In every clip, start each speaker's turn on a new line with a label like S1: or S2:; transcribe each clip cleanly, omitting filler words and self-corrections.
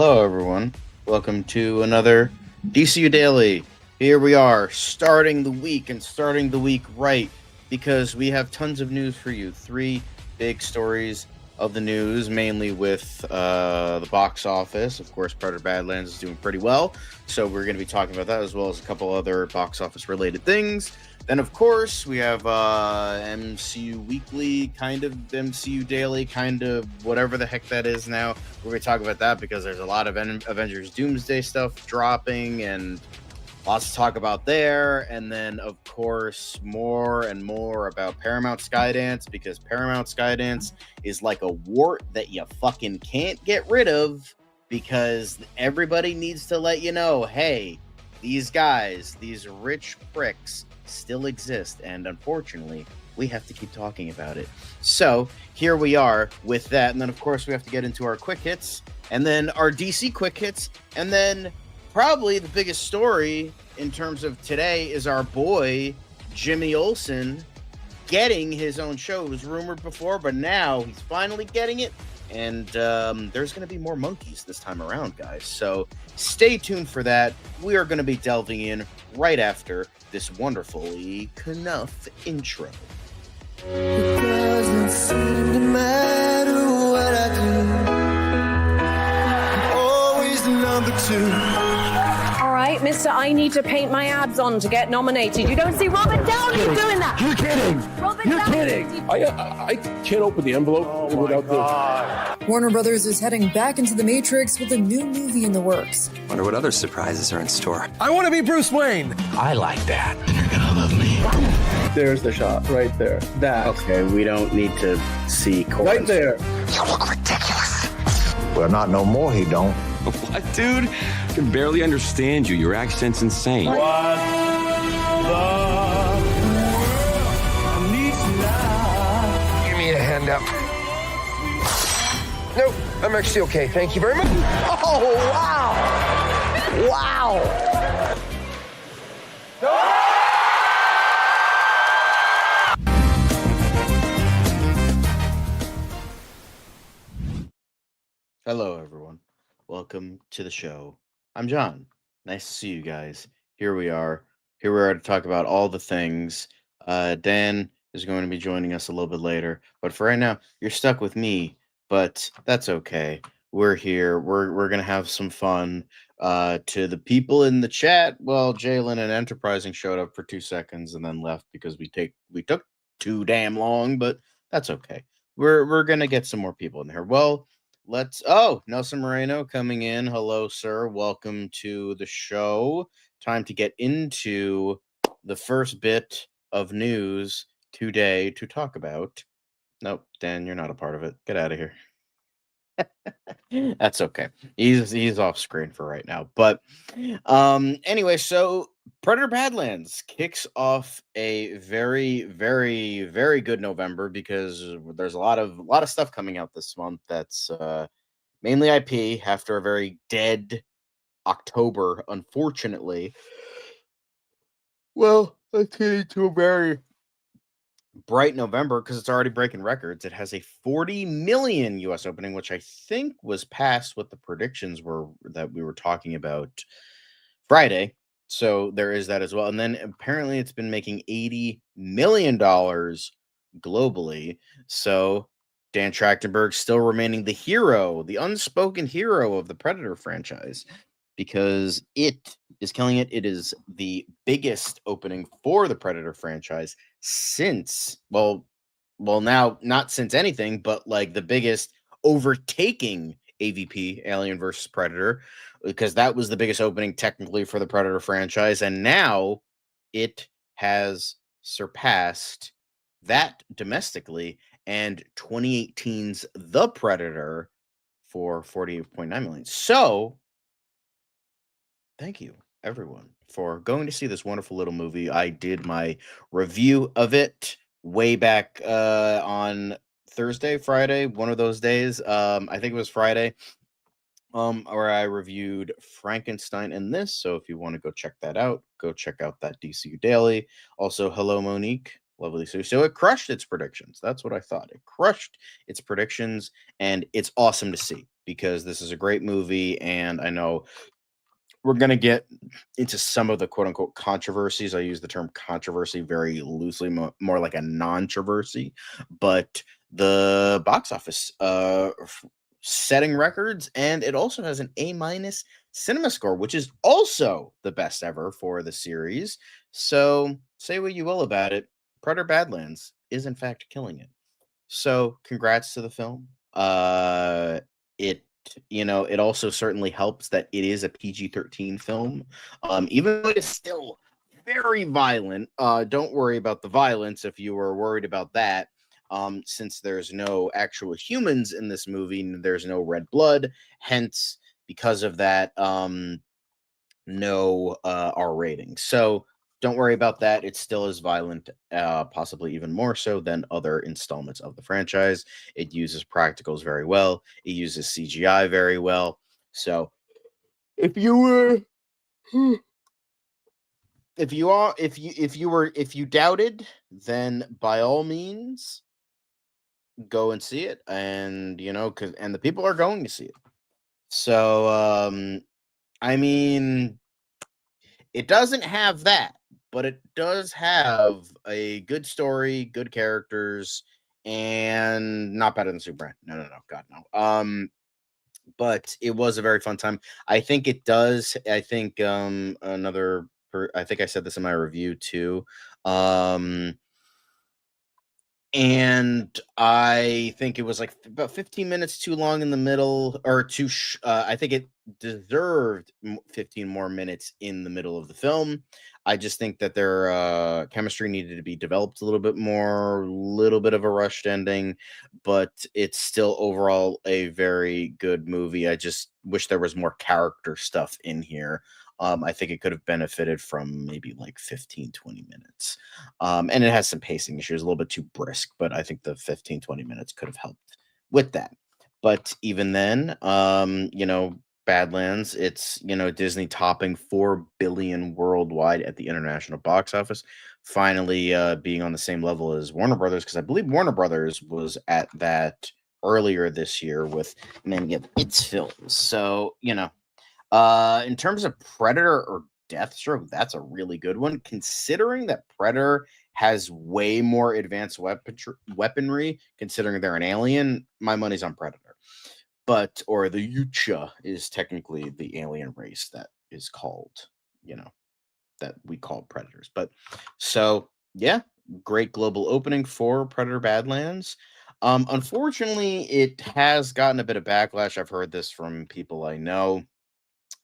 S1: Hello, everyone. Welcome to another DCU Daily. Here we are, starting the week and starting the week right because we have tons of news for you. Three big stories of the news, mainly with the box office. Of course, Predator Badlands is doing pretty well, so we're going to be talking about that as well as a couple other box office related things. Then, of course, we have MCU Weekly, kind of MCU Daily, kind of whatever the heck that is now. We're going to talk about that because there's a lot of Avengers Doomsday stuff dropping and lots to talk about there. And then, of course, more and more about Paramount Skydance because Paramount Skydance is like a wart that you fucking can't get rid of because everybody needs to let you know, hey, these guys, these rich pricks, still exist, and unfortunately we have to keep talking about it. So here we are with that, and then of course we have to get into our quick hits, and then our DC quick hits, and then probably the biggest story in terms of today is our boy Jimmy Olsen getting his own show. It was rumored before, but now he's finally getting it, and there's going to be more monkeys this time around, guys. So stay tuned for that. We are going to be delving in right after this wonderfully Knuff intro.
S2: It doesn't seem to matter what I do. I'm always the number two.
S3: All right, mister, I need to paint my abs on to get nominated. You don't see Robert Downey doing that.
S4: You're kidding.
S3: Robert
S4: You're
S3: Downey.
S4: kidding. I can't open the envelope without the...
S5: Warner Brothers is heading back into the Matrix with a new movie in the works.
S6: Wonder what other surprises are in store.
S4: I want to be Bruce Wayne.
S7: I like that. You're gonna love me.
S8: There's the shot right there. That.
S1: Okay, we don't need to see
S8: Right there.
S7: You look ridiculous.
S9: Well, not no more, he don't.
S10: What, dude? I can barely understand you. Your accent's insane.
S2: What
S4: Give me a hand up. Nope, I'm actually okay. Thank you very much.
S7: Oh, wow. Wow.
S1: Hello, everyone. Welcome to the show. I'm John. Nice to see you guys. Here we are. Here we are to talk about all the things. Dan is going to be joining us a little bit later, but for right now, you're stuck with me. But that's okay. We're here. We're gonna have some fun. To the people in the chat, well, Jalen and Enterprising showed up for 2 seconds and then left because we took too damn long, but that's okay. We're gonna get some more people in here. Well, Nelson Moreno coming in. Hello, sir. Welcome to the show. Time to get into the first bit of news today to talk about. Nope, Dan, you're not a part of it. Get out of here. That's okay. He's off screen for right now. But anyway, so Predator Badlands kicks off a very, very, very good November because there's a lot of stuff coming out this month that's mainly IP after a very dead October, unfortunately. Well, let's get into a very bright November because it's already breaking records. It has a 40 million US opening, which I think was past what the predictions were that we were talking about Friday. So there is that as well. And then apparently it's been making $80 million globally. So Dan Trachtenberg still remaining the hero, the unspoken hero of the Predator franchise, because it is killing it. It is the biggest opening for the Predator franchise since, well, now not since anything, but like the biggest, overtaking AVP, Alien versus Predator, because that was the biggest opening technically for the Predator franchise, and now it has surpassed that domestically and 2018's The Predator for 48.9 million. So thank you, everyone, for going to see this wonderful little movie. I did my review of it way back on Friday, one of those days. I think it was Friday, where I reviewed Frankenstein and this. So if you want to go check that out, go check out that DCU Daily. Also, hello, Monique. Lovely. So it crushed its predictions. That's what I thought. It crushed its predictions, and it's awesome to see. because this is a great movie, and I know we're going to get into some of the quote unquote controversies. I use the term controversy very loosely, more like a non-troversy, but the box office setting records, and it also has an A- cinema score, which is also the best ever for the series. So say what you will about it, Predator Badlands is in fact killing it. So congrats to the film. It it also certainly helps that it is a PG-13 film. Even though it is still very violent. Don't worry about the violence if you were worried about that. Since there's no actual humans in this movie, there's no red blood. Hence, because of that, no R rating. So don't worry about that. It still is violent, possibly even more so than other installments of the franchise. It uses practicals very well. It uses CGI very well. So if you were if you doubted, then by all means go and see it, and and the people are going to see it. So I mean, it doesn't have that, but it does have a good story, good characters, and not better than Superman. No, God no. But it was a very fun time. I think it does. I think I think I said this in my review too. And I think it was like about 15 minutes too long in the middle, or I think it deserved 15 more minutes in the middle of the film. I just think that their chemistry needed to be developed a little bit more, little bit of a rushed ending, but it's still overall a very good movie. I just wish there was more character stuff in here. I think it could have benefited from maybe like 15-20 minutes. And it has some pacing issues, a little bit too brisk, but I think the 15-20 minutes could have helped with that. But even then, Badlands, it's, Disney topping 4 billion worldwide at the international box office, finally being on the same level as Warner Brothers, because I believe Warner Brothers was at that earlier this year with many of its films. So, in terms of Predator or Deathstroke, that's a really good one, considering that Predator has way more advanced weaponry, considering they're an alien. My money's on Predator. Or the Yucha is technically the alien race that is called, that we call predators. But so, yeah, great global opening for Predator Badlands. Unfortunately, it has gotten a bit of backlash. I've heard this from people I know.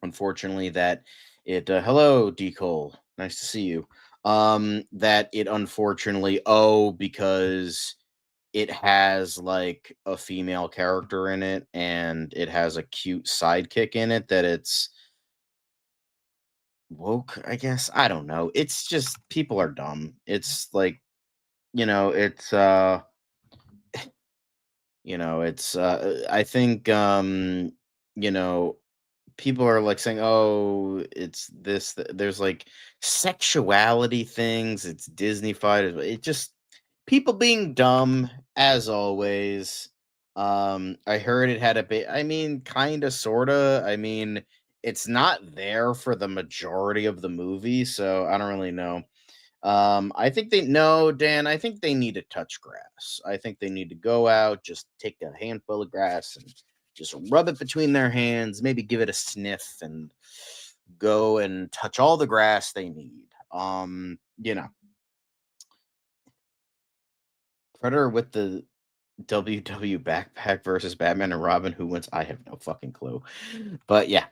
S1: Unfortunately, that it hello D Cole, nice to see you. That it unfortunately because it has like a female character in it and it has a cute sidekick in it, that it's woke, I guess. I don't know. It's just people are dumb. It's like, it's I think you know people are like saying, "Oh, it's this." There's like sexuality things. It's Disney-fied. It just people being dumb as always. I heard it had a bit. I mean, kind of, sorta. I mean, it's not there for the majority of the movie, so I don't really know. I think they no, Dan. I think they need to touch grass. I think they need to go out, just take a handful of grass and just rub it between their hands, maybe give it a sniff and go and touch all the grass they need. Predator with the WW backpack versus Batman and Robin. Who wins? I have no fucking clue. But yeah,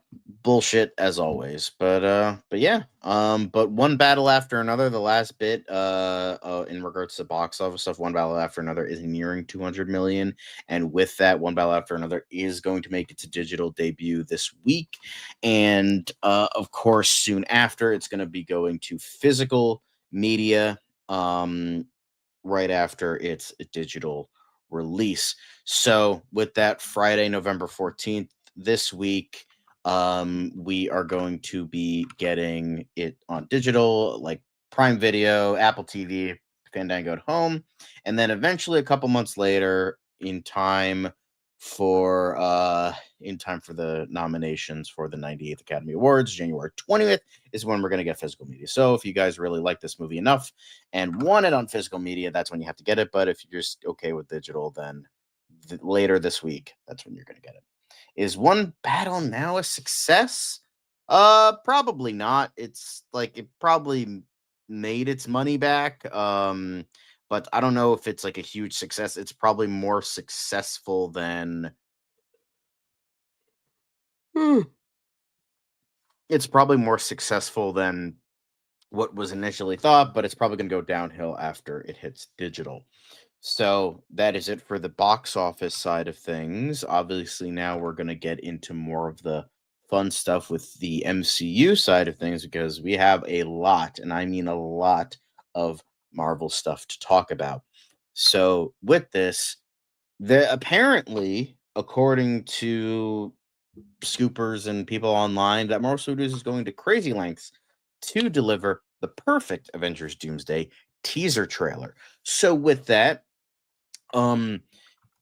S1: bullshit as always. But yeah. But one battle after another. The last bit in regards to box office stuff, one battle after another is nearing 200 million, and with that, one battle after another is going to make its digital debut this week, and of course, soon after, it's going to be going to physical media. Right after its digital release. So with that, Friday, November 14th, this week, we are going to be getting it on digital, like Prime Video, Apple TV, Fandango at home, and then eventually a couple months later in time, for in time for the nominations for the 98th Academy Awards. January 20th is when we're going to get physical media. So if you guys really like this movie enough and want it on physical media, that's when you have to get it. But if you're just okay with digital, then later this week, that's when you're going to get it. Is One Battle Now a success? Probably not. It's like it probably made its money back. But I don't know if it's like a huge success. It's probably more successful than it's probably more successful than what was initially thought, but it's probably going to go downhill after it hits digital. So that is it for the box office side of things. Obviously, now we're going to get into more of the fun stuff with the MCU side of things because we have a lot, and I mean a lot of Marvel stuff to talk about. So with this, apparently, according to scoopers and people online, that Marvel Studios is going to crazy lengths to deliver the perfect Avengers Doomsday teaser trailer. So with that,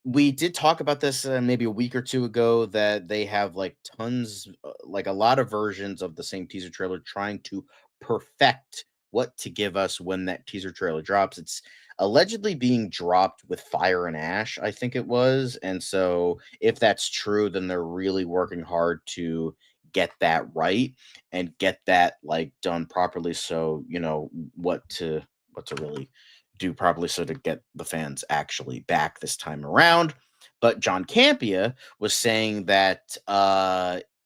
S1: we did talk about this maybe a week or two ago that they have like tons, like a lot of versions of the same teaser trailer trying to perfect what to give us when that teaser trailer drops. It's allegedly being dropped with fire and ash, I think it was. And so if that's true, then they're really working hard to get that right and get that like done properly. So, you know, what to really do properly so to get the fans actually back this time around. But John Campea was saying that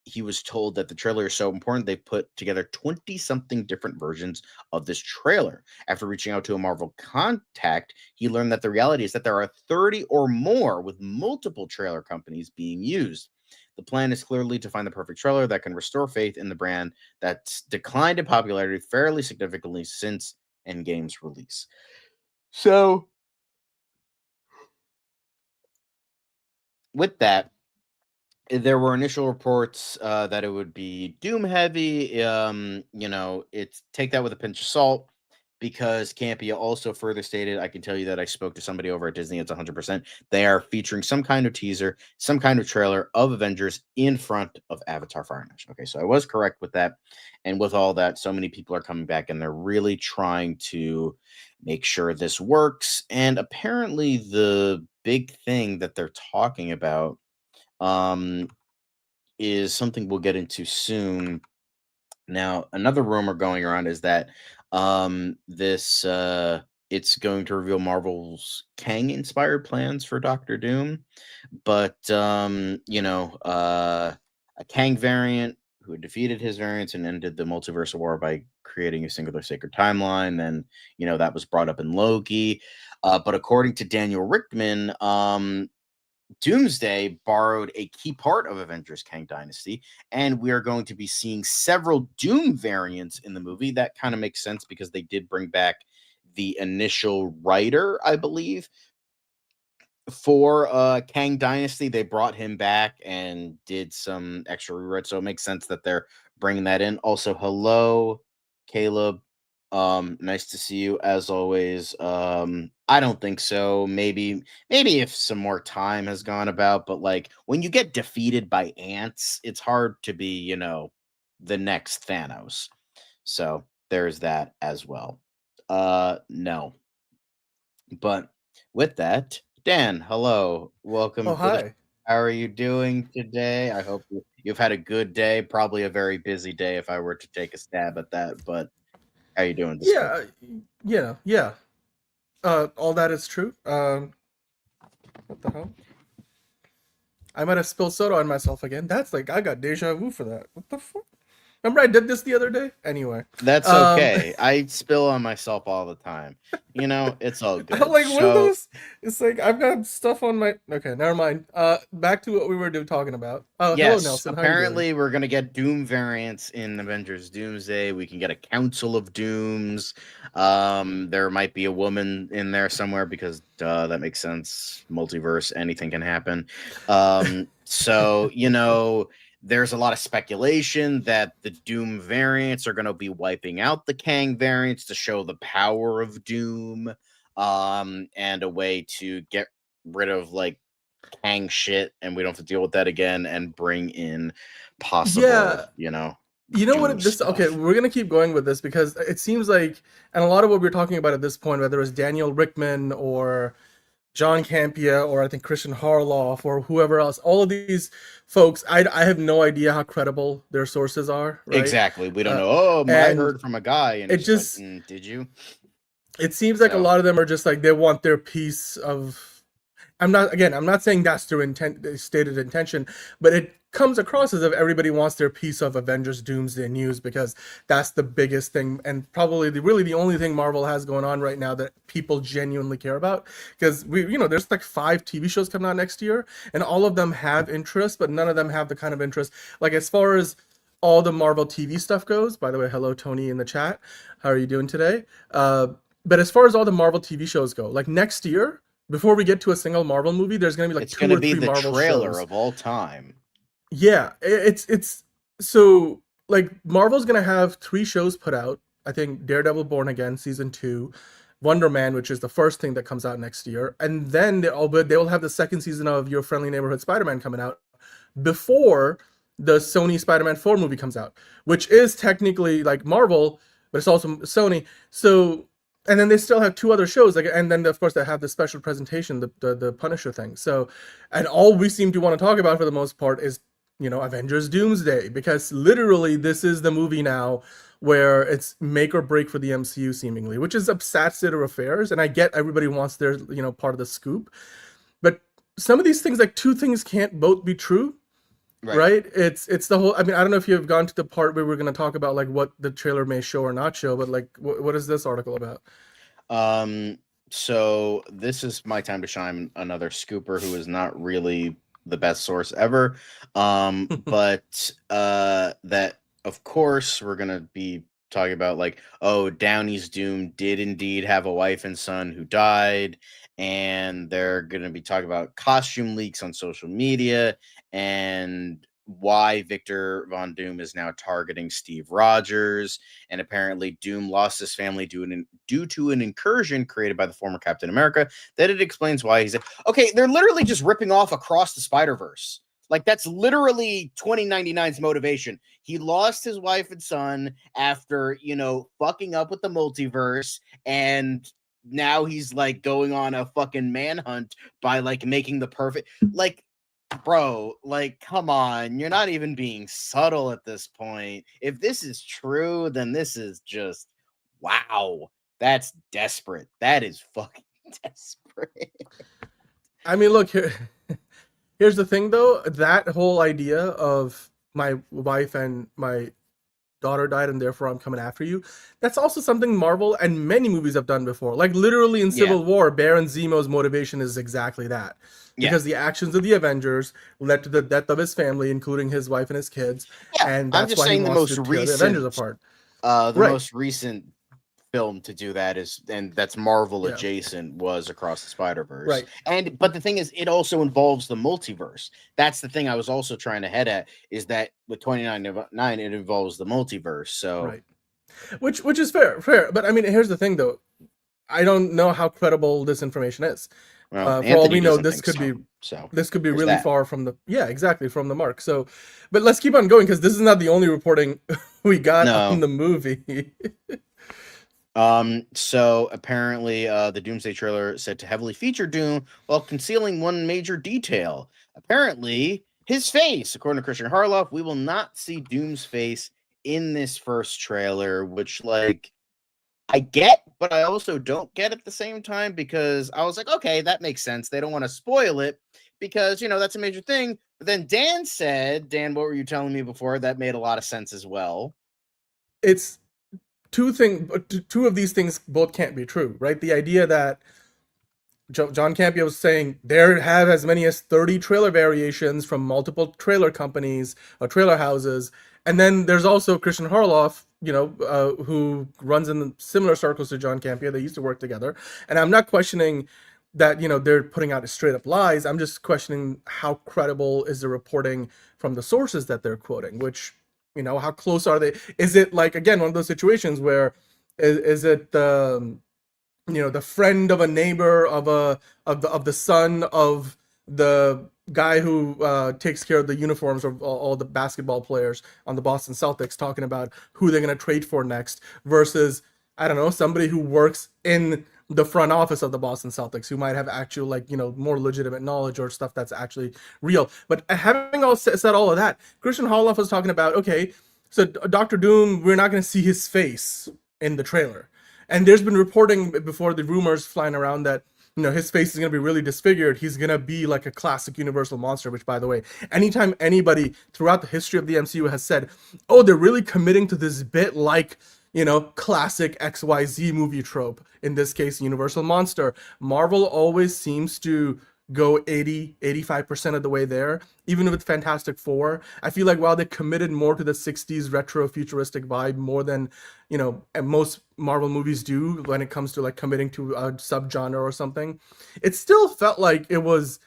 S1: he was told that the trailer is so important they put together 20 something different versions of this trailer. After reaching out to a Marvel contact, he learned that the reality is that there are 30 or more with multiple trailer companies being used. The plan is clearly to find the perfect trailer that can restore faith in the brand that's declined in popularity fairly significantly since Endgame's release. So, with that, there were initial reports that it would be Doom heavy. You know, it's take that with a pinch of salt because Campea also further stated, I can tell you that I spoke to somebody over at Disney. It's 100%. They are featuring some kind of teaser, some kind of trailer of Avengers in front of Avatar Fire and Ash. Okay, so I was correct with that. And with all that, so many people are coming back and they're really trying to make sure this works. And apparently, the big thing that they're talking about um, is something we'll get into soon. Now, another rumor going around is that this it's going to reveal Marvel's Kang inspired plans for Doctor Doom, but you know, a Kang variant who defeated his variants and ended the multiverse war by creating a singular sacred timeline. Then, you know, that was brought up in Loki. But according to Daniel Richtman, Doomsday borrowed a key part of Avengers Kang Dynasty, and we are going to be seeing several Doom variants in the movie. That kind of makes sense because they did bring back the initial writer, I believe, for Kang Dynasty. They brought him back and did some extra rewrites, so it makes sense that they're bringing that in. Also, hello, Caleb. Nice to see you as always. I don't think so. Maybe if some more time has gone about, but like when you get defeated by ants, it's hard to be, you know, the next Thanos. So there's that as well. No. But with that, Dan, hello. Welcome
S11: Oh,
S1: to the
S11: hi.
S1: How are you doing today? I hope you've had a good day, probably a very busy day if I were to take a stab at that, but how you doing this
S11: Yeah, yeah. All that is true. What the hell? I might have spilled soda on myself again. That's like I got deja vu for that. What the fuck? Remember I did this the other day? Anyway.
S1: That's okay. I spill on myself all the time. You know, it's all good.
S11: I'm like, what are
S1: So,
S11: those? It's like I've got stuff on my. Okay, never mind. Back to what we were talking about. Hello
S1: yes,
S11: Nelson. How you doing?
S1: apparently we're going to get Doom variants in Avengers Doomsday. We can get a Council of Dooms. There might be a woman in there somewhere because that makes sense. Multiverse, anything can happen. So, you know, there's a lot of speculation that the Doom variants are going to be wiping out the Kang variants to show the power of Doom, and a way to get rid of like Kang shit, and we don't have to deal with that again, and bring in possible,
S11: You know what? Okay, we're gonna keep going with this because it seems like, and a lot of what we're talking about at this point, whether it's Daniel Rickman or John Campia or I think Christian Harloff or whoever else, all of these folks, I have no idea how credible their sources are. Right?
S1: Exactly, we don't know. Oh, I heard from a guy, and
S11: it just
S1: like, did you?
S11: It seems like a lot of them are just like they want their piece of. I'm not saying that's their stated intention, but it comes across as if everybody wants their piece of Avengers Doomsday news because that's the biggest thing and probably really the only thing Marvel has going on right now that people genuinely care about. Because there's like 5 TV shows coming out next year, and all of them have interest, but none of them have the kind of interest. Like as far as all the Marvel TV stuff goes, by the way, hello Tony in the chat, how are you doing today? But as far as all the Marvel TV shows go, like next year, before we get to a single Marvel movie, there's going to be like 2 or 3 Marvel shows. It's going to be the trailer
S1: of all time.
S11: Yeah, it's so like Marvel's going to have 3 shows put out. I think Daredevil Born Again season 2, Wonder Man, which is the first thing that comes out next year, and then they will have the second season of Your Friendly Neighborhood Spider-Man coming out before the Sony Spider-Man 4 movie comes out, which is technically like Marvel, but it's also Sony. So. And then they still have 2 other shows, and then of course they have the special presentation, the Punisher thing. So, and all we seem to want to talk about for the most part is, Avengers Doomsday, because literally this is the movie now where it's make or break for the MCU seemingly, which is a sad state of affairs. And I get everybody wants their, part of the scoop, but some of these things, like 2 things can't both be true. Right? It's the whole. I mean, I don't know if you've gone to the part where we're going to talk about like what the trailer may show or not show, but like, what is this article about?
S1: So this is my time to shine. Another scooper who is not really the best source ever. But that of course we're gonna be talking about like, oh, Downey's Doom did indeed have a wife and son who died, and they're gonna be talking about costume leaks on social media and why Victor Von Doom is now targeting Steve Rogers, and apparently Doom lost his family due to an incursion created by the former Captain America. That it explains why he's okay. They're literally just ripping off Across the Spider-Verse. Like that's literally 2099's motivation. He lost his wife and son after fucking up with the multiverse, and now he's like going on a fucking manhunt by like making the perfect like. Bro, like, come on. You're not even being subtle at this point. If this is true, then this is just, wow. That's desperate. That is fucking desperate.
S11: I mean, look, here's the thing, though. That whole idea of my wife and my daughter died and therefore I'm coming after you, that's also something Marvel and many movies have done before. Like, literally in Civil War, Baron Zemo's motivation is exactly that. Because the actions of the Avengers led to the death of his family, including his wife and his kids, and that's why he wants to tear the Avengers apart.
S1: The most recent film to do that and that's Marvel adjacent, was Across the Spider-Verse. Right. But the thing is, it also involves the multiverse. That's the thing I was also trying to head at, is that with 2099, it involves the multiverse. So,
S11: right. Which is fair. But I mean, here's the thing, though. I don't know how credible this information is.
S1: Well,
S11: for all we know, this could be really far from the mark. So, but let's keep on going because this is not the only reporting we got on the movie.
S1: So apparently, the Doomsday trailer said to heavily feature Doom while concealing one major detail. Apparently, his face. According to Christian Harloff, we will not see Doom's face in this first trailer, which like. I get, but I also don't get at the same time, because I was like, okay, that makes sense. They don't want to spoil it because, that's a major thing. But then Dan, what were you telling me before? That made a lot of sense as well.
S11: It's 2 of these things both can't be true, right? The idea that John Campia was saying there have as many as 30 trailer variations from multiple trailer companies or trailer houses. And then there's also Christian Harloff, who runs in similar circles to John Campia. They used to work together. And I'm not questioning that, they're putting out straight up lies. I'm just questioning how credible is the reporting from the sources that they're quoting, which, how close are they? Is it like, again, one of those situations where is it the friend of a neighbor of the son of the guy who takes care of the uniforms of all the basketball players on the Boston Celtics talking about who they're going to trade for next versus, I don't know, somebody who works in the front office of the Boston Celtics who might have actual, like, more legitimate knowledge or stuff that's actually real. But having said all of that, Christian Holoff was talking about, okay, so Dr. Doom, we're not going to see his face in the trailer. And there's been reporting before, the rumors flying around that, his face is going to be really disfigured. He's going to be like a classic Universal monster, which, by the way, anytime anybody throughout the history of the MCU has said, oh, they're really committing to this bit like, classic XYZ movie trope, in this case, Universal monster, Marvel always seems to go 85% of the way there. Even with Fantastic Four, I feel like while they committed more to the 60s retro futuristic vibe more than, most Marvel movies do when it comes to like committing to a subgenre or something, it still felt like it was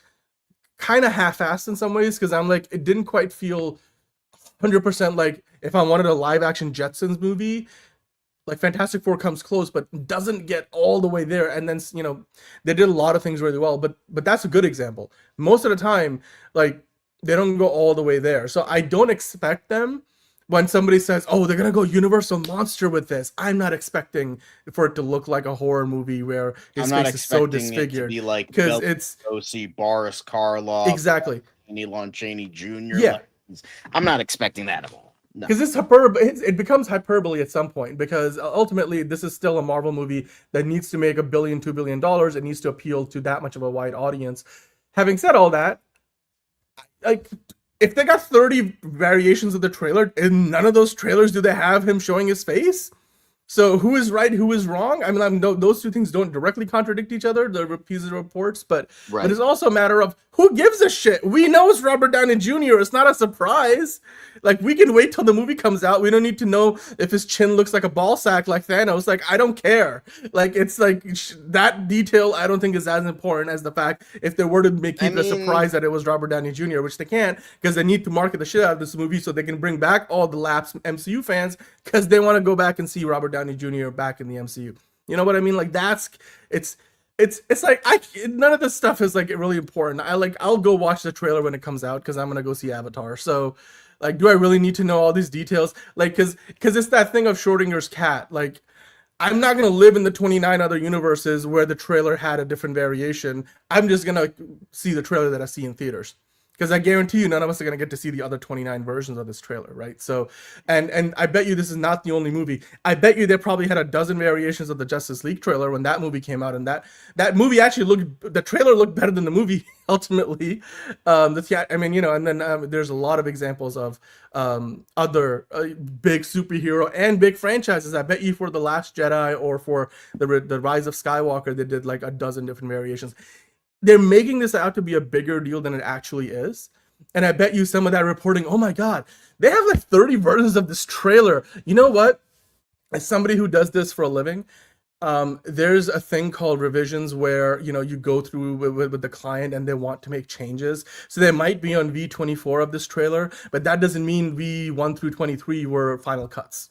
S11: kind of half-assed in some ways, because I'm like, it didn't quite feel 100% like if I wanted a live action Jetsons movie. Like Fantastic Four comes close, but doesn't get all the way there. And then, they did a lot of things really well, but that's a good example. Most of the time, like, they don't go all the way there. So I don't expect them, when somebody says, oh, they're going to go Universal monster with this, I'm not expecting for it to look like a horror movie where his face is so disfigured.
S1: It to be like
S11: because it's
S1: Lugosi, Boris Karloff,
S11: exactly,
S1: Lon Chaney Jr.
S11: Yeah.
S1: I'm not expecting that at all.
S11: Because it becomes hyperbole at some point, because ultimately this is still a Marvel movie that needs to make $1 billion, $2 billion. It needs to appeal to that much of a wide audience. Having said all that, like, if they got 30 variations of the trailer, in none of those trailers do they have him showing his face? So who is right, who is wrong? I mean, those two things don't directly contradict each other, the pieces of reports, but it's also a matter of who gives a shit? We know it's Robert Downey Jr. It's not a surprise. Like, we can wait till the movie comes out. We don't need to know if his chin looks like a ball sack like Thanos. Like, I don't care. Like, it's like that detail I don't think is as important as the fact if they were to keep a surprise that it was Robert Downey Jr., which they can't, because they need to market the shit out of this movie so they can bring back all the lapsed MCU fans, because they want to go back and see Robert Downey Jr. back in the MCU. You know what I mean? Like, it's like none of this stuff is like really important. I'll go watch the trailer when it comes out because I'm gonna go see Avatar. So, like, do I really need to know all these details? Like, because it's that thing of Schrodinger's cat. Like, I'm not gonna live in the 29 other universes where the trailer had a different variation. I'm just gonna see the trailer that I see in theaters. Because I guarantee you none of us are going to get to see the other 29 versions of this trailer, right? So, and I bet you this is not the only movie. I bet you they probably had a dozen variations of the Justice League trailer when that movie came out, and that movie actually the trailer looked better than the movie, ultimately. And then there's a lot of examples of other big superhero and big franchises. I bet you for The Last Jedi or for the Rise of Skywalker, they did like a dozen different variations. They're making this out to be a bigger deal than it actually is. And I bet you some of that reporting, oh my God, they have like 30 versions of this trailer. You know what? As somebody who does this for a living, there's a thing called revisions where, you go through with the client and they want to make changes. So they might be on V24 of this trailer, but that doesn't mean V1 through 23 were final cuts.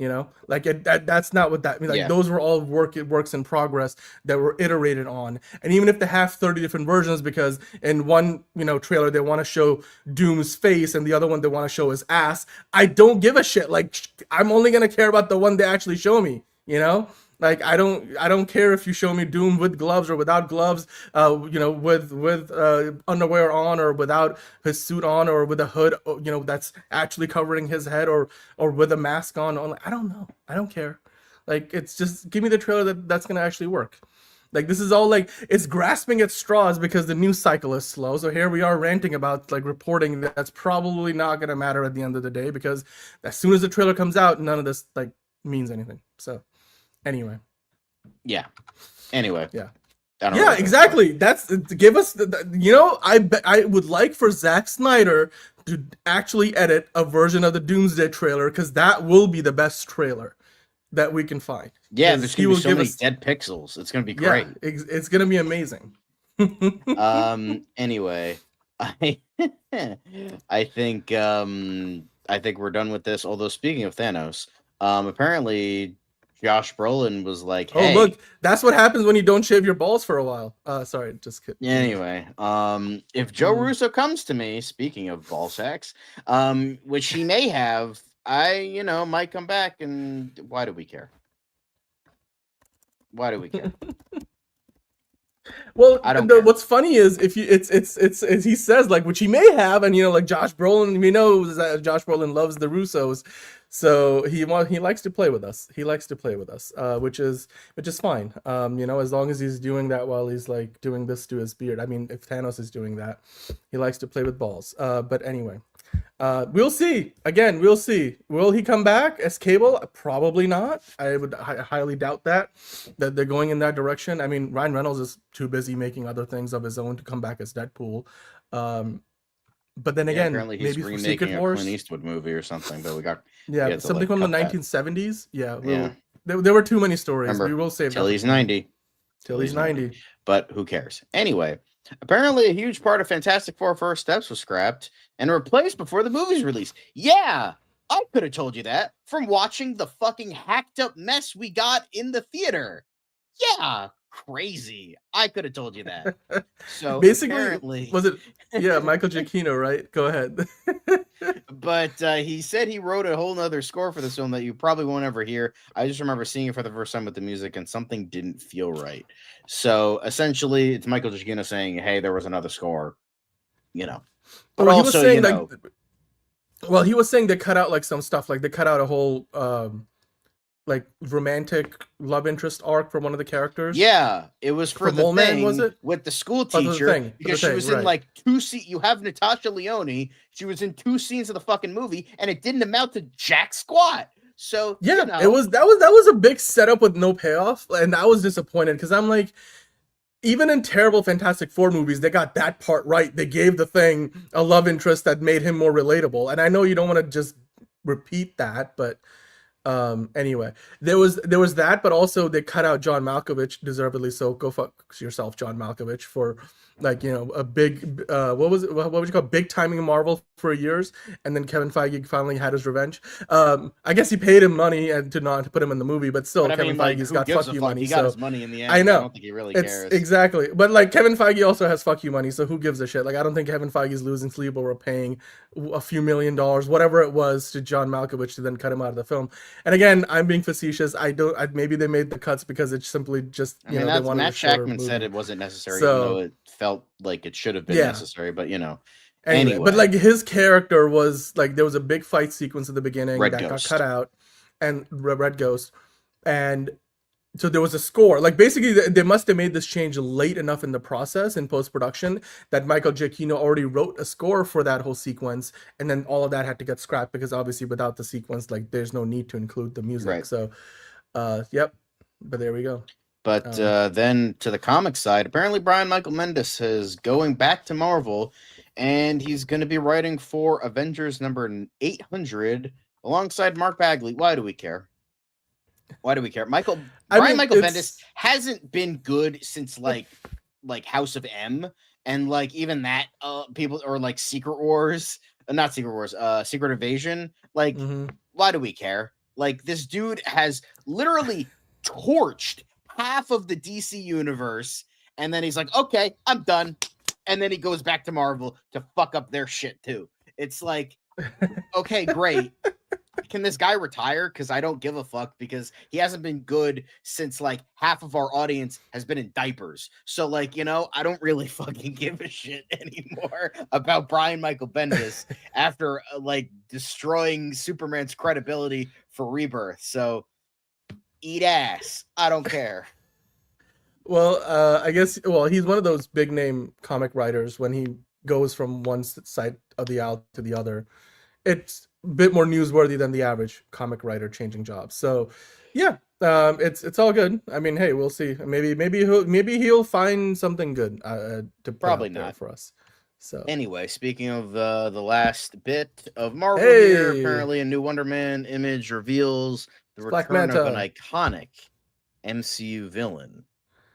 S11: That's not what that means. Like, those were all works in progress that were iterated on. And even if they have 30 different versions, because in one, trailer, they want to show Doom's face and the other one they want to show his ass, I don't give a shit. Like, I'm only going to care about the one they actually show me, Like, I don't care if you show me Doom with gloves or without gloves, with underwear on or without his suit on or with a hood, that's actually covering his head or with a mask on. I don't know. I don't care. Like, it's just give me the trailer that's going to actually work. Like, this is all like, it's grasping at straws because the news cycle is slow. So here we are ranting about like reporting that's probably not going to matter at the end of the day, because as soon as the trailer comes out, none of this like means anything. So. Anyway.
S1: Yeah. Anyway.
S11: Yeah. Exactly. That's give us I would like for Zack Snyder to actually edit a version of the Doomsday trailer, because that will be the best trailer that we can find.
S1: Yeah, there's gonna be so many dead pixels. It's gonna be great.
S11: Yeah, it's gonna be amazing.
S1: Anyway, I think we're done with this. Although, speaking of Thanos, apparently Josh Brolin was like,
S11: Oh,
S1: "Hey,
S11: look, that's what happens when you don't shave your balls for a while. Sorry, just kidding.
S1: anyway, if Joe Russo comes to me, speaking of ball sacks, which he may have, I might come back. And why do we care? Why do we care?
S11: Well,
S1: I don't care.
S11: what's funny is if you it's he says like, which he may have, and like Josh Brolin, we know that Josh Brolin loves the Russos, so he likes to play with us. He likes to play with us, which is fine. As long as he's doing that while he's like doing this to his beard. I mean, if Thanos is doing that, he likes to play with balls. But anyway. We'll see. Again, we'll see. Will he come back as Cable? Probably not. I would highly doubt that they're going in that direction. I mean, Ryan Reynolds is too busy making other things of his own to come back as Deadpool. But then again,
S1: apparently he's
S11: maybe for
S1: remaking
S11: Secret
S1: a
S11: Wars,
S1: Clint Eastwood movie or something. But we got
S11: something from the
S1: cut that.
S11: 1970s.
S1: Yeah.
S11: There were too many stories.
S1: Remember,
S11: We will save
S1: till
S11: that
S1: he's
S11: for-
S1: 90.
S11: Till he's 90.
S1: But who cares? Anyway, apparently a huge part of Fantastic Four First Steps was scrapped and replaced before the movie's release. Yeah, I could have told you that from watching the fucking hacked up mess we got in the theater. Yeah, crazy. I could have told you that. So
S11: Basically,
S1: apparently,
S11: was it? Yeah, Michael Giacchino, right? Go ahead.
S1: but he said he wrote a whole nother score for this film that you probably won't ever hear. I just remember seeing it for the first time with the music, and something didn't feel right. So essentially, it's Michael Giacchino saying, "Hey, there was another score," But
S11: Well,
S1: also,
S11: he was saying well, he was saying they cut out like some stuff, like they cut out a whole like romantic love interest arc for one of the characters.
S1: Yeah, it was for the
S11: Mole Man,
S1: thing
S11: was it?
S1: with the school
S11: Oh, the
S1: teacher
S11: thing,
S1: because
S11: the
S1: she was
S11: thing,
S1: in
S11: right.
S1: like 2 scenes. You have Natasha Lyonne. She was in 2 scenes of the fucking movie, and it didn't amount to jack squat. So
S11: Yeah, that was a big setup with no payoff, and I was disappointed because I'm like, even in terrible Fantastic Four movies, they got that part right. They gave the Thing a love interest that made him more relatable. And I know you don't want to just repeat that, but anyway, there was that, but also they cut out John Malkovich, deservedly so. Go fuck yourself, John Malkovich, for like a big what would you call big timing Marvel for years, and then Kevin Feige finally had his revenge. I guess he paid him money and to not put him in the movie, but still, Kevin Feige's got fuck you money.
S1: He got his money in the end.
S11: I know.
S1: I don't think he really cares.
S11: Exactly, but like Kevin Feige also has fuck you money, so who gives a shit? Like I don't think Kevin Feige's losing sleep over paying a few $1 million, whatever it was, to John Malkovich to then cut him out of the film. And again, I'm being facetious. Maybe they made the cuts because it's simply just
S1: I mean,
S11: they wanted
S1: Matt
S11: a shorter
S1: Shackman
S11: movie.
S1: said it wasn't necessary,
S11: So-
S1: even though it felt like it should have been
S11: Yeah.
S1: necessary. But
S11: Anyway, but like his character was like there was a big fight sequence at the beginning
S1: Red
S11: that
S1: Ghost.
S11: got cut out, and Red Ghost, and so there was a score. Like basically, they must have made this change late enough in the process in post production that Michael Giacchino already wrote a score for that whole sequence, and then all of that had to get scrapped because obviously without the sequence, like there's no need to include the music.
S1: Right.
S11: So, yep. But there we go.
S1: But then to the comic side, apparently Brian Michael Bendis is going back to Marvel, and he's going to be writing for Avengers number 800 alongside Mark Bagley. Why do we care? Why do we care? Brian Michael Bendis hasn't been good since like House of M, and like even that people, or like Secret Wars, not Secret Wars, Secret Invasion. Like, why do we care? Like, this dude has literally torched half of the DC universe, and then he's like, okay, I'm done. And then he goes back to Marvel to fuck up their shit too. It's like, okay, great. Can this guy retire? Because I don't give a fuck, because he hasn't been good since like half of our audience has been in diapers. So like, I don't really fucking give a shit anymore about Brian Michael Bendis after like destroying Superman's credibility for Rebirth. So eat ass. I don't care.
S11: Well, I guess. Well, he's one of those big name comic writers. When he goes from one side of the aisle to the other, it's a bit more newsworthy than the average comic writer changing jobs. So, yeah, it's all good. I mean, hey, we'll see. Maybe he'll find something good to
S1: Probably
S11: put out there
S1: not
S11: for us. So
S1: anyway, speaking of the last bit of Marvel
S11: Hey!
S1: here, apparently a new Wonder Man image reveals the
S11: Black
S1: return of an
S11: Manta.
S1: iconic MCU villain.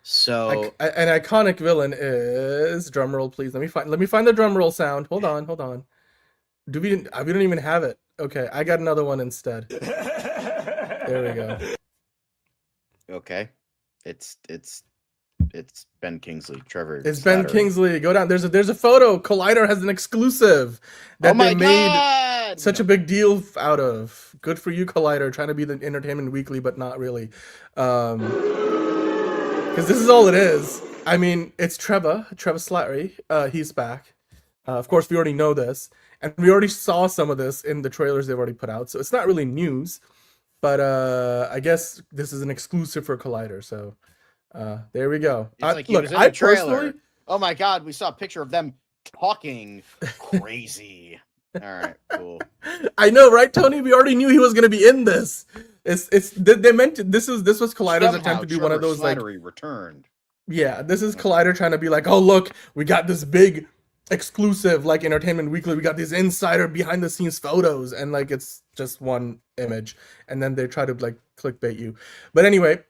S1: So
S11: an iconic villain is, drum roll please. Let me find the drum roll sound. Hold on. We don't even have it. Okay, I got another one instead. There we go.
S1: Okay. It's Ben Kingsley, Trevor.
S11: It's Ben
S1: Slattery.
S11: Kingsley. Go down. There's a photo. Collider has an exclusive that
S1: Oh my
S11: they made
S1: God!
S11: such a big deal out of. Good for you, Collider, trying to be the Entertainment Weekly, but not really. Because this is all it is. I mean, it's Trevor Slattery. He's back. Of course, we already know this, and we already saw some of this in the trailers they've already put out, so it's not really news. But I guess this is an exclusive for Collider, so there we go.
S1: It's like he was in the trailer. Oh my God, we saw a picture of them talking. Crazy. All right, cool.
S11: I know, right, Tony? We already knew he was going to be in this. They meant to, this was Collider's attempt to do one of those like
S1: returned.
S11: Yeah, this is Collider trying to be like, oh look, we got this big exclusive like Entertainment Weekly. We got these insider behind the scenes photos, and like it's just one image, and then they try to like clickbait you. But anyway,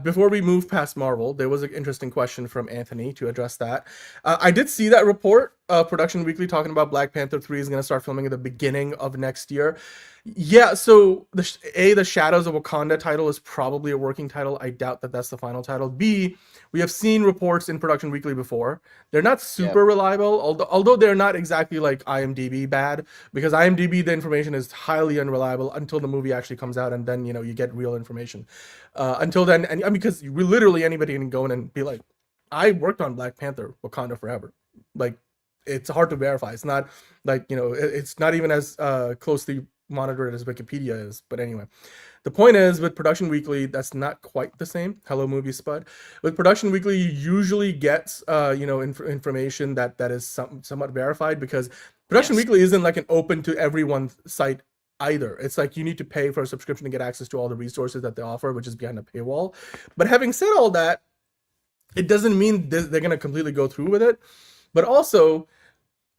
S11: before we move past Marvel, there was an interesting question from Anthony to address that. I did see that report, Production Weekly, talking about Black Panther 3 is going to start filming at the beginning of next year. Yeah, so the Shadows of Wakanda title is probably a working title. I doubt that that's the final title. B, we have seen reports in Production Weekly before. They're not super reliable, although they're not exactly like IMDb bad, because IMDb, the information is highly unreliable until the movie actually comes out, and then, you know, you get real information. Until then, and I mean, because literally anybody can go in and be like, I worked on Black Panther Wakanda Forever. Like, it's hard to verify. It's not like, you know, it's not even as closely monitored as Wikipedia is. But anyway, the point is, with Production Weekly, that's not quite the same. Hello, Movie Spud. With Production Weekly, you usually get information that is somewhat verified, because Production Weekly isn't like an open to everyone site either. It's like you need to pay for a subscription to get access to all the resources that they offer, which is behind a paywall. But having said all that, it doesn't mean they're going to completely go through with it. But also,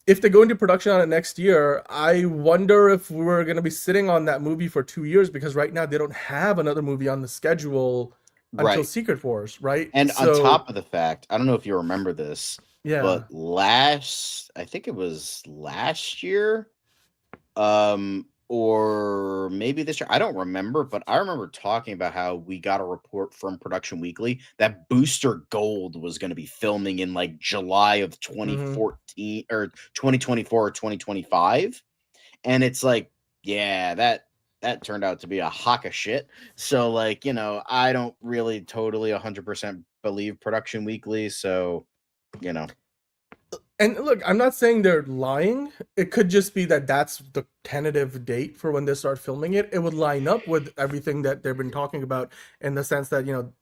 S11: if they go into production on it next year, I wonder if we're going to be sitting on that movie for 2 years, because right now they don't have another movie on the schedule until Secret Wars, right?
S1: And on top of the fact, I don't know if you remember this, but I think it was last year, or maybe this year, I don't remember, but I remember talking about how we got a report from Production Weekly that Booster Gold was going to be filming in like July of 2014 or 2024 or 2025. And it's like, yeah, that turned out to be a hock of shit. So like, you know, I don't really totally 100% believe Production Weekly. So, you know.
S11: And look, I'm not saying they're lying. It could just be that that's the tentative date for when they start filming it. It would line up with everything that they've been talking about, in the sense that, you know,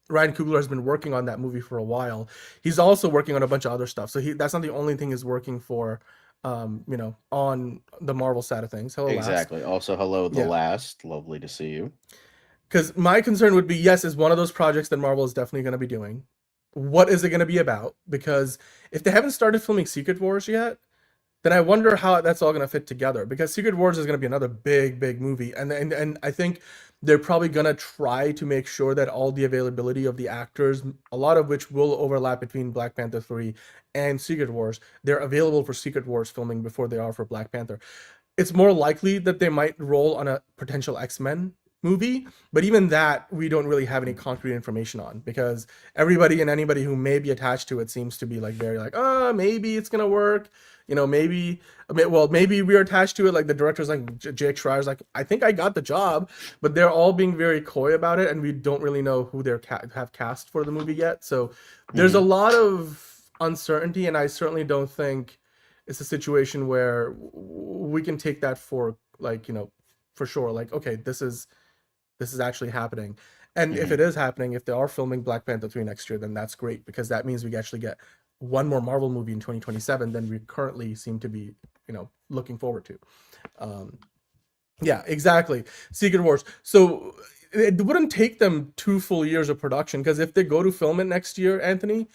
S11: Ryan Coogler has been working on that movie for a while. He's also working on a bunch of other stuff. So that's not the only thing he's working for, you know, on the Marvel side of things. Hello,
S1: exactly.
S11: Last.
S1: Also, hello, The Last. Lovely to see you.
S11: Because my concern would be, yes, it's one of those projects that Marvel is definitely going to be doing. What is it going to be about? Because if they haven't started filming Secret Wars yet, then I wonder how that's all going to fit together. Because Secret Wars is going to be another big movie, and I think they're probably going to try to make sure that all the availability of the actors, a lot of which will overlap between Black Panther 3 and Secret Wars, they're available for Secret Wars filming before they are for Black Panther. It's more likely that they might roll on a potential X-Men movie, but even that we don't really have any concrete information on, because everybody and anybody who may be attached to it seems to be like very like, maybe it's gonna work, you know, maybe we're attached to it. Like the director's like, Jake Schreier's like, I think I got the job, but they're all being very coy about it, and we don't really know who they're have cast for the movie yet. So there's a lot of uncertainty, and I certainly don't think it's a situation where we can take that for like, you know, for sure, like, okay, this is actually happening. And if it is happening, if they are filming Black Panther 3 next year, then that's great, because that means we actually get one more Marvel movie in 2027 than we currently seem to be, you know, looking forward to. Yeah, exactly. Secret Wars. So it wouldn't take them 2 full years of production, because if they go to film it next year, Anthony,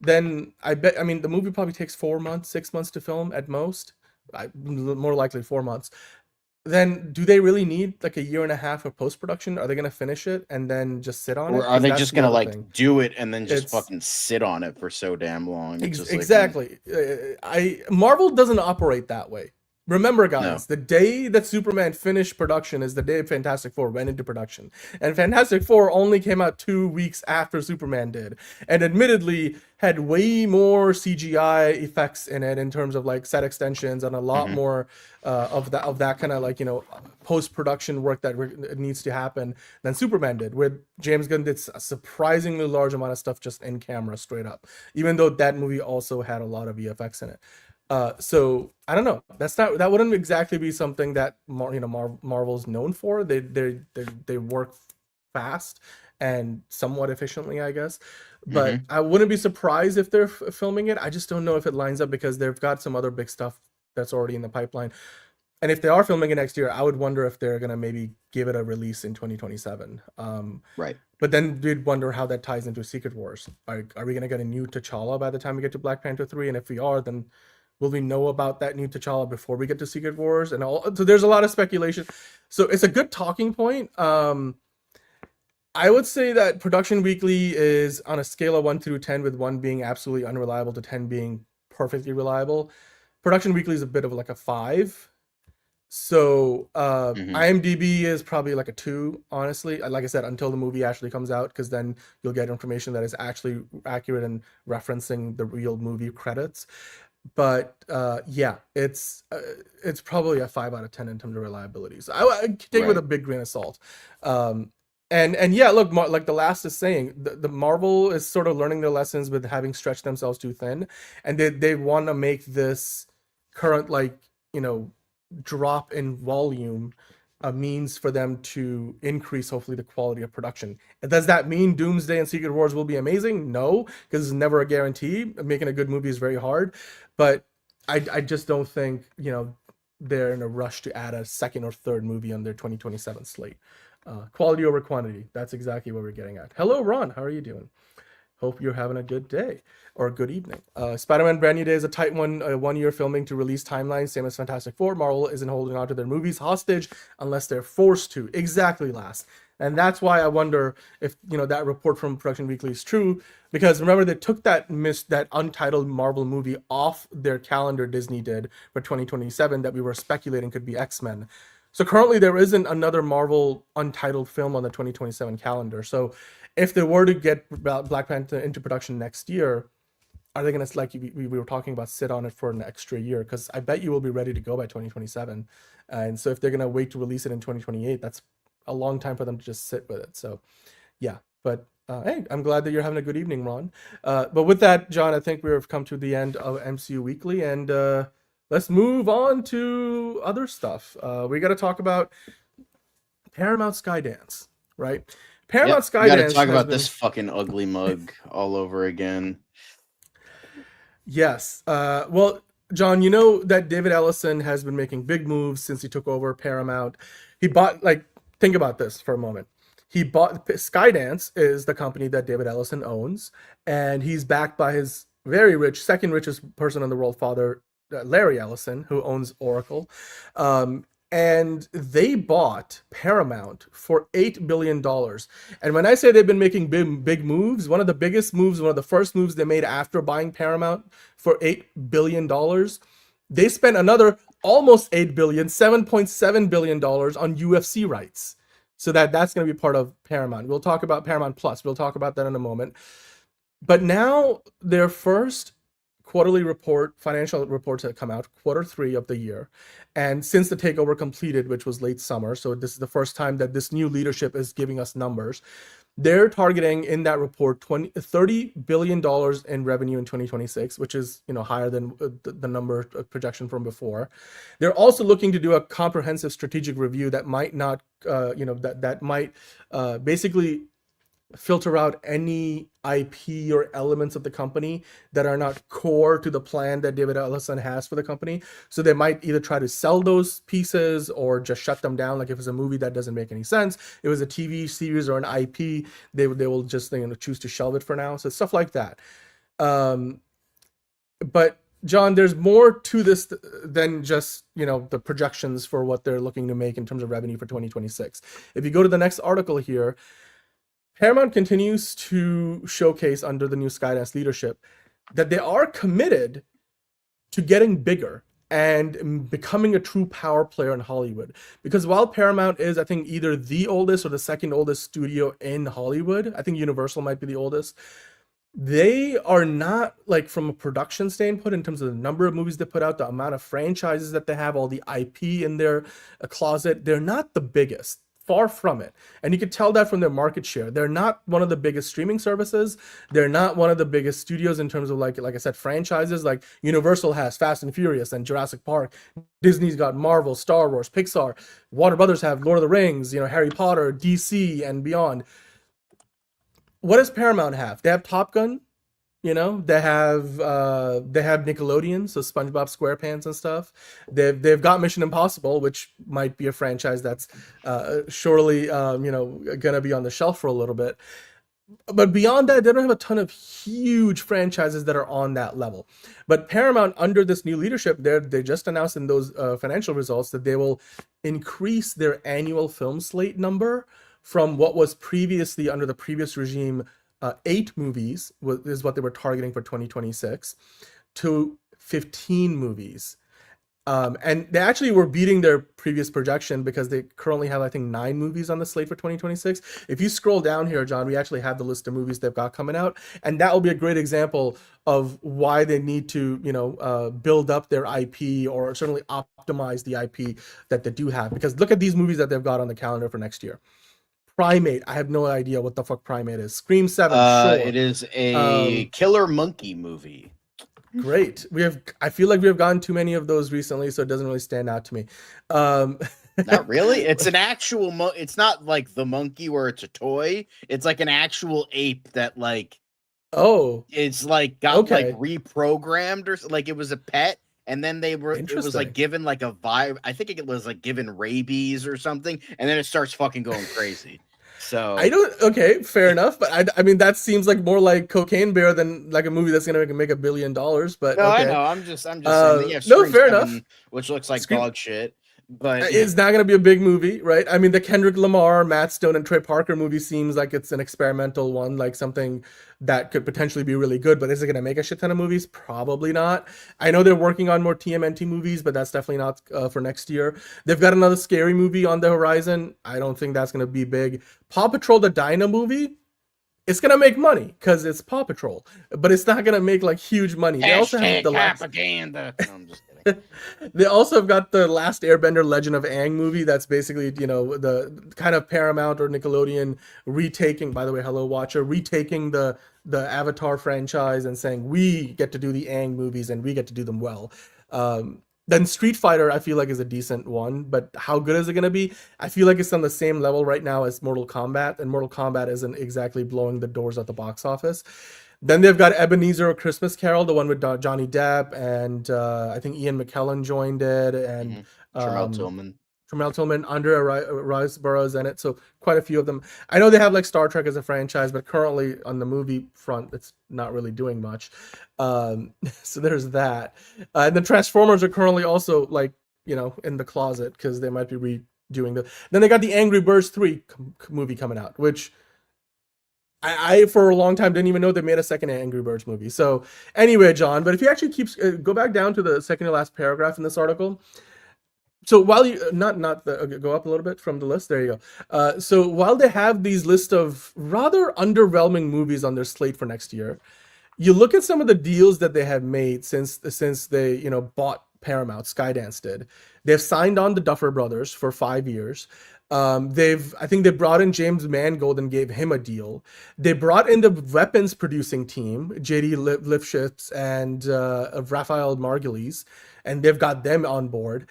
S11: then I mean, the movie probably takes 4 months, 6 months to film at most. More likely 4 months. Then do they really need like 1.5 years of post-production? Are they going to finish it and then just sit on it?
S1: Or are they just going to like do it and then just fucking sit on it for so damn long?
S11: Exactly. Marvel doesn't operate that way. Remember, guys, the day that Superman finished production is the day Fantastic Four went into production. And Fantastic Four only came out 2 weeks after Superman did. And admittedly had way more CGI effects in it in terms of like set extensions and a lot more of that kind of like, you know, post-production work that needs to happen than Superman did, where James Gunn did a surprisingly large amount of stuff just in camera straight up, even though that movie also had a lot of VFX in it. So I don't know. That wouldn't exactly be something that Marvel's known for. They work fast and somewhat efficiently, I guess. But I wouldn't be surprised if they're filming it. I just don't know if it lines up because they've got some other big stuff that's already in the pipeline. And if they are filming it next year, I would wonder if they're gonna maybe give it a release in 2027.
S1: Right.
S11: But then you'd wonder how that ties into Secret Wars. Are we gonna get a new T'Challa by the time we get to Black Panther 3? And if we are, then will we know about that new T'Challa before we get to Secret Wars? And all, so there's a lot of speculation. So it's a good talking point. I would say that Production Weekly is on a scale of 1 through 10, with 1 being absolutely unreliable to 10 being perfectly reliable. Production Weekly is a bit of like a 5. So IMDb is probably like a 2, honestly. Like I said, until the movie actually comes out, because then you'll get information that is actually accurate and referencing the real movie credits. But yeah, it's probably a 5 out of 10 in terms of reliability. So I take it with a big grain of salt. And yeah, look, like the last is saying, the Marvel is sort of learning their lessons with having stretched themselves too thin, and they want to make this current, like, you know, drop in volume a means for them to increase hopefully the quality of production. Does that mean Doomsday and Secret Wars will be amazing? No, because it's never a guarantee. Making a good movie is very hard, but I just don't think, you know, they're in a rush to add a second or third movie on their 2027 slate. Quality over quantity, that's exactly what we're getting at. Hello, Ron, how are you doing? Hope you're having a good day or a good evening. Spider-Man Brand New Day is a tight one, 1 year filming to release timeline, same as Fantastic Four. Marvel isn't holding on to their movies hostage unless they're forced to. Exactly, last. And that's why I wonder if, you know, that report from Production Weekly is true, because remember, they took that untitled Marvel movie off their calendar, Disney did, for 2027, that we were speculating could be X-Men. So currently there isn't another Marvel untitled film on the 2027 calendar. So if they were to get Black Panther into production next year, are they going to, like we were talking about, sit on it for an extra year? Because I bet you will be ready to go by 2027. And so if they're going to wait to release it in 2028, that's a long time for them to just sit with it. So yeah, but hey, I'm glad that you're having a good evening, Ron. But with that, John, I think we've come to the end of MCU Weekly, and let's move on to other stuff. We got to talk about Paramount Skydance, right? Paramount Skydance.
S1: We got to talk about this fucking ugly mug all over again.
S11: Yes. Well, John, you know that David Ellison has been making big moves since he took over Paramount. He bought, like, think about this for a moment. He bought Skydance, is the company that David Ellison owns, and he's backed by his very rich, second richest person in the world, father, Larry Ellison, who owns Oracle. And they bought Paramount for $8 billion. And when I say they've been making big moves, one of the biggest moves, one of the first moves they made after buying Paramount for $8 billion, they spent another almost $8 billion, $7.7 billion on UFC rights. So that's going to be part of Paramount. We'll talk about Paramount Plus. We'll talk about that in a moment. But now their first quarterly financial reports have come out, Q3 of the year. And since the takeover completed, which was late summer, so this is the first time that this new leadership is giving us numbers, they're targeting in that report $30 billion in revenue in 2026, which is, you know, higher than the number projection from before. They're also looking to do a comprehensive strategic review that might not, that might basically filter out any IP or elements of the company that are not core to the plan that David Ellison has for the company. So they might either try to sell those pieces or just shut them down. Like if it's a movie that doesn't make any sense, if it was a TV series or an IP, they will just, you know, choose to shelve it for now. So stuff like that. But John, there's more to this than just, you know, the projections for what they're looking to make in terms of revenue for 2026. If you go to the next article here, Paramount continues to showcase under the new Skydance leadership that they are committed to getting bigger and becoming a true power player in Hollywood. Because while Paramount is, I think, either the oldest or the second oldest studio in Hollywood, I think Universal might be the oldest, they are not, like, from a production standpoint, in terms of the number of movies they put out, the amount of franchises that they have, all the IP in their closet, they're not the biggest. Far from it. And you can tell that from their market share. They're not one of the biggest streaming services. They're not one of the biggest studios in terms of, like I said, franchises. Like Universal has Fast and Furious and Jurassic Park. Disney's got Marvel, Star Wars, Pixar. Warner Brothers have Lord of the Rings, Harry Potter, DC, and beyond. What does Paramount have? They have Top Gun. They have Nickelodeon, so SpongeBob SquarePants and stuff. They've got Mission Impossible, which might be a franchise that's surely gonna be on the shelf for a little bit. But beyond that, they don't have a ton of huge franchises that are on that level. But Paramount, under this new leadership, they just announced in those financial results that they will increase their annual film slate number from what was previously, under the previous regime, 8 movies is what they were targeting for 2026, to 15 movies. And they actually were beating their previous projection because they currently have, I think, 9 movies on the slate for 2026. If you scroll down here, John, we actually have the list of movies they've got coming out. And that will be a great example of why they need to, build up their IP, or certainly optimize the IP that they do have. Because look at these movies that they've got on the calendar for next year. Primate. I have no idea what the fuck Primate is. Scream 7. Sure.
S1: It is a killer monkey movie.
S11: Great. I feel like we have gotten too many of those recently, so it doesn't really stand out to me.
S1: Not really. It's an actual it's not like the monkey where it's a toy. It's like an actual ape that, like, it's like got like reprogrammed, or like it was a pet. And then it was like given like a vibe. I think it was like given rabies or something, and then it starts fucking going crazy. So
S11: fair enough. But I mean, that seems like more like Cocaine Bear than like a movie that's gonna make $1 billion. But
S1: no, I know. I'm just saying that you have
S11: fair enough.
S1: Which looks like dog shit. But
S11: it's not going to be a big movie, right? I mean, the Kendrick Lamar, Matt Stone, and Trey Parker movie seems like it's an experimental one, like something that could potentially be really good. But is it going to make a shit ton of movies? Probably not. I know they're working on more TMNT movies, but that's definitely not for next year. They've got another scary movie on the horizon. I don't think that's going to be big. Paw Patrol, the Dino movie, it's going to make money because it's Paw Patrol, but it's not going to make like huge money. They also have the
S1: propaganda. No, I'm just kidding.
S11: They also have got the Last Airbender Legend of Aang movie. That's basically, the kind of Paramount or Nickelodeon retaking, by the way, hello watcher, retaking the Avatar franchise and saying, we get to do the Aang movies and we get to do them well. Then Street Fighter, I feel like, is a decent one, but how good is it going to be? I feel like it's on the same level right now as Mortal Kombat, and Mortal Kombat isn't exactly blowing the doors at the box office. Then they've got Ebenezer: A Christmas Carol, the one with Johnny Depp, and I think Ian McKellen joined it, and Tremel Tillman, Andrea Riseborough's in it, so quite a few of them. I know they have like Star Trek as a franchise, but currently on the movie front, it's not really doing much. So there's that. And the Transformers are currently also like, in the closet because they might be redoing the. Then they got the Angry Birds 3 movie coming out, which I for a long time didn't even know they made a second Angry Birds movie. So anyway, John, but if you actually go back down to the second to last paragraph in this article. So while you go up a little bit from the list, there you go. So while they have these list of rather underwhelming movies on their slate for next year, you look at some of the deals that they have made since they bought Paramount. Skydance did. They've signed on the Duffer Brothers for 5 years. I think they brought in James Mangold and gave him a deal. They brought in the weapons producing team, JD Lifshitz and Raphael Margulies, and they've got them on board.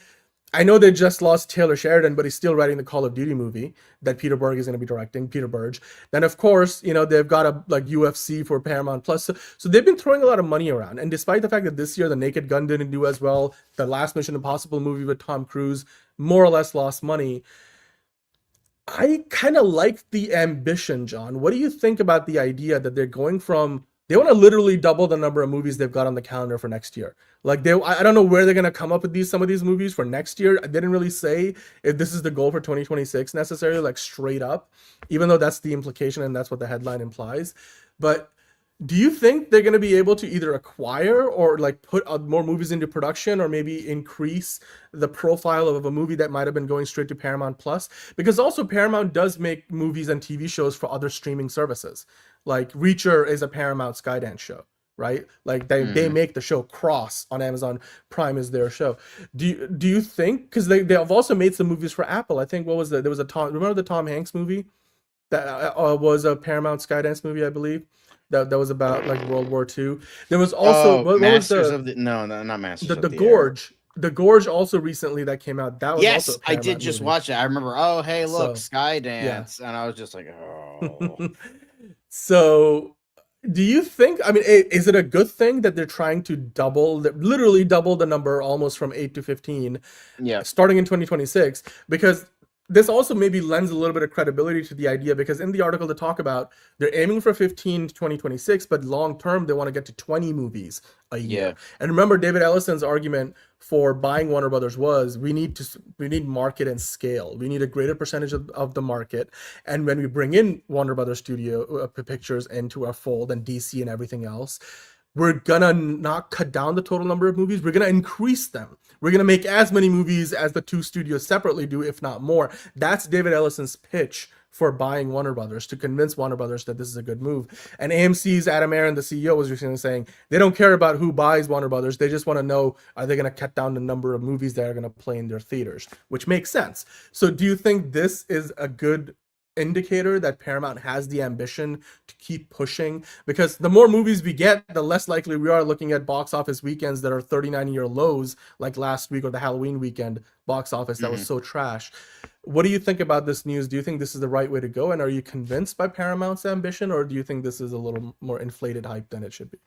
S11: I know they just lost Taylor Sheridan, but he's still writing the Call of Duty movie that Peter Berg is going to be directing, Peter Burge. Then, of course, they've got a UFC for Paramount Plus. So they've been throwing a lot of money around. And despite the fact that this year the Naked Gun didn't do as well, the last Mission Impossible movie with Tom Cruise more or less lost money, I kind of like the ambition, John. What do you think about the idea that they're going from... They want to literally double the number of movies they've got on the calendar for next year. Like I don't know where they're going to come up with some of these movies for next year. I didn't really say if this is the goal for 2026 necessarily, like straight up, even though that's the implication and that's what the headline implies. But Do you think they're going to be able to either acquire or like put more movies into production, or maybe increase the profile of a movie that might have been going straight to Paramount Plus? Because also Paramount does make movies and TV shows for other streaming services. Like Reacher is a Paramount Skydance show, right? Like they make the show Cross on Amazon Prime is their show. Do you think, because they have also made some movies for Apple? I think there was a remember the Tom Hanks movie that was a Paramount Skydance movie, I believe. That was about like World War II. There was also
S1: Masters of the not Masters of the
S11: Gorge. The Gorge also recently that came out. That was also a
S1: I did just
S11: movie.
S1: watch it. I remember. Oh, hey, look,
S11: So,
S1: Skydance, and I was just like, oh.
S11: So, do you think? I mean, is it a good thing that they're trying to literally double the number, almost from 8 to 15, starting in 2026? Because this also maybe lends a little bit of credibility to the idea, because in the article they talk about they're aiming for 15 to 2026, but long term they want to get to 20 movies a year.
S1: Yeah.
S11: And remember, David Ellison's argument for buying Warner Brothers was we need market and scale. We need a greater percentage of the market, and when we bring in Warner Brothers Studio Pictures into our fold, and DC and everything else, we're gonna not cut down the total number of movies. We're gonna increase them. We're gonna make as many movies as the two studios separately do, if not more. That's David Ellison's pitch for buying Warner Brothers, to convince Warner Brothers that this is a good move. And AMC's Adam Aron, the CEO, was recently saying they don't care about who buys Warner Brothers. They just want to know, are they gonna cut down the number of movies that are gonna play in their theaters, which makes sense. So do you think this is a good indicator that Paramount has the ambition to keep pushing? Because the more movies we get, the less likely we are looking at box office weekends that are 39-year lows, like last week, or the Halloween weekend box office that was so trash. What do you think about this news? Do you think this is the right way to go? And are you convinced by Paramount's ambition, or do you think this is a little more inflated hype than it should be?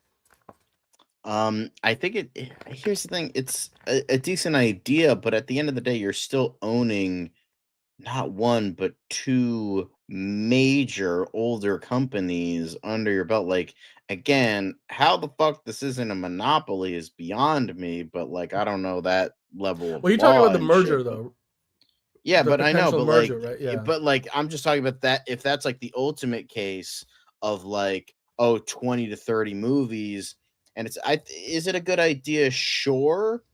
S1: I think here's the thing, it's a decent idea, but at the end of the day, you're still owning not one but two major older companies under your belt. Like, again, how the fuck this isn't a monopoly is beyond me, but like, I don't know that level of
S11: Well, you're talking
S1: law
S11: about the
S1: and
S11: merger
S1: shit.
S11: though.
S1: Yeah,
S11: The
S1: but I know,
S11: potential
S1: but
S11: merger,
S1: like,
S11: right? Yeah.
S1: but like, I'm just talking about that. If that's like the ultimate case of like, 20 to 30 movies, and is it a good idea? Sure.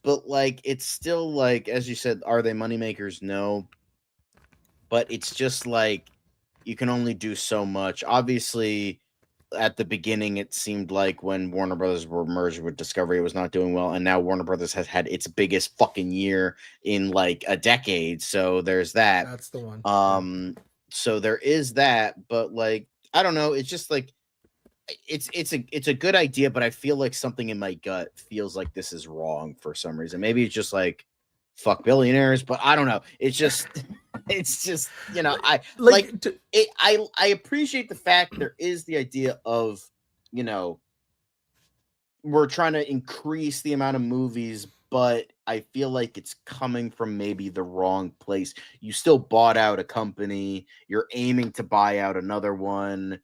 S1: But like, it's still like, as you said, are they moneymakers? No. But it's just like, you can only do so much. Obviously, at the beginning, it seemed like when Warner Brothers were merged with Discovery, it was not doing well. And now Warner Brothers has had its biggest fucking year in like a decade. So there's that.
S11: That's the one.
S1: So there is that. But like, I don't know. It's just like, it's a good idea, but I feel like something in my gut feels like this is wrong for some reason. Maybe it's just like, fuck billionaires, but I don't know. It's just you know, I appreciate the fact there is the idea of, you know, we're trying to increase the amount of movies, but I feel like it's coming from maybe the wrong place. You still bought out a company, you're aiming to buy out another one.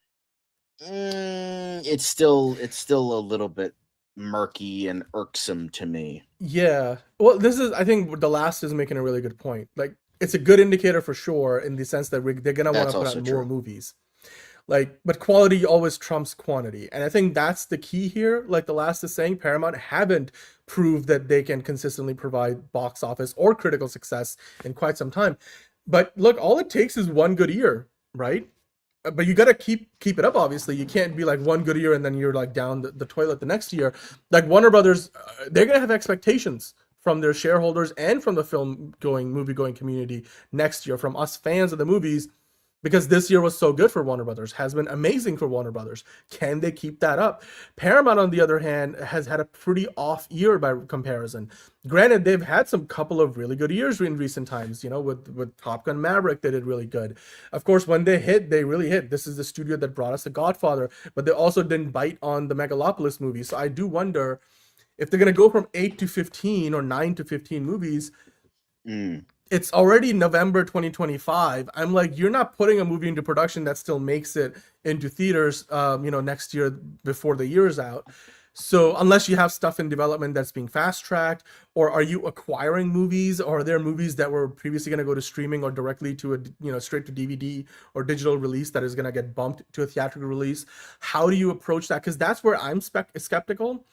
S1: It's still a little bit murky and irksome to me.
S11: Yeah. Well, I think The Last is making a really good point. Like, it's a good indicator for sure, in the sense that they're going to want to put out more movies. Like, but quality always trumps quantity. And I think that's the key here. Like The Last is saying, Paramount haven't proved that they can consistently provide box office or critical success in quite some time. But look, all it takes is one good year, right? But you got to keep it up, obviously. You can't be like one good year and then you're like down the toilet the next year. Like Warner Brothers, they're going to have expectations from their shareholders and from the movie-going community next year, from us fans of the movies, because this year was so good for Warner Brothers, has been amazing for Warner Brothers. Can they keep that up? Paramount, on the other hand, has had a pretty off year by comparison. Granted, they've had some couple of really good years in recent times, you know, with Top Gun Maverick, they did really good. Of course, when they hit, they really hit. This is the studio that brought us The Godfather, but they also didn't bite on the Megalopolis movie. So I do wonder if they're going to go from 8 to 15 or 9 to 15 movies. It's already November 2025. I'm like, you're not putting a movie into production that still makes it into theaters, you know, next year before the year's out. So unless you have stuff in development that's being fast tracked, or are you acquiring movies, or are there movies that were previously going to go to streaming or directly to straight to DVD or digital release that is going to get bumped to a theatrical release? How do you approach that? Because that's where I'm skeptical.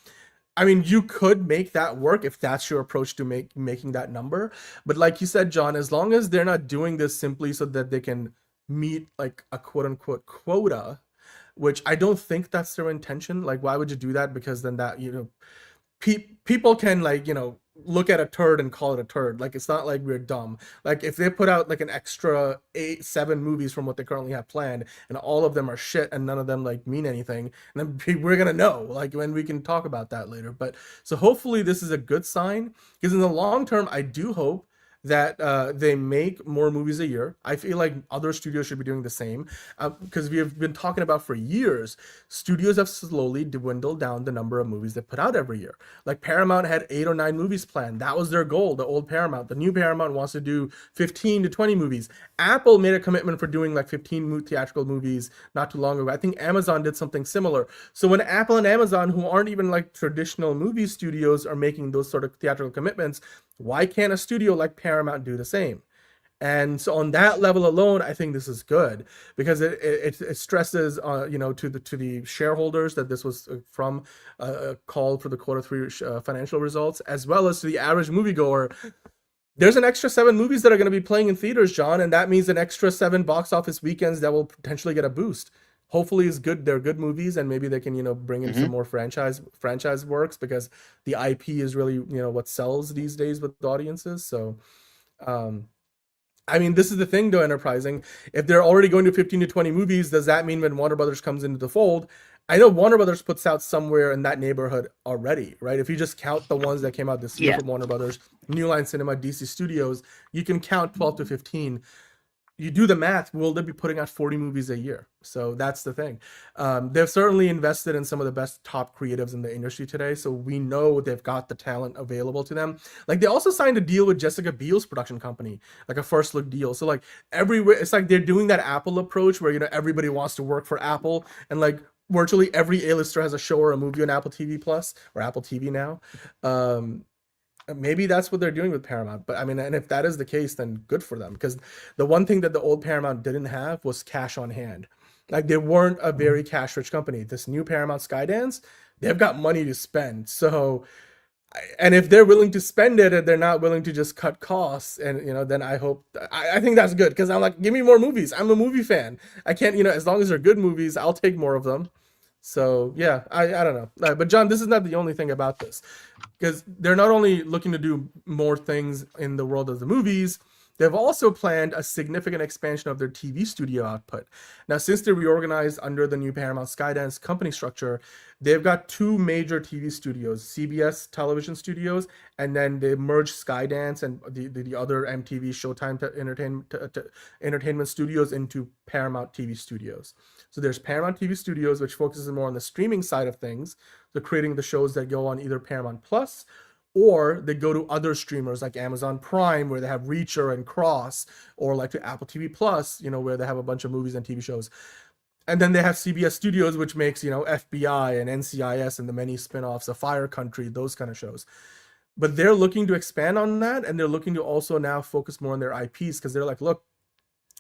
S11: I mean, you could make that work if that's your approach to making that number. But like you said, John, as long as they're not doing this simply so that they can meet like a quote unquote quota, which I don't think that's their intention. Like, why would you do that? Because then that, people can look at a turd and call it a turd. Like, it's not like we're dumb. Like, if they put out like an extra 7 movies from what they currently have planned, and all of them are shit and none of them like mean anything, and then we're gonna know, like, when we can talk about that later. But so hopefully this is a good sign, because in the long term, I do hope that they make more movies a year. I feel like other studios should be doing the same, because we have been talking about for years, studios have slowly dwindled down the number of movies they put out every year. Like Paramount had 8 or 9 movies planned. That was their goal, the old Paramount. The new Paramount wants to do 15 to 20 movies. Apple made a commitment for doing like 15 theatrical movies not too long ago. I think Amazon did something similar. So when Apple and Amazon, who aren't even like traditional movie studios, are making those sort of theatrical commitments, why can't a studio like Paramount do the same? And so on that level alone, I think this is good, because it stresses, to the shareholders that this was from a call for the Q3 financial results, as well as to the average moviegoer. There's an extra 7 movies that are going to be playing in theaters, John, and that means an extra 7 box office weekends that will potentially get a boost. Hopefully it's good. They're good movies, and maybe they can, bring in some more franchise works, because the IP is really, what sells these days with audiences. So, I mean, this is the thing though, Enterprising. If they're already going to 15 to 20 movies, does that mean when Warner Brothers comes into the fold? I know Warner Brothers puts out somewhere in that neighborhood already, right? If you just count the ones that came out this year from Warner Brothers, New Line Cinema, DC Studios, you can count 12 to 15. You do the math, will they be putting out 40 movies a year? So that's the thing. They've certainly invested in some of the best top creatives in the industry today, so we know they've got the talent available to them. Like, they also signed a deal with Jessica Biel's production company, like a first look deal. So like everywhere, it's like they're doing that Apple approach where, everybody wants to work for Apple, and like virtually every A-lister has a show or a movie on Apple TV Plus or Apple TV now. Maybe that's what they're doing with Paramount. But I mean, and if that is the case, then good for them, because the one thing that the old Paramount didn't have was cash on hand. Like, they weren't a very cash rich company. This new Paramount Skydance, they've got money to spend. So, and if they're willing to spend it and they're not willing to just cut costs, and then I hope, I think that's good, because I'm like, give me more movies. I'm a movie fan. I can't, as long as they're good movies, I'll take more of them. So yeah, I don't know. But John, this is not the only thing about this, because they're not only looking to do more things in the world of the movies, they've also planned a significant expansion of their TV studio output. Now, since they reorganized under the new Paramount Skydance company structure, they've got 2 major TV studios, CBS Television Studios, and then they merged Skydance and the other MTV Showtime entertainment studios into Paramount TV Studios. So there's Paramount TV Studios, which focuses more on the streaming side of things, so creating the shows that go on either Paramount Plus, or they go to other streamers like Amazon Prime, where they have Reacher and Cross, or like to Apple TV Plus, where they have a bunch of movies and TV shows. And then they have CBS Studios, which makes, FBI and NCIS and the many spin-offs of Fire Country, those kind of shows. But they're looking to expand on that, and they're looking to also now focus more on their IPs, because they're like, look,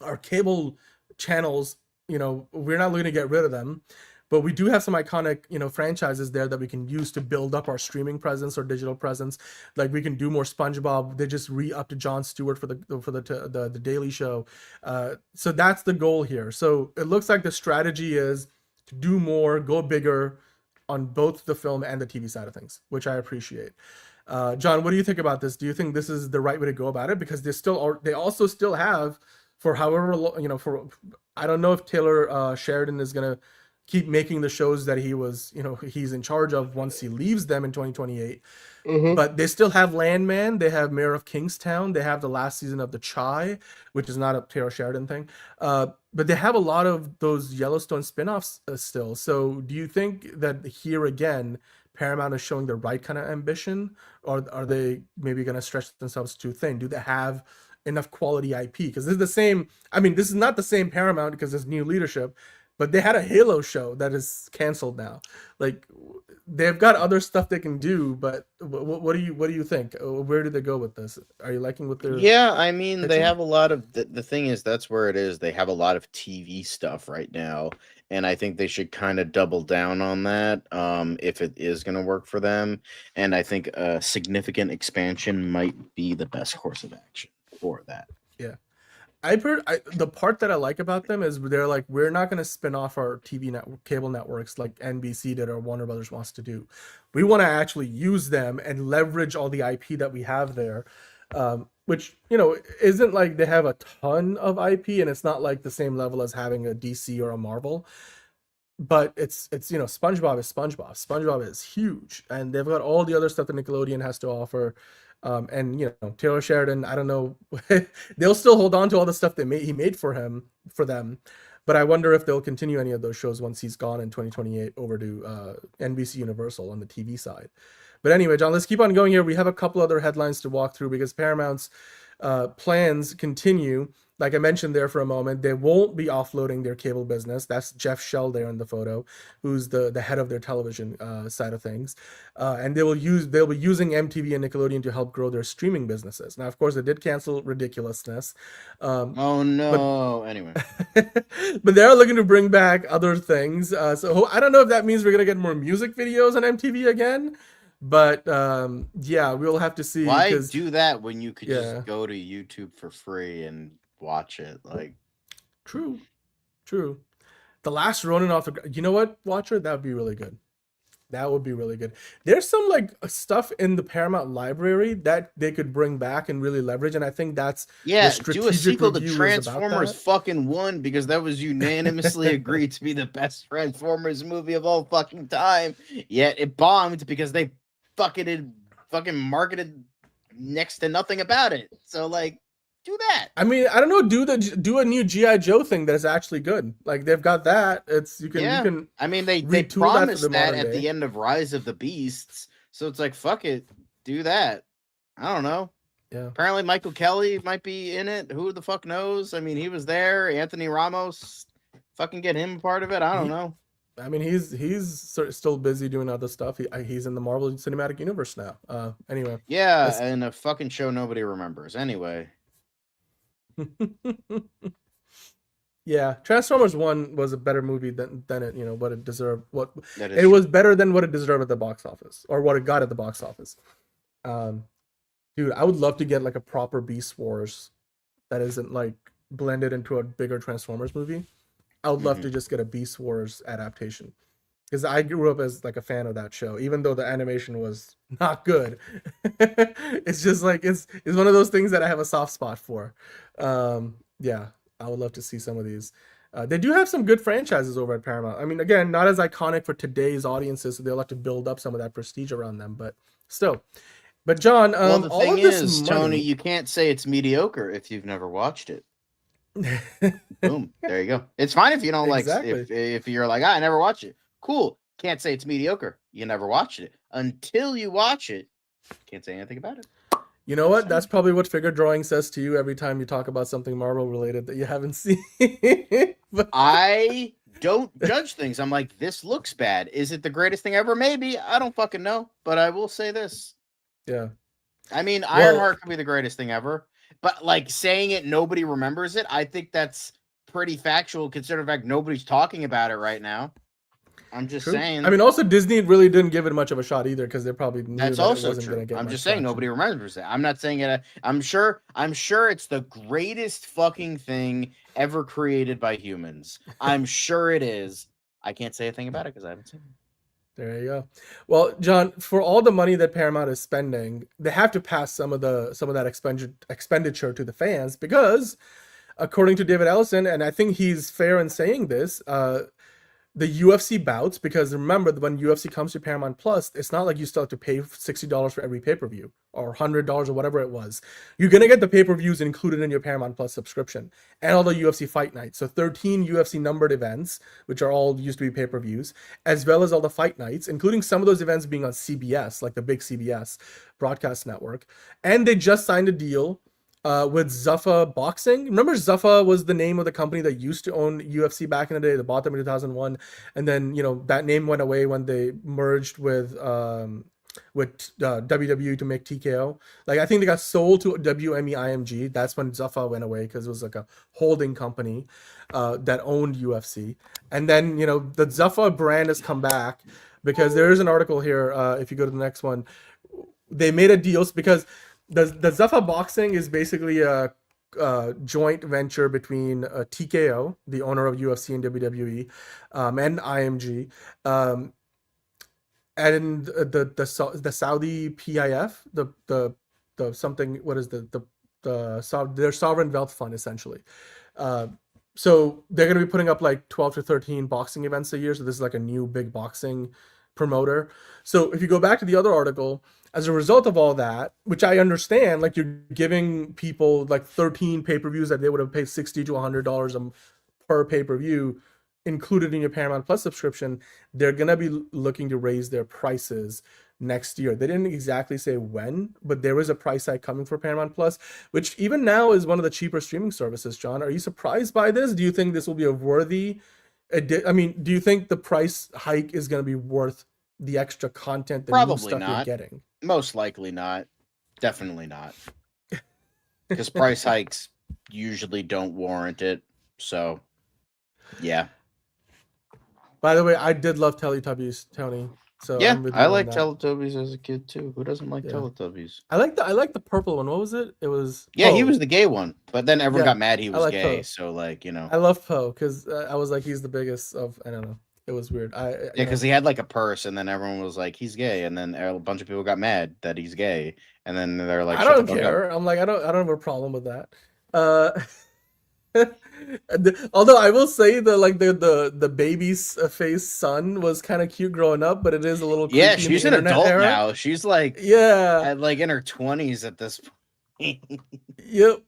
S11: our cable channels, we're not looking to get rid of them, but we do have some iconic, franchises there that we can use to build up our streaming presence or digital presence. Like, we can do more SpongeBob. They just re-upped to Jon Stewart for the Daily Show. So that's the goal here. So it looks like the strategy is to do more, go bigger on both the film and the TV side of things, which I appreciate. John, what do you think about this? Do you think this is the right way to go about it? Because they also still have, for however long, I don't know if Taylor Sheridan is gonna keep making the shows that he's in charge of once he leaves them in 2028. But they still have Landman, they have Mayor of Kingstown, they have the last season of The Chi, which is not a Taylor Sheridan thing. But they have a lot of those Yellowstone spin-offs still. So do you think that here again, Paramount is showing the right kind of ambition, or are they maybe going to stretch themselves too thin? Do they have enough quality IP? Because this is the same, this is not the same Paramount, because there's new leadership, But they had a Halo show that is canceled now. Like, they've got other stuff they can do, but what do you think? Where do they go with this? Are you liking what they're?
S1: Yeah, I mean, they
S11: pitching?
S1: have a lot of the thing is that's where it is. They have a lot of TV stuff right now, and I think they should kind of double down on that if it is going to work for them. And I think a significant expansion might be the best course of action for that.
S11: Yeah. The part that I like about them is they're like, we're not going to spin off our TV network, cable networks like NBC did or Warner Brothers wants to do. We want to actually use them and leverage all the IP that we have there, which, you know, isn't like they have a ton of IP, and it's not like the same level as having a DC or a Marvel. But it's you know, SpongeBob is SpongeBob. SpongeBob is huge, and they've got all the other stuff that Nickelodeon has to offer. And you know, Taylor Sheridan, I don't know, they'll still hold on to all the stuff he made for them, but I wonder if they'll continue any of those shows once he's gone in 2028 over to NBC Universal on the TV side. But anyway, John, let's keep on going here. We have a couple other headlines to walk through because Paramount's plans continue. Like I mentioned there for a moment, they won't be offloading their cable business. That's Jeff Shell there in the photo, who's the head of their television side of things. And they'll be using MTV and Nickelodeon to help grow their streaming businesses. Now, of course, they did cancel Ridiculousness.
S1: Oh no! Anyway,
S11: but they're looking to bring back other things. So I don't know if that means we're gonna get more music videos on MTV again. But yeah, we'll have to see.
S1: Why do that when you could just go to YouTube for free and watch it? Like,
S11: true. The Last Ronin off the. You know what, Watcher? That would be really good. That would be really good. There's some like stuff in the Paramount library that they could bring back and really leverage, and I think that's
S1: do a sequel to Transformers fucking 1 because that was unanimously agreed to be the best Transformers movie of all fucking time. Yet it bombed because they fucking marketed next to nothing about it. So like, do that.
S11: I mean, I don't know. Do a new GI Joe thing that is actually good. Like they've got that. You can.
S1: I mean, they promised that at the end of Rise of the Beasts. So it's like, fuck it, do that. I don't know.
S11: Yeah.
S1: Apparently, Michael Kelly might be in it. Who the fuck knows? I mean, he was there. Anthony Ramos, fucking get him part of it. I don't know.
S11: I mean, he's still busy doing other stuff. He's in the Marvel Cinematic Universe now. Anyway.
S1: Yeah, and a fucking show nobody remembers. Anyway.
S11: Yeah, Transformers 1 was a better movie than it, you know, what it deserved. It was better than what it deserved at the box office, or what it got at the box office. Dude, I would love to get like a proper Beast Wars that isn't like blended into a bigger Transformers movie. I would love to just get a Beast Wars adaptation, because I grew up as like a fan of that show, even though the animation was not good. It's just like it's one of those things that I have a soft spot for. Yeah, I would love to see some of these. They do have some good franchises over at Paramount. I mean, again, not as iconic for today's audiences, so they'll have to build up some of that prestige around them, but still. But John,
S1: well, the thing is, Tony, you can't say it's mediocre if you've never watched it. Boom, there you go. It's fine if you don't like if you're like, I never watched it. Cool. Can't say it's mediocre. You never watched it. Until you watch it, can't say anything about it.
S11: You know what? That's probably what Figure Drawing says to you every time you talk about something Marvel related that you haven't seen.
S1: I don't judge things. I'm like, this looks bad. Is it the greatest thing ever? Maybe. I don't fucking know. But I will say this.
S11: Yeah.
S1: I mean, Ironheart could be the greatest thing ever. But like saying it, nobody remembers it. I think that's pretty factual, considering the fact nobody's talking about it right now. I'm just saying.
S11: I mean, also Disney really didn't give it much of a shot either, because they probably knew
S1: that's
S11: that
S1: also
S11: it wasn't
S1: true.
S11: going to get.
S1: I'm just saying nobody remembers it. I'm not saying it. I'm sure it's the greatest fucking thing ever created by humans. I'm sure it is. I can't say a thing about it because I haven't seen it.
S11: There you go. Well, John, for all the money that Paramount is spending, they have to pass some of that expenditure to the fans, because, according to David Ellison, and I think he's fair in saying this, the UFC bouts, because remember, when UFC comes to Paramount Plus, it's not like you still have to pay $60 for every pay-per-view or $100 or whatever it was. You're going to get the pay-per-views included in your Paramount Plus subscription and all the UFC fight nights. So 13 UFC numbered events, which are all used to be pay-per-views, as well as all the fight nights, including some of those events being on CBS, like the big CBS broadcast network. And they just signed a deal with Zuffa Boxing. Remember, Zuffa was the name of the company that used to own UFC back in the day. They bought them in 2001, and then that name went away when they merged with WWE to make TKO. Like I think they got sold to WME IMG. That's when Zuffa went away because it was like a holding company that owned UFC. And then the Zuffa brand has come back because there is an article here. If you go to the next one, they made a deal because the Zuffa Boxing is basically a joint venture between TKO, the owner of UFC and WWE, and IMG, and the Saudi PIF, the something, what is their sovereign wealth fund essentially. So they're going to be putting up like 12 to 13 boxing events a year. So this is like a new big boxing promoter. So if you go back to the other article, as a result of all that, which I understand, like you're giving people like 13 pay-per-views that they would have paid $60 to $100 per pay-per-view included in your Paramount Plus subscription, they're going to be looking to raise their prices next year. They didn't exactly say when, but there is a price hike coming for Paramount Plus, which even now is one of the cheaper streaming services. John, are you surprised by this? Do you think this will be a worthy do you think the price hike is going to be worth the extra content, the new stuff you're getting?
S1: Most likely not. Definitely not. Because price hikes usually don't warrant it. So, yeah.
S11: By the way, I did love Teletubbies, Tony. So
S1: yeah, I like Teletubbies as a kid too. Who doesn't like Teletubbies?
S11: I like the purple one. What was it? It was
S1: Poe. He was the gay one, but then everyone got mad he was gay.
S11: Poe.
S1: So like
S11: I love Poe because I was like he's the biggest of I don't know. It was weird.
S1: Because he had like a purse, and then everyone was like he's gay, and then a bunch of people got mad that he's gay, and then they're like,
S11: I don't care. I'm like I don't have a problem with that. Although I will say the baby's face son was kind of cute growing up, but it is a little creepy.
S1: Yeah, she's an adult now. She's like in her 20s at this point.
S11: Yep.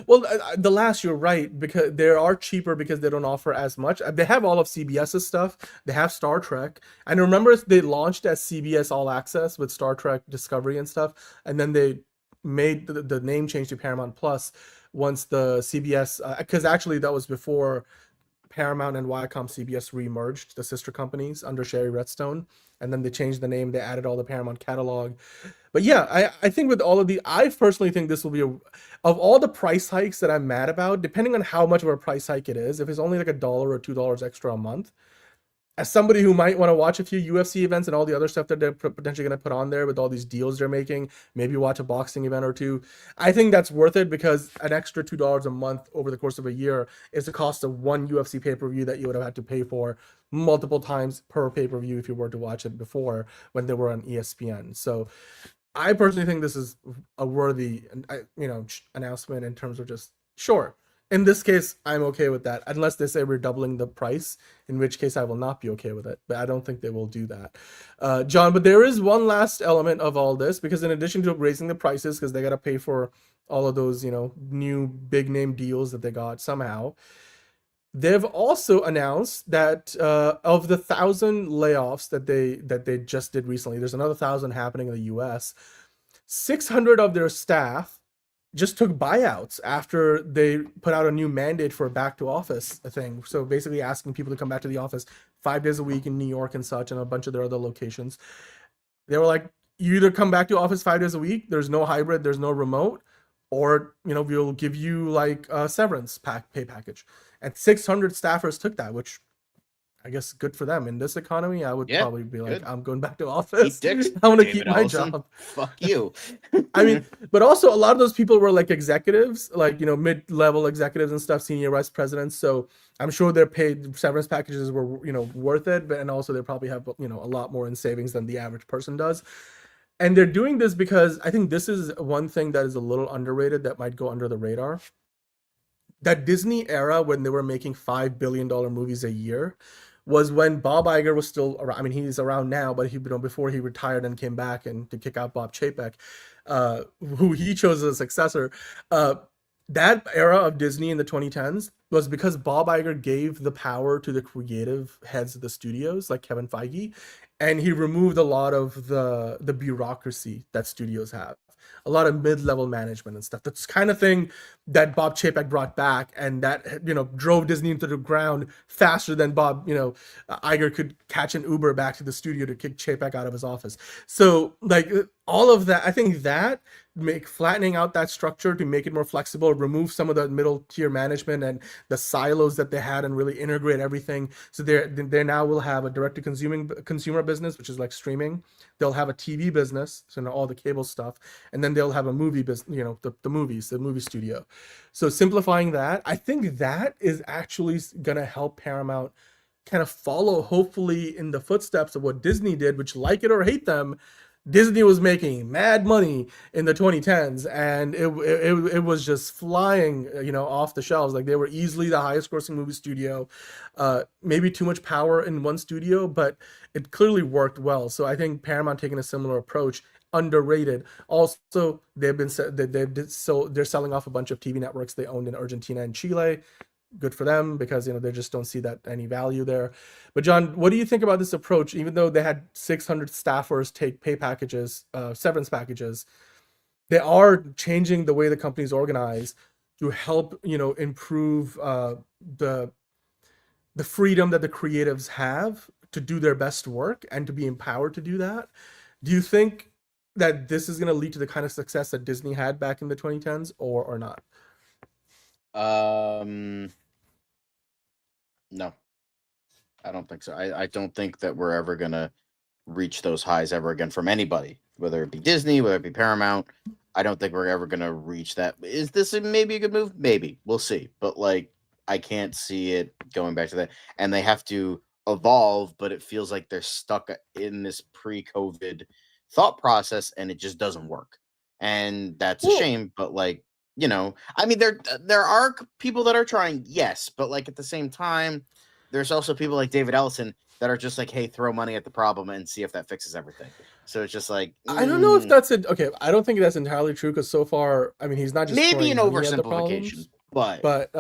S11: Well, the last, you're right, because they are cheaper because they don't offer as much. They have all of CBS's stuff. They have Star Trek. And remember, they launched as CBS All Access with Star Trek Discovery and stuff, and then they made the name change to Paramount Plus once the CBS, because actually that was before Paramount and Viacom CBS remerged, the sister companies, under Sherry Redstone, and then they changed the name. They added all the Paramount catalog. But yeah, I think with all of I personally think this will be of all the price hikes that I'm mad about, depending on how much of a price hike it is, if it's only like $1 or $2 extra a month, as somebody who might want to watch a few UFC events and all the other stuff that they're potentially going to put on there with all these deals they're making, maybe watch a boxing event or two, I think that's worth it because an extra $2 a month over the course of a year is the cost of one UFC pay-per-view that you would have had to pay for multiple times per pay-per-view if you were to watch it before when they were on ESPN. So I personally think this is a worthy, announcement in terms of just, sure. In this case, I'm okay with that, unless they say we're doubling the price, in which case I will not be okay with it. But I don't think they will do that. John, but there is one last element of all this, because in addition to raising the prices, because they got to pay for all of those, new big name deals that they got somehow, they've also announced that of the 1,000 layoffs that they just did recently, there's another 1,000 happening in the US. 600 of their staff just took buyouts after they put out a new mandate for a back to office thing. So basically asking people to come back to the office 5 days a week in New York and such, and a bunch of their other locations. They were like, you either come back to office 5 days a week, there's no hybrid, there's no remote, or, we'll give you like a severance pay package. And 600 staffers took that, which I guess good for them. In this economy, I would probably be like, I'm going back to office. I want to keep my job.
S1: Fuck you.
S11: I mean, but also a lot of those people were like executives, like, mid-level executives and stuff, senior vice presidents. So I'm sure their paid severance packages were, worth it. But, and also they probably have, a lot more in savings than the average person does. And they're doing this because I think this is one thing that is a little underrated that might go under the radar. That Disney era when they were making $5 billion movies a year was when Bob Iger was still around. I mean, he's around now, but before he retired and came back and to kick out Bob Chapek, who he chose as a successor. That era of Disney in the 2010s, was because Bob Iger gave the power to the creative heads of the studios, like Kevin Feige, and he removed a lot of the bureaucracy that studios have, a lot of mid-level management and stuff. That's the kind of thing that Bob Chapek brought back, and that drove Disney into the ground faster than Bob Iger could catch an Uber back to the studio to kick Chapek out of his office. So like all of that, I think that flattening out that structure to make it more flexible, remove some of the middle tier management and the silos that they had, and really integrate everything. So they now will have a direct to consumer business, which is like streaming. They'll have a TV business, so all the cable stuff, and then they'll have a movie business, the movies, the movie studio. So simplifying that, I think that is actually gonna help Paramount kind of follow, hopefully, in the footsteps of what Disney did, which, like it or hate them, Disney was making mad money in the 2010s, and it was just flying, off the shelves. Like, they were easily the highest grossing movie studio. Maybe too much power in one studio, but it clearly worked well. So I think Paramount taking a similar approach, underrated. Also, they're selling off a bunch of TV networks they owned in Argentina and Chile. Good for them, because they just don't see that any value there. But John, what do you think about this approach? Even though they had 600 staffers take pay packages, severance packages, they are changing the way the company's organized to help improve the freedom that the creatives have to do their best work and to be empowered to do that. Do you think that this is going to lead to the kind of success that Disney had back in the 2010s, or not?
S1: No, I don't think so. I don't think that we're ever gonna reach those highs ever again from anybody, whether it be Disney, whether it be Paramount. I don't think we're ever gonna reach that. Is this maybe a good move? Maybe, we'll see. But like, I can't see it going back to that. And they have to evolve, but it feels like they're stuck in this pre-COVID thought process, and it just doesn't work. And that's a shame. But like, I mean, there are people that are trying, yes, but like at the same time, there's also people like David Ellison that are just like, hey, throw money at the problem and see if that fixes everything. So it's just like,
S11: I don't know if that's it. Okay, I don't think that's entirely true, because so far, I mean, he's not just
S1: maybe an
S11: throwing money at the
S1: oversimplification,
S11: problems, but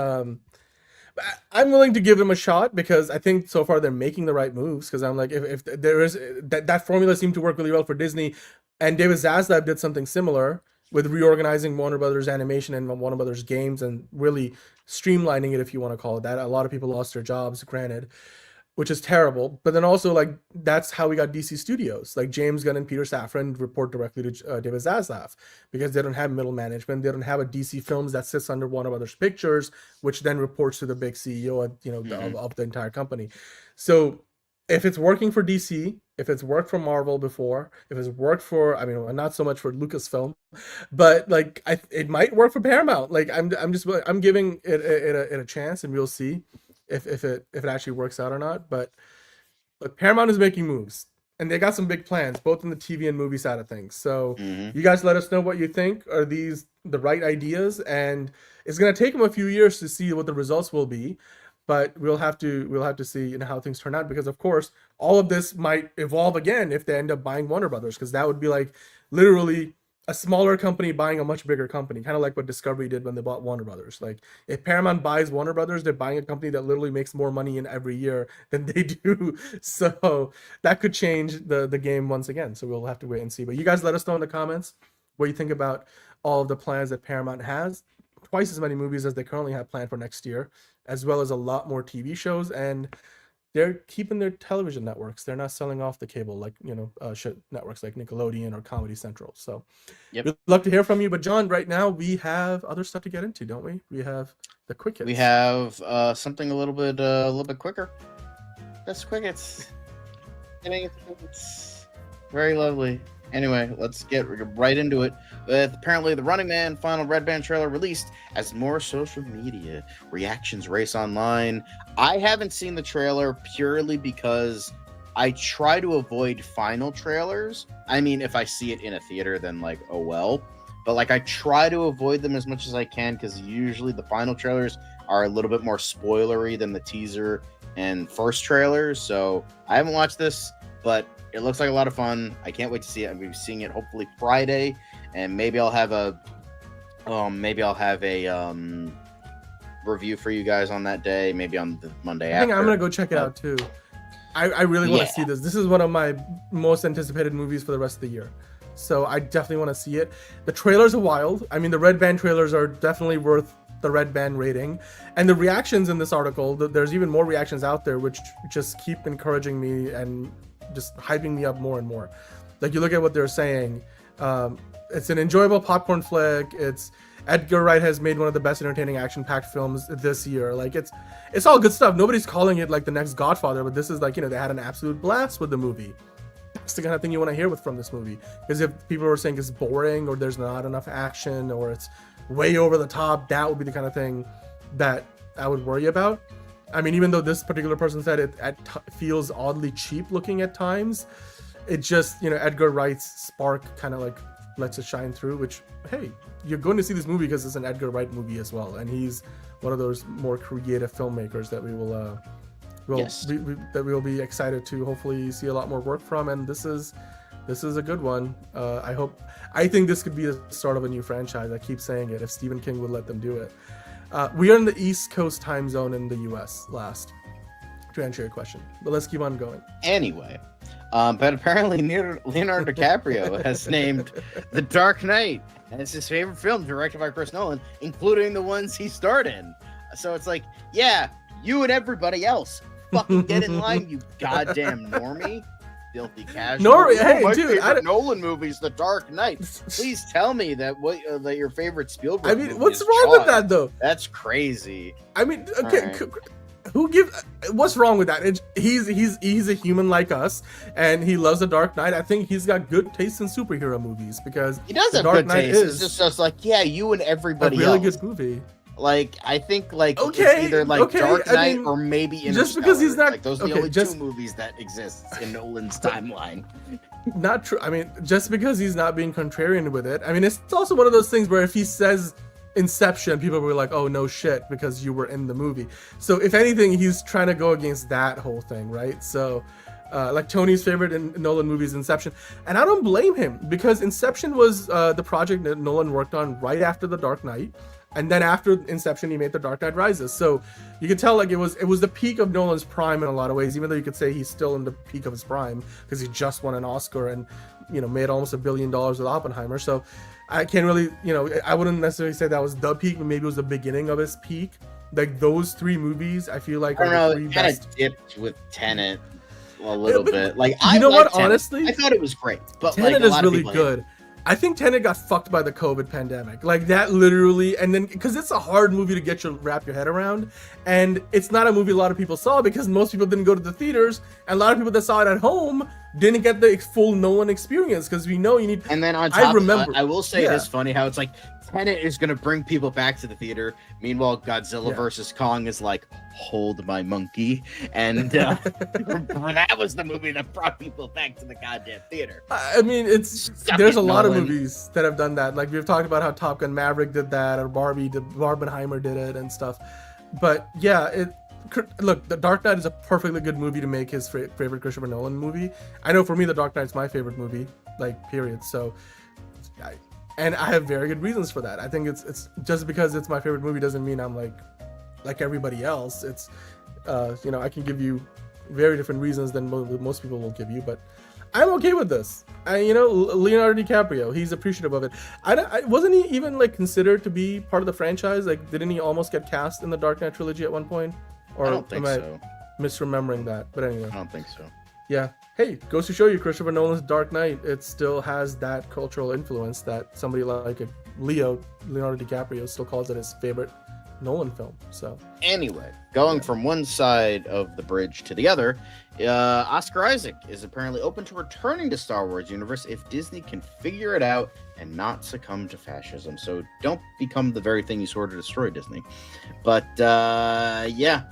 S11: I'm willing to give them a shot, because I think so far they're making the right moves. Because I'm like, if there is that formula seemed to work really well for Disney, and David Zaslav did something similar with reorganizing Warner Brothers Animation and Warner Brothers Games and really streamlining it, if you want to call it that. A lot of people lost their jobs, granted, which is terrible. But then also, like, that's how we got DC Studios. Like, James Gunn and Peter Safran report directly to David Zaslav, because they don't have middle management. They don't have a DC Films that sits under Warner Brothers Pictures, which then reports to the big CEO of the entire company. So if it's working for DC, if it's worked for Marvel before, if it's worked for, I mean, not so much for Lucasfilm, but like, it might work for Paramount. Like, I'm giving it a chance, and we'll see if it actually works out or not. But Paramount is making moves, and they got some big plans, both in the TV and movie side of things. So you guys let us know what you think. Are these the right ideas? And it's going to take them a few years to see what the results will be. But we'll have to see how things turn out, because of course all of this might evolve again if they end up buying Warner Brothers, because that would be like literally a smaller company buying a much bigger company, kind of like what Discovery did when they bought Warner Brothers. Like, if Paramount buys Warner Brothers, they're buying a company that literally makes more money in every year than they do. So that could change the game once again. So we'll have to wait and see. But you guys let us know in the comments what you think about all of the plans that Paramount has. Twice as many movies as they currently have planned for next year, as well as a lot more TV shows, and they're keeping their television networks. They're not selling off the cable like networks like Nickelodeon or Comedy Central. So we'd love to hear from you. But John, right now we have other stuff to get into, don't we? We have the quick hits.
S1: We have something a little bit quicker. That's quick hits. It's very lovely. Anyway, let's get right into it. With apparently the Running Man final Red Band trailer released as more social media reactions race online. I haven't seen the trailer purely because I try to avoid final trailers. I mean, if I see it in a theater, then like, oh well. But like, I try to avoid them as much as I can, because usually the final trailers are a little bit more spoilery than the teaser and first trailers. So I haven't watched this, but it looks like a lot of fun. I can't wait to see it. I'm going to be seeing it hopefully Friday, and maybe I'll have a review for you guys on that day, maybe on the Monday
S11: I think
S1: after.
S11: I'm gonna go check it out too. I really want to
S1: Yeah.
S11: see this. This is one of my most anticipated movies for the rest of the year. So I definitely want to see it. The trailers are wild. I mean, the Red Band trailers are definitely worth the Red Band rating. And the reactions in this article, there's even more reactions out there, which just keep encouraging me and just hyping me up more and more. Like, you look at what they're saying. It's an enjoyable popcorn flick. It's Edgar Wright has made one of the best entertaining action-packed films this year. Like, it's all good stuff. Nobody's calling it like the next Godfather, but this is like, they had an absolute blast with the movie. That's the kind of thing you want to hear from this movie. Because if people are saying it's boring or there's not enough action or it's way over the top, that would be the kind of thing that I would worry about. I mean, even though this particular person said it feels oddly cheap looking at times, it just, Edgar Wright's spark kind of like lets it shine through, which, hey, you're going to see this movie because it's an Edgar Wright movie as well, and he's one of those more creative filmmakers that we will that we will be excited to hopefully see a lot more work from. And this is a good one. I think this could be the start of a new franchise. I keep saying it, if Stephen King would let them do it. We are in the East Coast time zone in the US last, to answer your question, but let's keep on going.
S1: Anyway, but apparently Leonardo DiCaprio has named The Dark Knight as his favorite film directed by Chris Nolan, including the ones he starred in. So it's like, yeah, you and everybody else, fucking get in line, you goddamn normie. Filthy casual.
S11: Hey,
S1: my
S11: dude,
S1: favorite Nolan movie's The Dark Knight. Please tell me that that your favorite Spielberg.
S11: I mean,
S1: movie
S11: what's
S1: is
S11: wrong with that though?
S1: That's crazy.
S11: I mean, okay,
S1: Right.
S11: What's wrong with that? He's a human like us, and he loves The Dark Knight. I think he's got good taste in superhero movies because
S1: He does
S11: The
S1: have
S11: Dark
S1: good
S11: Knight
S1: taste.
S11: is
S1: It's just like, yeah, you and
S11: a
S1: everybody
S11: really
S1: else.
S11: good movie.
S1: Like, I think it's
S11: Okay,
S1: either like
S11: okay,
S1: Dark
S11: I
S1: Knight
S11: mean,
S1: or maybe Interstellar.
S11: just because he's not-
S1: like those are the
S11: okay,
S1: only
S11: just-
S1: two movies that exist in Nolan's timeline.
S11: Not true. I mean, just because he's not being contrarian with it. I mean, it's also one of those things where if he says Inception, people were like, oh, no shit, because you were in the movie. So if anything, he's trying to go against that whole thing, right? So like Tony's favorite in Nolan movie is Inception. And I don't blame him, because Inception was the project that Nolan worked on right after The Dark Knight. And then after Inception, he made The Dark Knight Rises. So you could tell like it was the peak of Nolan's prime in a lot of ways, even though you could say he's still in the peak of his prime because he just won an Oscar and, made almost $1 billion with Oppenheimer. So I can't really, I wouldn't necessarily say that was the peak, but maybe it was the beginning of his peak. Like those three movies, I feel like
S1: I don't know,
S11: the three
S1: it kind
S11: best.
S1: of dipped with Tenet a little
S11: but
S1: bit. Like,
S11: you know what?
S1: Tenet.
S11: Honestly,
S1: I thought it was great, but
S11: Tenet
S1: like a
S11: is
S1: lot of
S11: really
S1: people
S11: good. I think Tenet got fucked by the COVID pandemic. Like that literally, and then because it's a hard movie to wrap your head around, and it's not a movie a lot of people saw because most people didn't go to the theaters, and a lot of people that saw it at home didn't get the full Nolan experience because we know you need.
S1: And then on top of that, I will say
S11: yeah.
S1: it is funny how it's like Tenet is going to bring people back to the theater. Meanwhile, Godzilla versus Kong is like, hold my monkey. And that was the movie that brought people back to the goddamn theater.
S11: I mean, there's a lot of movies that have done that. Like we've talked about how Top Gun Maverick did that, or Barbenheimer did it and stuff. But yeah, look, The Dark Knight is a perfectly good movie to make his favorite Christopher Nolan movie. I know for me, The Dark Knight's my favorite movie, like period. So, and I have very good reasons for that. I think it's just because it's my favorite movie doesn't mean I'm like everybody else. It's I can give you very different reasons than most people will give you, but I'm okay with this. Leonardo DiCaprio, he's appreciative of it. Wasn't he even like considered to be part of the franchise? Like, didn't he almost get cast in the Dark Knight trilogy at one point? Or
S1: I don't think so.
S11: Misremembering that? But anyway,
S1: I don't think so.
S11: Yeah. Hey, goes to show you, Christopher Nolan's Dark Knight, it still has that cultural influence that somebody like Leonardo DiCaprio still calls it his favorite Nolan film. So
S1: anyway, going from one side of the bridge to the other, Oscar Isaac is apparently open to returning to Star Wars universe if Disney can figure it out and not succumb to fascism. So don't become the very thing you swore to destroy, Disney. But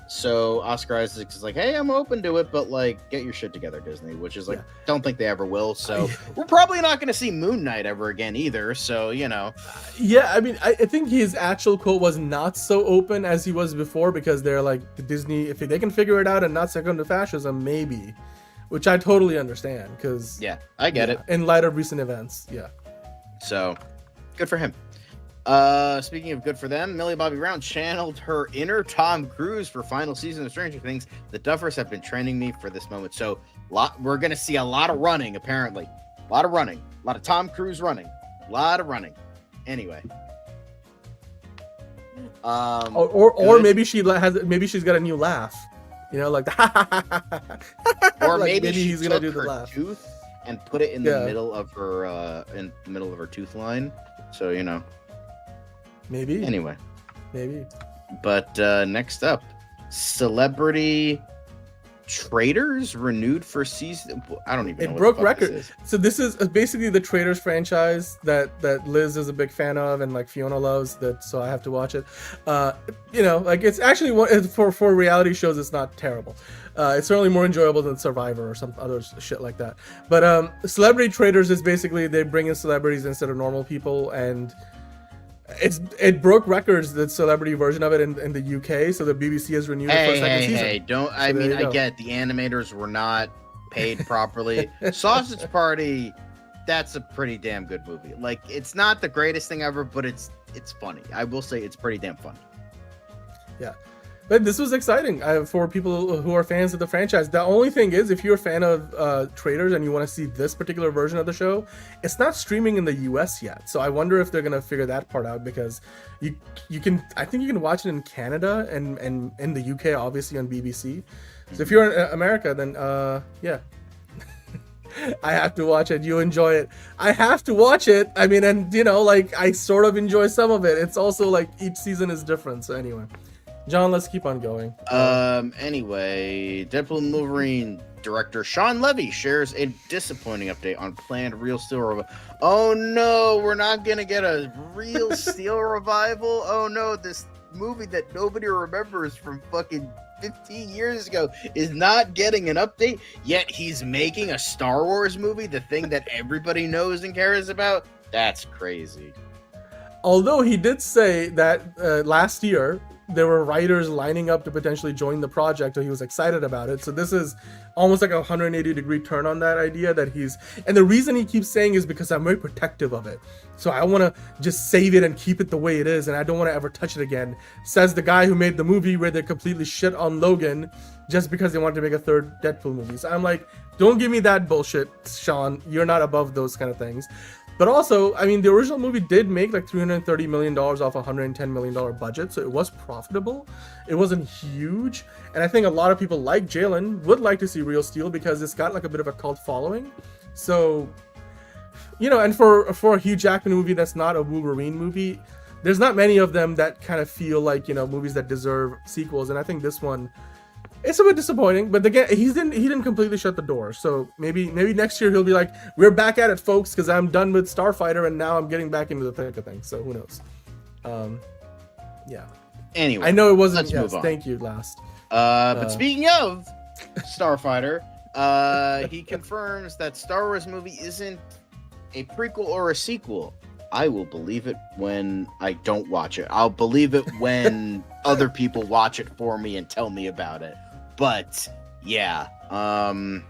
S1: so Oscar Isaac is like, hey, I'm open to it, but like, get your shit together, Disney, which is like, don't think they ever will. So we're probably not going to see Moon Knight ever again either. So,
S11: Yeah, I mean, I think his actual quote was not so open as he was before, because they're like, the Disney, if they can figure it out and not succumb to fascism, maybe, which I totally understand, because
S1: I get it
S11: in light of recent events. So
S1: good for him. Speaking of good for them, Millie Bobby Brown channeled her inner Tom Cruise for final season of Stranger Things. The Duffers have been training me for this moment. So we're going to see a lot of running, apparently. A lot of running. A lot of Tom Cruise running. A lot of running. Anyway.
S11: Or maybe she's got a new laugh. You know, like
S1: or
S11: like
S1: maybe
S11: he's
S1: she
S11: gonna
S1: took
S11: do the
S1: her
S11: laugh
S1: tooth and put it in the middle of her tooth line. So, you know.
S11: Maybe.
S1: Anyway.
S11: Maybe.
S1: But next up, Celebrity Traders renewed for season. I don't even know.
S11: It broke record. So this is basically the Traders franchise that Liz is a big fan of, and like Fiona loves that. So I have to watch it. You know, like it's actually for reality shows, it's not terrible. It's certainly more enjoyable than Survivor or some other shit like that. But Celebrity Traders is basically they bring in celebrities instead of normal people, and it broke records, the celebrity version of it in the UK. So the BBC has renewed it for a second season.
S1: I get the animators were not paid properly. Sausage Party, that's a pretty damn good movie. Like, it's not the greatest thing ever, but it's funny. I will say it's pretty damn funny.
S11: Yeah. But this was exciting for people who are fans of the franchise. The only thing is, if you're a fan of Traders and you want to see this particular version of the show, it's not streaming in the US yet. So I wonder if they're going to figure that part out, because you can, I think you can watch it in Canada and in the UK, obviously on BBC. So if you're in America, then yeah. I have to watch it. You enjoy it. I have to watch it. I mean, and you know, like I sort of enjoy some of it. It's also like each season is different. So anyway. John, let's keep on going.
S1: Anyway, Deadpool and Wolverine director Sean Levy shares a disappointing update on planned Real Steel revival. Oh no, we're not gonna get a Real Steel revival. Oh no, this movie that nobody remembers from fucking 15 years ago is not getting an update. Yet he's making a Star Wars movie, the thing that everybody knows and cares about. That's crazy.
S11: Although he did say that last year there were writers lining up to potentially join the project, so he was excited about it. So this is almost like a 180-degree turn on that idea that he's, and the reason he keeps saying is because I'm very protective of it. So I want to just save it and keep it the way it is, and I don't want to ever touch it again. Says the guy who made the movie where they completely shit on Logan just because they wanted to make a third Deadpool movie. So I'm like, don't give me that bullshit, Sean. You're not above those kind of things. But also, I mean, the original movie did make like $330 million off a $110 million budget, so it was profitable. It wasn't huge, and I think a lot of people like Jalen would like to see Real Steel because it's got like a bit of a cult following. So, you know, and for a Hugh Jackman movie that's not a Wolverine movie, there's not many of them that kind of feel like, you know, movies that deserve sequels, and I think this one, it's a bit disappointing, but again, he didn't completely shut the door. So maybe next year he'll be like, we're back at it, folks, because I'm done with Starfighter and now I'm getting back into the thick of things. So who knows? Yeah.
S1: Anyway,
S11: I know it wasn't.
S1: Let's move on.
S11: Thank you, last.
S1: But speaking of Starfighter, he confirms that Star Wars movie isn't a prequel or a sequel. I will believe it when I don't watch it. I'll believe it when other people watch it for me and tell me about it. But yeah, and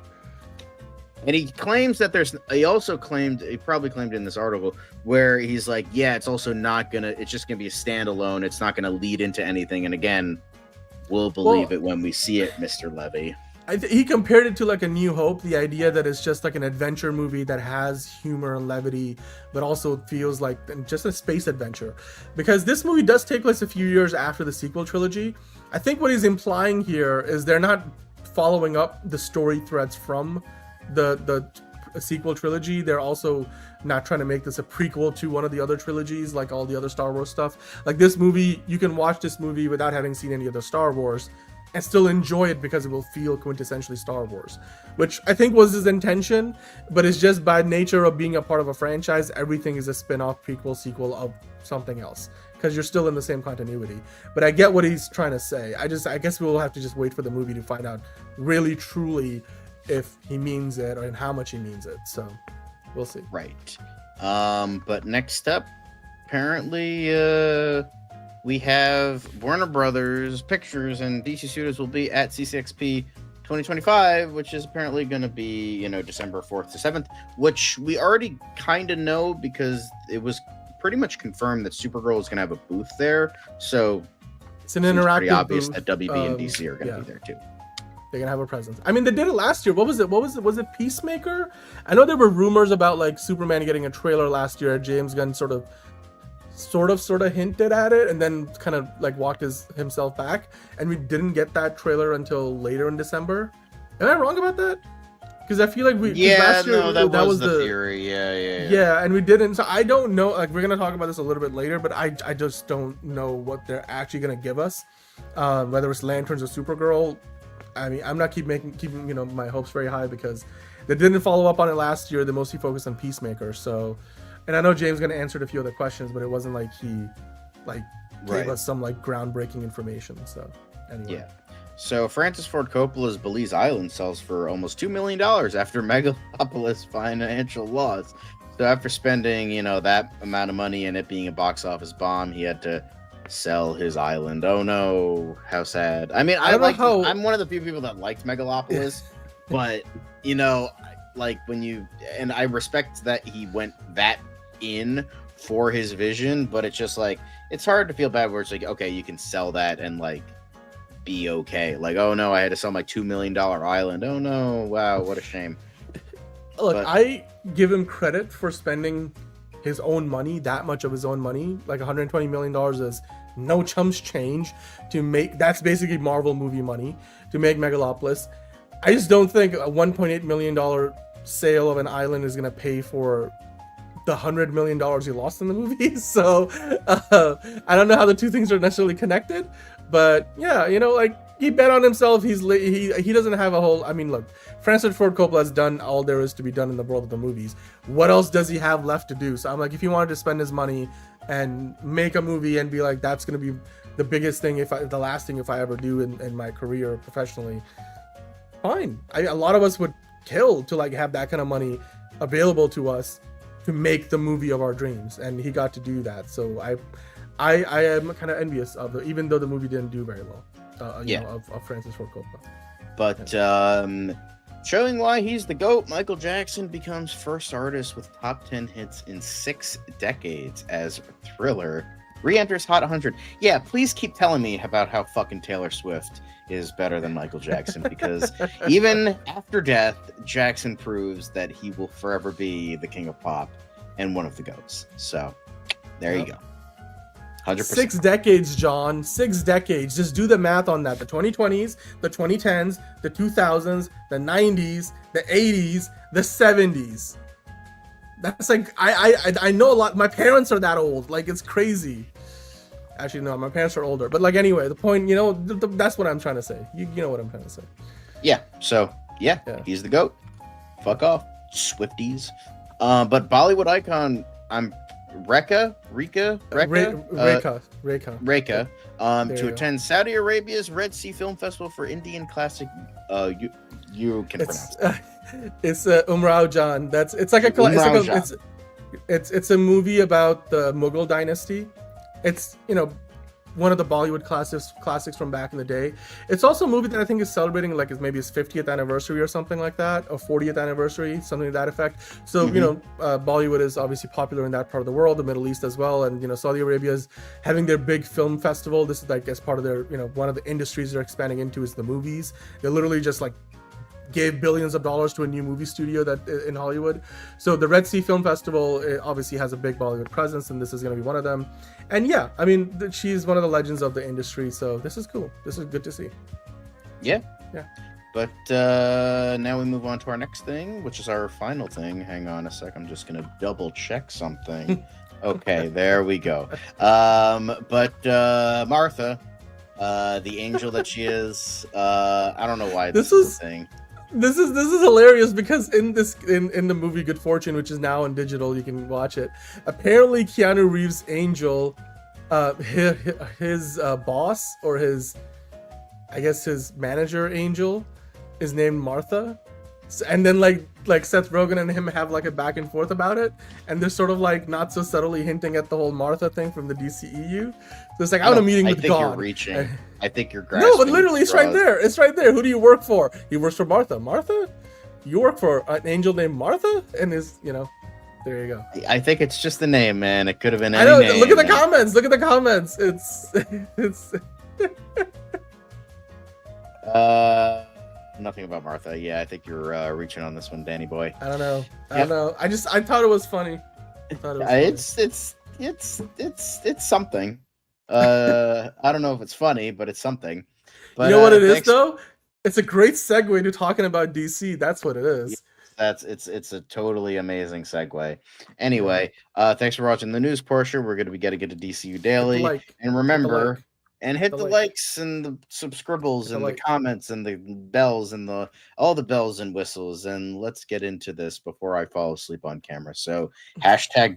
S1: he claims that he probably claimed in this article where he's like, yeah, it's also not gonna, it's just gonna be a standalone. It's not gonna lead into anything. And again, we'll believe it when we see it, Mr. Levy.
S11: He compared it to like A New Hope, the idea that it's just like an adventure movie that has humor and levity, but also feels like just a space adventure. Because this movie does take place a few years after the sequel trilogy. I think what he's implying here is they're not following up the story threads from the sequel trilogy. They're also not trying to make this a prequel to one of the other trilogies, like all the other Star Wars stuff. Like this movie, you can watch this movie without having seen any of the Star Wars and still enjoy it because it will feel quintessentially Star Wars, which I think was his intention, but it's just by nature of being a part of a franchise, everything is a spin-off, prequel, sequel of something else, because you're still in the same continuity. But I get what he's trying to say. I guess we'll have to just wait for the movie to find out really, truly, if he means it and how much he means it. So we'll see.
S1: Right. But next up, apparently, we have Warner Brothers Pictures and DC Studios will be at CCXP 2025, which is apparently going to be, December 4th to 7th, which we already kind of know because it was pretty much confirmed that Supergirl is going to have a booth there. So
S11: it's an
S1: seems
S11: interactive
S1: pretty obvious
S11: booth.
S1: that WB and DC are going to be there too.
S11: They're gonna have a presence. I mean, they did it last year. What was it? Was it Peacemaker? I know there were rumors about like Superman getting a trailer last year. James Gunn sort of hinted at it, and then kind of like walked himself back. And we didn't get that trailer until later in December. Am I wrong about that? Because I feel like last year
S1: that was the theory.
S11: Yeah, and we didn't. So I don't know. Like, we're gonna talk about this a little bit later, but I just don't know what they're actually gonna give us. Whether it's Lanterns or Supergirl. I mean, I'm not keeping my hopes very high because they didn't follow up on it last year. They mostly focused on Peacemaker. So, and I know James gonna answer a few other questions, but it wasn't like he gave us some like groundbreaking information. So anyway.
S1: Yeah. So Francis Ford Coppola's Belize Island sells for almost $2 million after Megalopolis financial loss. So after spending that amount of money and it being a box office bomb, he had to sell his island. Oh no, how sad. I mean, I'm one of the few people that liked Megalopolis, but like I respect that he went that in for his vision, but it's just like it's hard to feel bad where it's like, okay, you can sell that and like be okay. Like, oh no, I had to sell my $2 million island. Oh no, wow, what a shame.
S11: Look, I give him credit for spending his own money, that much of his own money, like $120 million is no chumps change to make. That's basically Marvel movie money to make Megalopolis. I just don't think a $1.8 million sale of an island is going to pay for the $100 million he lost in the movie. So I don't know how the two things are necessarily connected, but yeah, like he bet on himself. He doesn't have a whole. I mean, look, Francis Ford Coppola has done all there is to be done in the world of the movies. What else does he have left to do? So I'm like, if he wanted to spend his money and make a movie and be like, that's going to be the biggest thing, the last thing if I ever do in my career professionally, fine. A lot of us would kill to like have that kind of money available to us to make the movie of our dreams, and he got to do that. So I am kind of envious of it, even though the movie didn't do very well. Of Francis Ford Coppola.
S1: But showing why he's the GOAT, Michael Jackson becomes first artist with top 10 hits in 6 decades as Thriller re-enters Hot 100. Yeah, please keep telling me about how fucking Taylor Swift is better than Michael Jackson, because even after death, Jackson proves that he will forever be the king of pop and one of the GOATs. So there you go. 100%.
S11: 6 decades, John. 6 decades. Just do the math on that. The 2020s, the 2010s, the 2000s, the 90s, the 80s, the 70s. That's like, I know a lot. My parents are that old. Like, it's crazy. Actually, no, my parents are older. But like, anyway, the point, that's what I'm trying to say. You know what I'm trying to say.
S1: Yeah. So, yeah, he's the GOAT. Fuck off, Swifties. But Bollywood icon, Reka to attend Saudi Arabia's Red Sea Film Festival for Indian classic. You can pronounce it.
S11: It's Umrao Jan. It's a movie about the Mughal dynasty. It's one of the Bollywood classics from back in the day. It's also a movie that I think is celebrating like maybe its 50th anniversary or something like that, or 40th anniversary, something to that effect. So Bollywood is obviously popular in that part of the world, the Middle East as well, and Saudi Arabia is having their big film festival. This is like as part of their one of the industries they're expanding into is the movies. They literally just like gave billions of dollars to a new movie studio that in Hollywood. So the Red Sea Film Festival obviously has a big Bollywood presence, and this is going to be one of them. And yeah, I mean, she's one of the legends of the industry, so this is cool. This is good to see.
S1: Yeah. But now we move on to our next thing, which is our final thing. Hang on a sec. I'm just going to double check something. Okay, there we go. But Martha, the angel that she is, I don't know why this is the thing.
S11: This is hilarious because in the movie Good Fortune, which is now on digital, you can watch it. Apparently, Keanu Reeves' angel, his boss or his manager angel, is named Martha, and then like Seth Rogen and him have like a back and forth about it, and they're sort of like not so subtly hinting at the whole Martha thing from the DCEU. So it's like, I'm in a meeting with God.
S1: I think you're reaching. I think you're grasping.
S11: No, but literally, it's right there. It's right there. Who do you work for? He works for Martha. Martha? You work for an angel named Martha? And There you go.
S1: I think it's just the name, man. It could have been
S11: I
S1: any
S11: know.
S1: name.
S11: Look at the comments. Look at the comments. It's.
S1: Nothing about Martha. Yeah, I think you're reaching on this one, Danny boy.
S11: I don't know. I don't know. I thought it was funny.
S1: It's something. I don't know if it's funny, but it's something. But,
S11: you know what it is though? It's a great segue to talking about DC. That's what it is.
S1: It's a totally amazing segue. Anyway, thanks for watching the news portion. We're going to be getting into DCU Daily, and remember, hit the likes and the subscribbles and the comments and the bells and all the bells and whistles. And let's get into this before I fall asleep on camera. So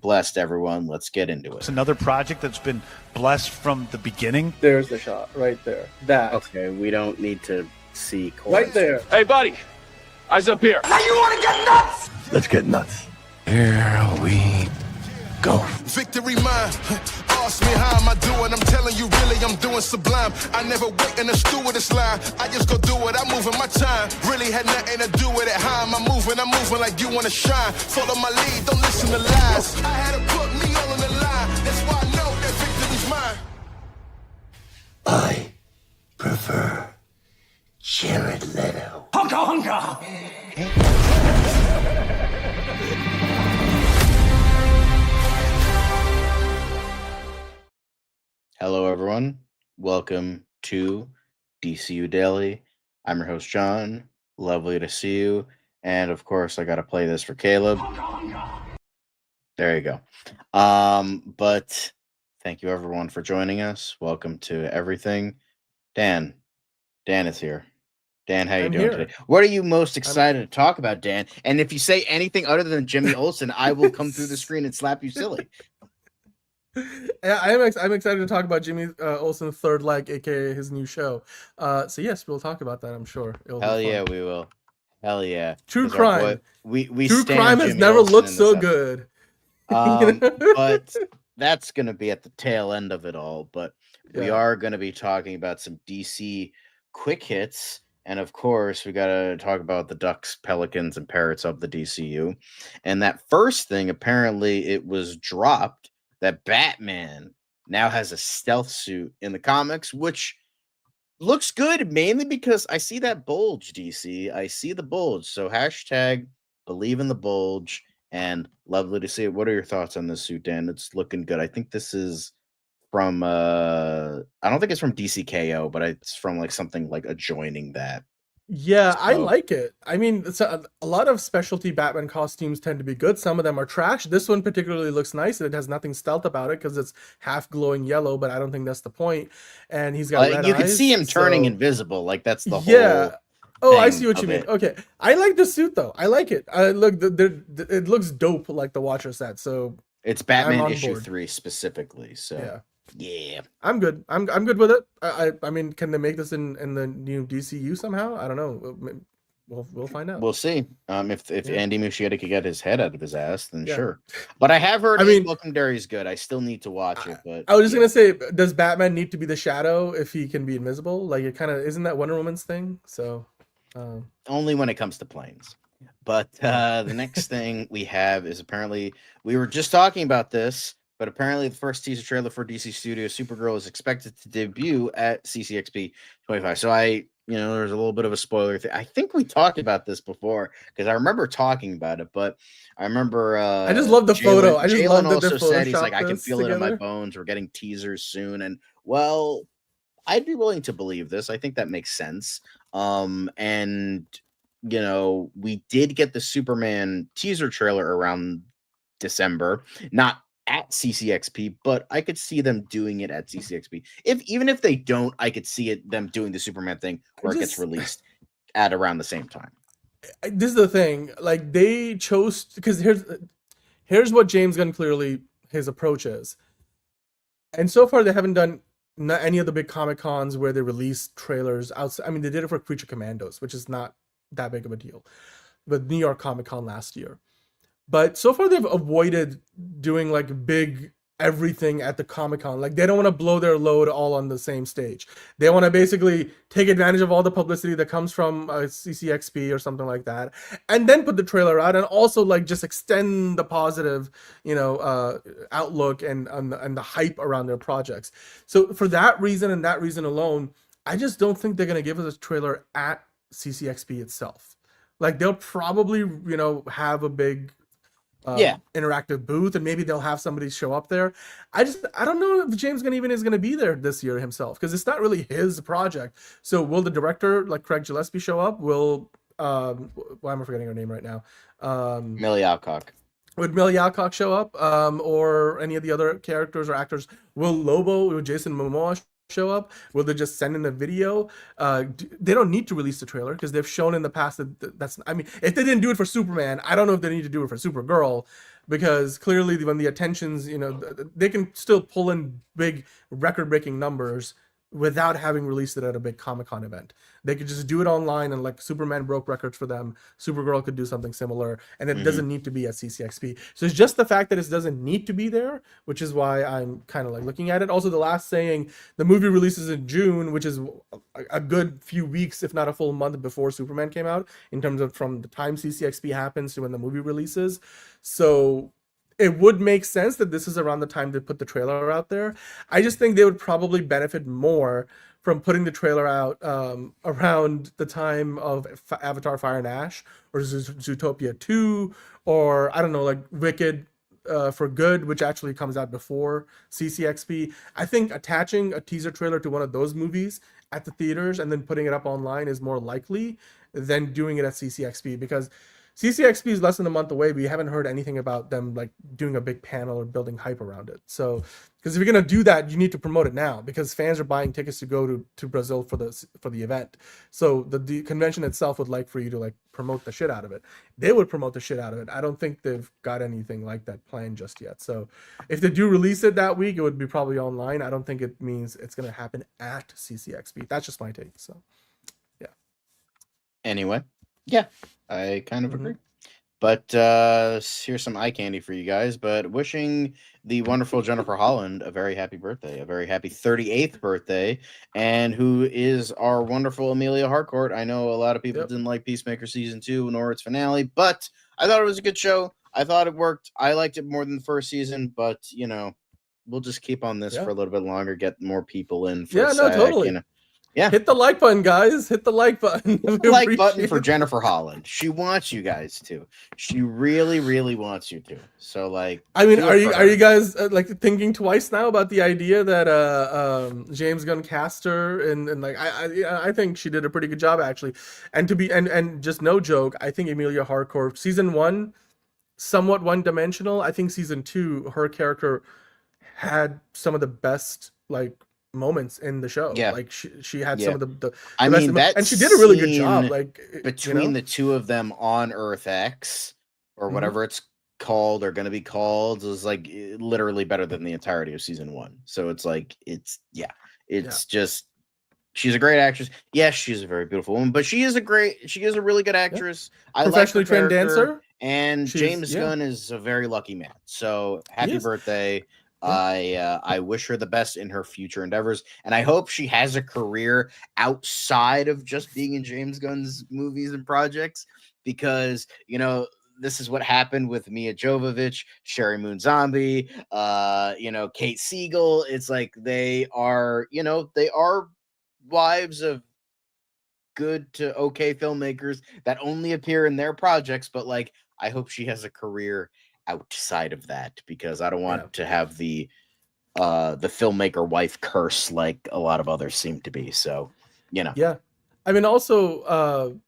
S1: #blessed, everyone. Let's get into it.
S12: It's another project that's been blessed from the beginning.
S8: There's the shot right there. That.
S1: Okay, we don't need to see
S8: right there.
S10: Hey, buddy. Eyes up here.
S7: Now you want to get nuts?
S9: Let's get nuts. Here we go.
S2: Victory mine. Ask me how am I doing? I'm telling you, really, I'm doing sublime. I never wait in the stewardess line. I just go do it. I'm moving my time. Really had nothing to do with it. How am I moving? I'm moving like you want to shine. Follow my lead. Don't listen to lies. I had to put me all on the line. That's why I know that victory's mine.
S9: I prefer Jared Leto.
S7: Hunka hunka.
S1: Hello, everyone. Welcome to DCU Daily. I'm your host, John. Lovely to see you. And of course, I got to play this for Caleb. There you go. But thank you, everyone, for joining us. Welcome to everything. Dan is here. Dan, how you doing today? What are you most excited to talk about, Dan? And if you say anything other than Jimmy Olsen, I will come through the screen and slap you silly.
S11: Yeah, I'm excited to talk about Jimmy Olsen's third leg, aka his new show. So yes, we'll talk about that. I'm sure.
S1: Hell yeah, we will. Hell yeah.
S11: True crime.
S1: We
S11: True crime has never looked so good.
S1: But that's gonna be at the tail end of it all. But we are gonna be talking about some DC quick hits. And of course, we got to talk about the Ducks, Pelicans, and Parrots of the DCU. And that first thing, apparently, it was dropped that Batman now has a stealth suit in the comics, which looks good, mainly because I see that bulge, DC. I see the bulge. So #believe in the bulge, and lovely to see it. What are your thoughts on this suit, Dan? It's looking good. I think this is from I don't think it's from DCKO, but it's from like something like adjoining that.
S11: Yeah, I like it. I mean, a lot of specialty Batman costumes tend to be good. Some of them are trash. This one particularly looks nice, and it has nothing stealth about it because it's half glowing yellow, but I don't think that's the point. And he's got red
S1: you can
S11: eyes,
S1: see him turning invisible. Like that's the whole.
S11: Yeah. Oh, I see what you mean. Okay, I like the suit though. I like it. Look, it looks dope, like the Watcher said. So
S1: it's Batman issue 3 specifically. So yeah,
S11: I'm good. I'm good with it. I mean, can they make this in the new DCU somehow? I don't know. We'll find out.
S1: We'll see. If Andy Muschietti could get his head out of his ass, then sure. But I have heard Welcome Derry's good. I still need to watch it. But
S11: I was just gonna say, does Batman need to be the Shadow if he can be invisible? Like, it kind of isn't that Wonder Woman's thing? So
S1: only when it comes to planes. But the next thing we have is apparently we were just talking about this. But apparently, the first teaser trailer for DC Studios Supergirl is expected to debut at CCXP 25. So there's a little bit of a spoiler thing. I think we talked about this before because I remember talking about it. But I remember
S11: I just love the photo. I just love that
S1: also said he's like, I can feel it in my bones. We're getting teasers soon, and well, I'd be willing to believe this. I think that makes sense. And we did get the Superman teaser trailer around December, not at CCXP, but I could see them doing it at CCXP. Even if they don't, I could see them doing the Superman thing where it gets released at around the same time.
S11: This is the thing, like they chose, because here's what James Gunn clearly his approach is, and so far they haven't done any of the big Comic Cons where they release trailers outside. I mean, they did it for Creature Commandos, which is not that big of a deal, but New York Comic Con last year. But so far they've avoided doing like big everything at the Comic-Con. Like, they don't want to blow their load all on the same stage. They want to basically take advantage of all the publicity that comes from CCXP or something like that, and then put the trailer out, and also like just extend the positive, outlook and the hype around their projects. So for that reason and that reason alone, I just don't think they're gonna give us a trailer at CCXP itself. Like, they'll probably, have a big interactive booth, and maybe they'll have somebody show up there. I don't know if James Gunn even is going to be there this year himself, because it's not really his project. So will the director, like Craig Gillespie, show up? Will why am I forgetting her name right now?
S1: Millie Alcock.
S11: Would Millie Alcock show up? Or any of the other characters or actors? Will Lobo or Jason Momoa show up? Will they just send in a video? They don't need to release the trailer, because they've shown in the past that's, I mean, if they didn't do it for Superman, I don't know if they need to do it for Supergirl, because clearly when the attentions, they can still pull in big record-breaking numbers without having released it at a big Comic-Con event. They could just do it online, and like Superman broke records for them, Supergirl could do something similar, and it doesn't need to be at CCXP. So it's just the fact that it doesn't need to be there, which is why I'm kind of like looking at it. Also, the last saying, the movie releases in June, which is a good few weeks, if not a full month before Superman came out, in terms of from the time CCXP happens to when the movie releases. So it would make sense that this is around the time to put the trailer out there. I just think they would probably benefit more from putting the trailer out around the time of Avatar Fire and Ash, or Zootopia 2, or I don't know, like Wicked for Good, which actually comes out before CCXP. I think attaching a teaser trailer to one of those movies at the theaters and then putting it up online is more likely than doing it at CCXP, because CCXP is less than a month away. We haven't heard anything about them like doing a big panel or building hype around it. So, because if you're gonna do that, you need to promote it now, because fans are buying tickets to go to Brazil for the event. So the convention itself would like for you to like promote the shit out of it. They would promote the shit out of it. I don't think they've got anything like that planned just yet. So if they do release it that week, it would be probably online. I don't think it means it's gonna happen at CCXP. That's just my take. So, yeah.
S1: Anyway, yeah, I kind of agree. But here's some eye candy for you guys. But wishing the wonderful Jennifer Holland a very happy birthday, a very happy 38th birthday, and who is our wonderful Amelia Harcourt. I know a lot of people didn't like Peacemaker season 2 nor its finale, but I thought it was a good show. I thought it worked. I liked it more than the first season, but we'll just keep on this for a little bit longer, get more people in. For
S11: Totally.
S1: Yeah.
S11: Hit the like button, guys. Hit the like button.
S1: Hit the like button for Jennifer Holland. She wants you guys to. She really, really wants you to. So, like,
S11: I mean, are you guys like thinking twice now about the idea that James Gunn cast her, and like I think she did a pretty good job actually. And and just no joke, I think Amelia Harcourt season 1 somewhat one-dimensional. I think season 2 her character had some of the best like moments in the show. Like she had some of the
S1: I mean, that
S11: and she did a really good job. Like
S1: between the two of them on Earth X or whatever it's called or going to be called is like literally better than the entirety of season 1. So it's like just she's a great actress. Yes, she's a very beautiful woman, but she is a really good actress. I
S11: professionally trained dancer,
S1: and James Gunn is a very lucky man. So happy birthday. I wish her the best in her future endeavors, and I hope she has a career outside of just being in James Gunn's movies and projects, because this is what happened with Mia Jovovich, Sherry Moon Zombie, Kate Siegel. It's like they are wives of good to okay filmmakers that only appear in their projects, but like I hope she has a career outside of that, because I don't want to have the filmmaker wife curse like a lot of others seem to be. So,
S11: I mean, also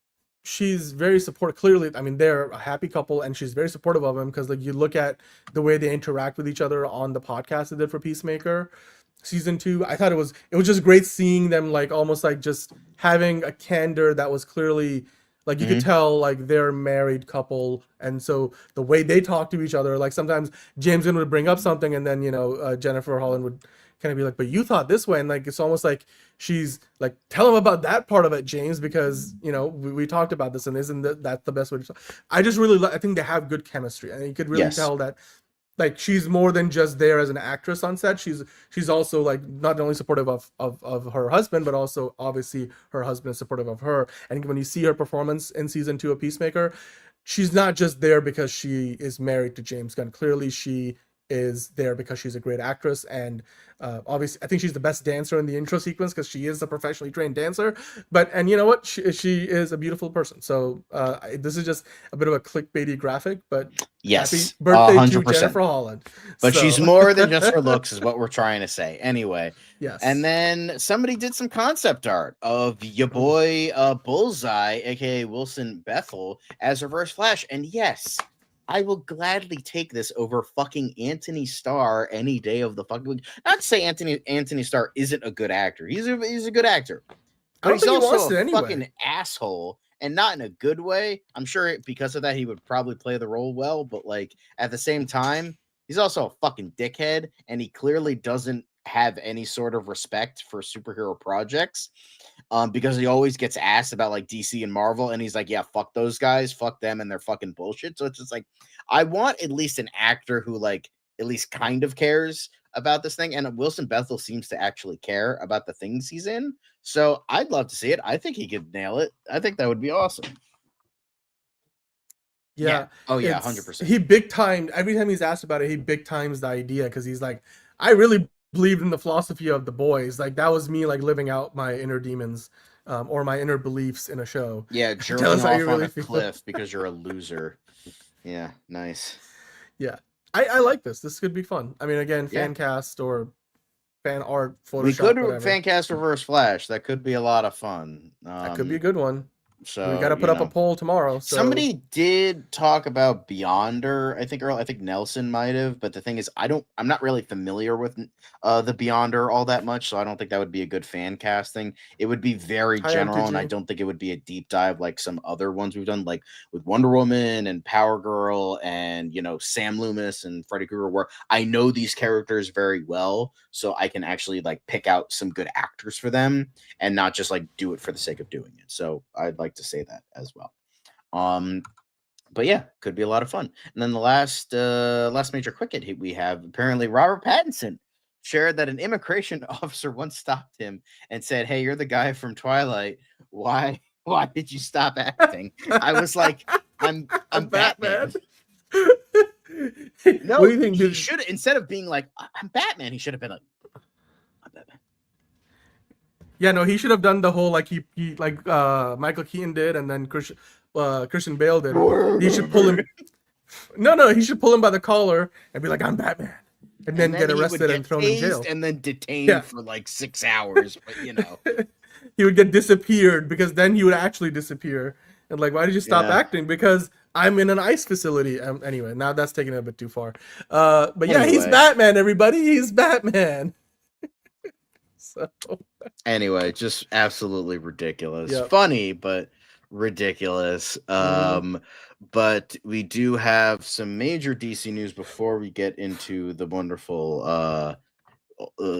S11: she's very supportive. Clearly, I mean, they're a happy couple, and she's very supportive of him, because like you look at the way they interact with each other on the podcast they did for Peacemaker season 2. I thought it was just great seeing them like almost like just having a candor that was clearly like you could tell like they're a married couple, and so the way they talk to each other, like sometimes James Gunn would bring up something, and then Jennifer Holland would kind of be like, "But you thought this way," and like it's almost like she's like, "Tell him about that part of it, James, because we talked about this, and isn't that the best way to talk?" I just really I think they have good chemistry, and you could really tell that like she's more than just there as an actress on set. She's also like not only supportive of her husband, but also obviously her husband is supportive of her. And when you see her performance in season 2 of Peacemaker, she's not just there because she is married to James Gunn. Clearly she is there because she's a great actress, and obviously I think she's the best dancer in the intro sequence because she is a professionally trained dancer. And you know what, she is a beautiful person. So this is just a bit of a clickbaity graphic, but
S1: yes,
S11: happy birthday
S1: 100%.
S11: to Jennifer Holland.
S1: But she's more than just her looks is what we're trying to say. Anyway,
S11: yes.
S1: And then somebody did some concept art of your boy Bullseye, aka Wilson Bethel, as Reverse Flash. And yes, I will gladly take this over fucking Anthony Starr any day of the fucking week. Not to say Anthony Starr isn't a good actor. He's a good actor. But he's also a fucking asshole, and not in a good way. I'm sure because of that he would probably play the role well, but like at the same time, he's also a fucking dickhead, and he clearly doesn't have any sort of respect for superhero projects. Because he always gets asked about like DC and Marvel, and he's like, yeah, fuck those guys, fuck them and their fucking bullshit. So it's just like, I want at least an actor who like at least kind of cares about this thing. And Wilson Bethel seems to actually care about the things he's in. So I'd love to see it. I think he could nail it. I think that would be awesome.
S11: Yeah.
S1: Oh yeah, 100%.
S11: He big timed every time he's asked about it. He big times the idea because he's like, I really believed in the philosophy of the boys. Like that was me like living out my inner demons or my inner beliefs in a show.
S1: Yeah, journeying off on a cliff because you're a loser. Yeah, nice.
S11: Yeah, I like this. This could be fun. I mean, again, fan cast or fan art, Photoshop.
S1: We could fan cast Reverse Flash. That could be a lot of fun.
S11: That could be a good one.
S1: So
S11: we got to put up a poll tomorrow. So.
S1: Somebody did talk about Beyonder. I think Nelson might have, but the thing is, I'm not really familiar with the Beyonder all that much, so I don't think that would be a good fan casting. It would be very general, and I don't think it would be a deep dive like some other ones we've done, like with Wonder Woman and Power Girl and Sam Loomis and Freddy Krueger, where I know these characters very well, so I can actually like pick out some good actors for them and not just like do it for the sake of doing it. So I'd like to say that as well. But yeah, could be a lot of fun. And then the last major quick hit we have, apparently Robert Pattinson shared that an immigration officer once stopped him and said, "Hey, you're the guy from Twilight. Why did you stop acting?" I was like, I'm Batman. No, what do you think? He should, instead of being like, I'm Batman, he should have been like, I'm Batman.
S11: Yeah, no, he should have done the whole like he like Michael Keaton did, and then Christian Bale did. He should pull him. No, he should pull him by the collar and be like, "I'm Batman," and then get arrested and thrown in jail,
S1: and then detained for like 6 hours. But
S11: he would get disappeared because then he would actually disappear. And like, why did you stop acting? Because I'm in an ICE facility. Anyway, now that's taking it a bit too far. But yeah, he's Batman. Everybody, he's Batman. So.
S1: Anyway, just absolutely ridiculous. Yep. Funny, but ridiculous. But we do have some major DC news before we get into the wonderful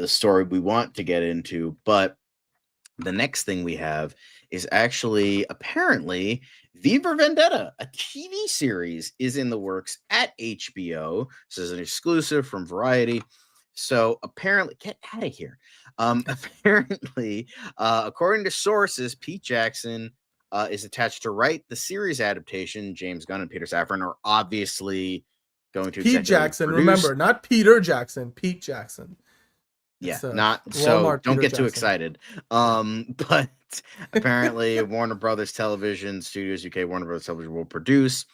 S1: story we want to get into. But the next thing we have is actually apparently Viva Vendetta, a TV series, is in the works at HBO. This is an exclusive from Variety. So apparently, get out of here. Apparently, according to sources, Pete Jackson is attached to write the series adaptation. James Gunn and Peter Safran are obviously going to
S11: Pete Jackson. Remember, not Peter Jackson. Pete Jackson.
S1: Yeah, not so. Walmart don't get too excited. But apparently, Warner Brothers Television Studios UK, Warner Brothers Television will produce.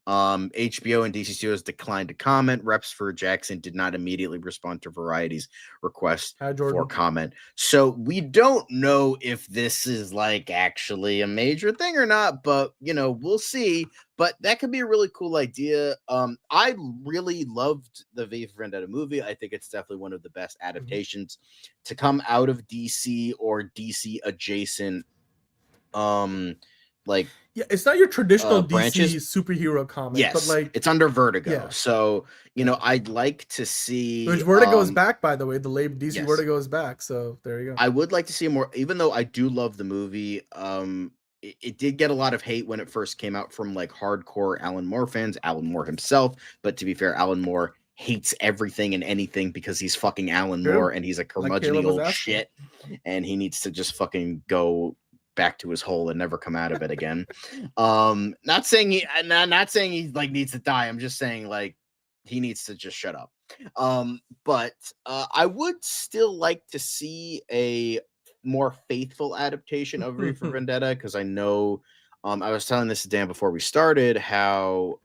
S1: HBO and DC Studios declined to comment. Reps for Jackson did not immediately respond to Variety's request for comment. So we don't know if this is like actually a major thing or not, but we'll see. But that could be a really cool idea. I really loved the V for Vendetta movie. I think it's definitely one of the best adaptations to come out of DC or DC adjacent
S11: yeah, it's not your traditional
S1: branches.
S11: DC superhero comic,
S1: yes,
S11: but like
S1: it's under Vertigo. Yeah. So I'd like to see.
S11: Which Vertigo is back, by the way. The label DC Vertigo is back. So there you go.
S1: I would like to see more, even though I do love the movie. It did get a lot of hate when it first came out from like hardcore Alan Moore fans. Alan Moore himself, but to be fair, Alan Moore hates everything and anything because he's fucking Alan
S11: True.
S1: Moore and he's a
S11: Like
S1: curmudgeon
S11: Caleb was
S1: old
S11: asking.
S1: shit, and he needs to just fucking go back to his hole and never come out of it again. Not saying he like needs to die. I'm just saying like he needs to just shut up. But I would still like to see a more faithful adaptation of V for Vendetta, because I know I was telling this to Dan before we started how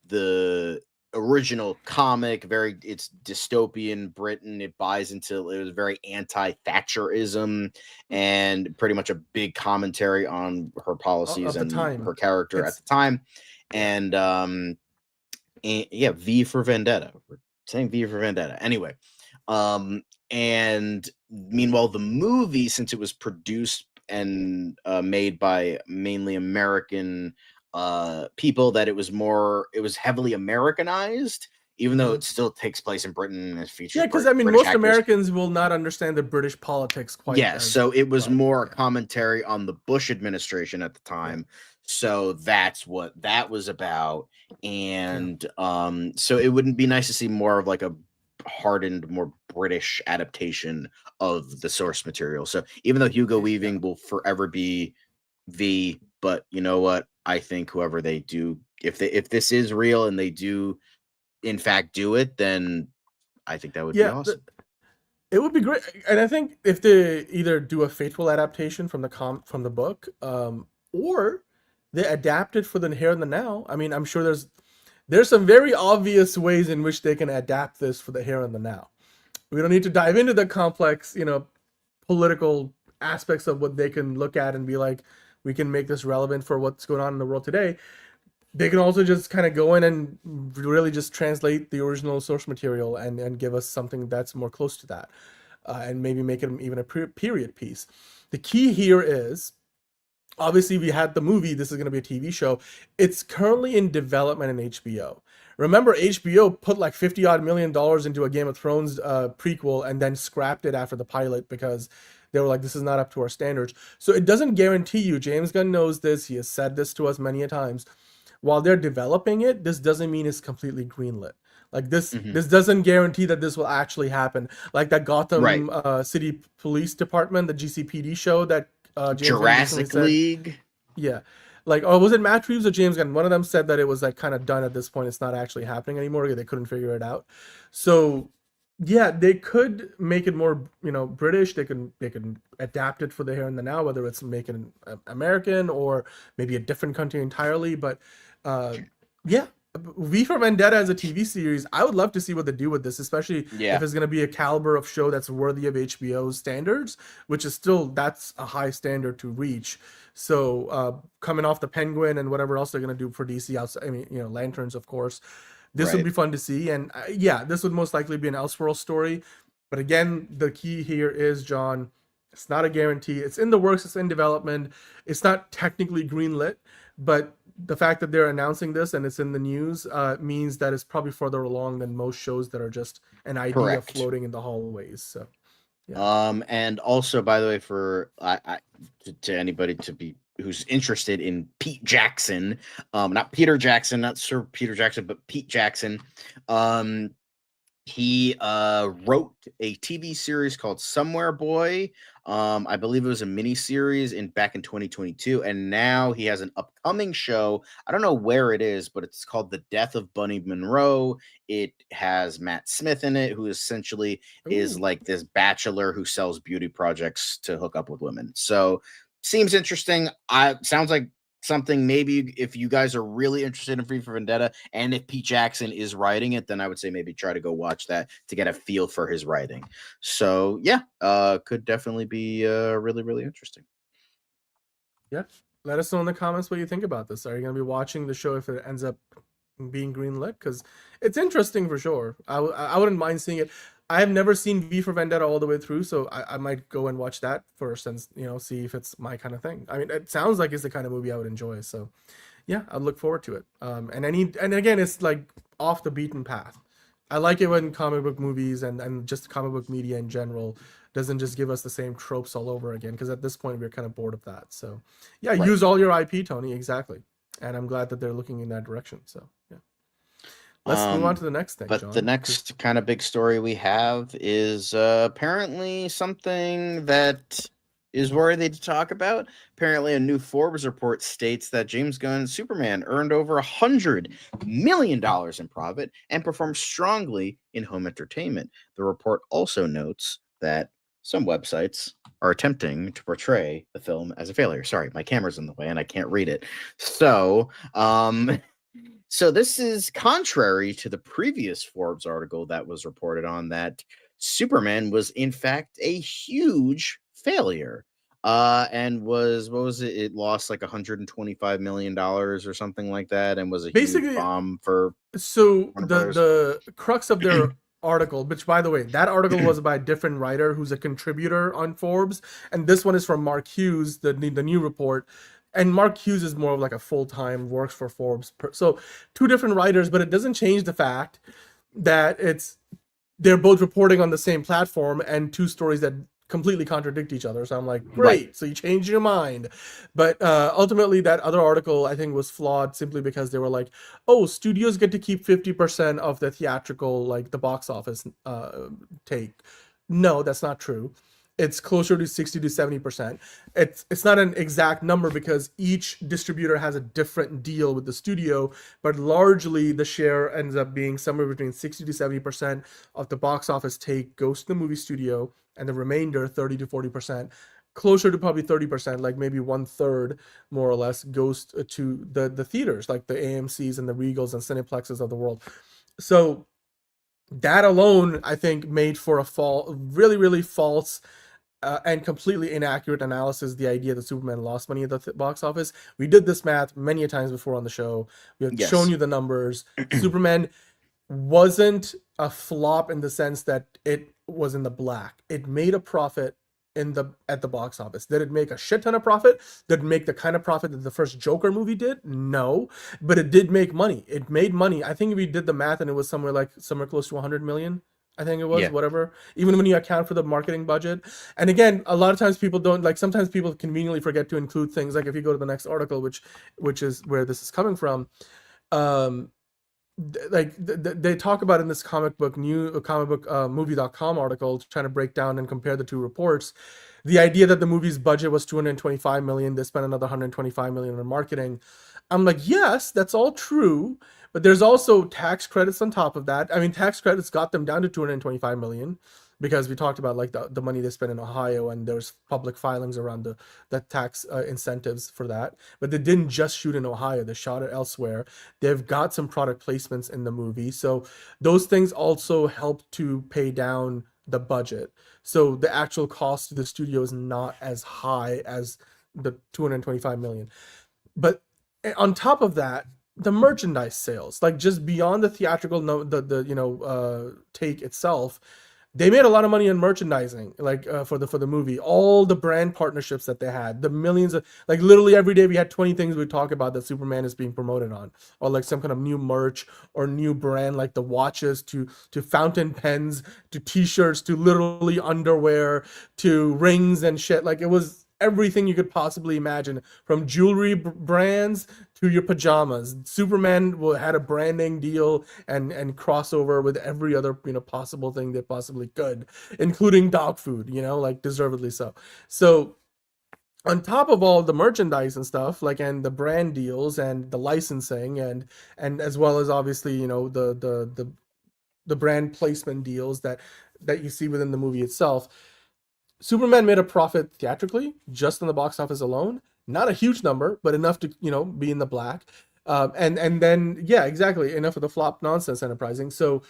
S1: the original comic, it's dystopian Britain, it buys into, it was very anti-Thatcherism and pretty much a big commentary on her policies and her character at the time. And yeah, V for Vendetta. We're saying V for Vendetta. Anyway, and meanwhile, the movie, since it was produced and made by mainly American people, that it was heavily Americanized, even though it still takes place in Britain and it features
S11: because I mean,
S1: British
S11: most
S1: actors.
S11: Americans will not understand the British politics quite.
S1: Yeah, so it was more a commentary on the Bush administration at the time. So that's what that was about. And so it wouldn't be nice to see more of like a hardened, more British adaptation of the source material. So even though Hugo Weaving will forever be V, but you know what? I think whoever they do, if this is real and they do in fact do it, then I think that would be awesome.
S11: It would be great, and I think if they either do a faithful adaptation from the book, or they adapt it for the here and the now. I mean, I'm sure there's some very obvious ways in which they can adapt this for the here and the now. We don't need to dive into the complex, political aspects of what they can look at and be like, we can make this relevant for what's going on in the world today. They can also just kind of go in and really just translate the original source material and give us something that's more close to that, and maybe make it even a period piece. The key here is, obviously we had the movie, this is going to be a TV show. It's currently in development in HBO. Remember, HBO put like $50 odd million into a Game of Thrones prequel and then scrapped it after the pilot because they were like, this is not up to our standards. So it doesn't guarantee you, James Gunn knows this, he has said this to us many a times, while they're developing it, this doesn't mean it's completely greenlit. Like this doesn't guarantee that this will actually happen. Like that Gotham City Police Department, the GCPD show that James
S1: Jurassic League.
S11: Yeah. Like, was it Matt Reeves or James Gunn? One of them said that it was like kind of done at this point. It's not actually happening anymore. They couldn't figure it out. So yeah, they could make it more, British. They can adapt it for the here and the now, whether it's make it American or maybe a different country entirely. But yeah, V for Vendetta as a TV series, I would love to see what they do with this, especially if it's going to be a caliber of show that's worthy of HBO's standards, which is still, that's a high standard to reach. So coming off the Penguin and whatever else they're going to do for DC outside, I mean, Lanterns, of course, this would be fun to see. And this would most likely be an Elseworld story. But again, the key here is, John, it's not a guarantee. It's in the works. It's in development. It's not technically greenlit, but the fact that they're announcing this and it's in the news means that it's probably further along than most shows that are just an idea floating in the hallways. So,
S1: and also, by the way, for to anybody who's interested in Pete Jackson, not Peter Jackson, not Sir Peter Jackson, but Pete Jackson. He wrote a TV series called Somewhere Boy. I believe it was a mini series back in 2022, and now he has an upcoming show. I don't know where it is, but it's called The Death of Bunny Monroe. It has Matt Smith in it, who essentially is like this bachelor who sells beauty projects to hook up with women. So seems interesting. Sounds like something maybe if you guys are really interested in V for Vendetta, and if Pete Jackson is writing it, then I would say maybe try to go watch that to get a feel for his writing. So yeah, could definitely be really, really interesting.
S11: Yeah, let us know in the comments what you think about this. Are you going to be watching the show if it ends up being greenlit? Because it's interesting for sure. I wouldn't mind seeing it. I have never seen V for Vendetta all the way through, so I might go and watch that first and see if it's my kind of thing. I mean, it sounds like it's the kind of movie I would enjoy. So, yeah, I look forward to it. And again, it's like off the beaten path. I like it when comic book movies and just comic book media in general doesn't just give us the same tropes all over again. Because at this point, we're kind of bored of that. So, yeah, use all your IP, Tony. Exactly. And I'm glad that they're looking in that direction. So, yeah. Let's move on to the next thing,
S1: But
S11: John.
S1: the next kind of big story we have is apparently something that is worthy to talk about. Apparently, a new Forbes report states that James Gunn's Superman earned over $100 million in profit and performed strongly in home entertainment. The report also notes that some websites are attempting to portray the film as a failure. Sorry, my camera's in the way and I can't read it. So this is contrary to the previous Forbes article that was reported on that Superman was in fact a huge failure. And was what was it? It lost like $125 million or something like that, and was a
S11: Basically,
S1: huge bomb for.
S11: So the crux of their article, which by the way, that article was by a different writer who's a contributor on Forbes, and this one is from Mark Hughes, the new report. And Mark Hughes is more of like a full-time, works for Forbes. So two different writers, but it doesn't change the fact that they're both reporting on the same platform and two stories that completely contradict each other. So I'm like, great, right. So you changed your mind. But ultimately that other article I think was flawed simply because they were like, oh, studios get to keep 50% of the theatrical, like the box office take. No, that's not true. It's closer to 60 to 70%. It's not an exact number because each distributor has a different deal with the studio, but largely the share ends up being somewhere between 60 to 70% of the box office take goes to the movie studio, and the remainder, 30 to 40%, closer to probably 30%, like maybe 1/3 more or less, goes to the theaters, like the AMCs and the Regals and Cineplexes of the world. So that alone, I think, made for a really, really false and completely inaccurate analysis, the idea that Superman lost money at the box office. We did this math many times before on the show. We have shown you the numbers. Superman wasn't a flop in the sense that it was in the black. It made a profit at the box office. Did it make a shit ton of profit? Did it make the kind of profit that the first Joker movie did? No, but it did make money. It made money. I think we did the math and it was somewhere close to 100 million. I think it was, whatever, even when you account for the marketing budget. And again, a lot of times people don't, like, sometimes people conveniently forget to include things. Like if you go to the next article, which is where this is coming from, they talk about in this movie.com article, trying to break down and compare the two reports, the idea that the movie's budget was 225 million, they spent another 125 million on marketing. I'm like, yes, that's all true, but there's also tax credits on top of that. I mean, tax credits got them down to 225 million because we talked about like the money they spent in Ohio, and there's public filings around the tax incentives for that. But they didn't just shoot in Ohio, they shot it elsewhere. They've got some product placements in the movie, so those things also help to pay down the budget. So the actual cost to the studio is not as high as the 225 million. But on top of that, the merchandise sales, like just beyond the theatrical take itself, they made a lot of money in merchandising, like for the movie. All the brand partnerships that they had, the millions of, like literally every day we had 20 things we talk about that Superman is being promoted on, or like some kind of new merch or new brand, like the watches to fountain pens to t-shirts to literally underwear to rings and shit. Like it was everything you could possibly imagine, from jewelry brands to your pajamas. Superman had a branding deal and crossover with every other possible thing they possibly could, including dog food, like deservedly so. So on top of all the merchandise and stuff, like, and the brand deals and the licensing and as well as obviously the brand placement deals that you see within the movie itself, Superman made a profit theatrically, just on the box office alone. Not a huge number, but enough to, be in the black. And then, yeah, exactly, enough of the flop nonsense enterprising. So,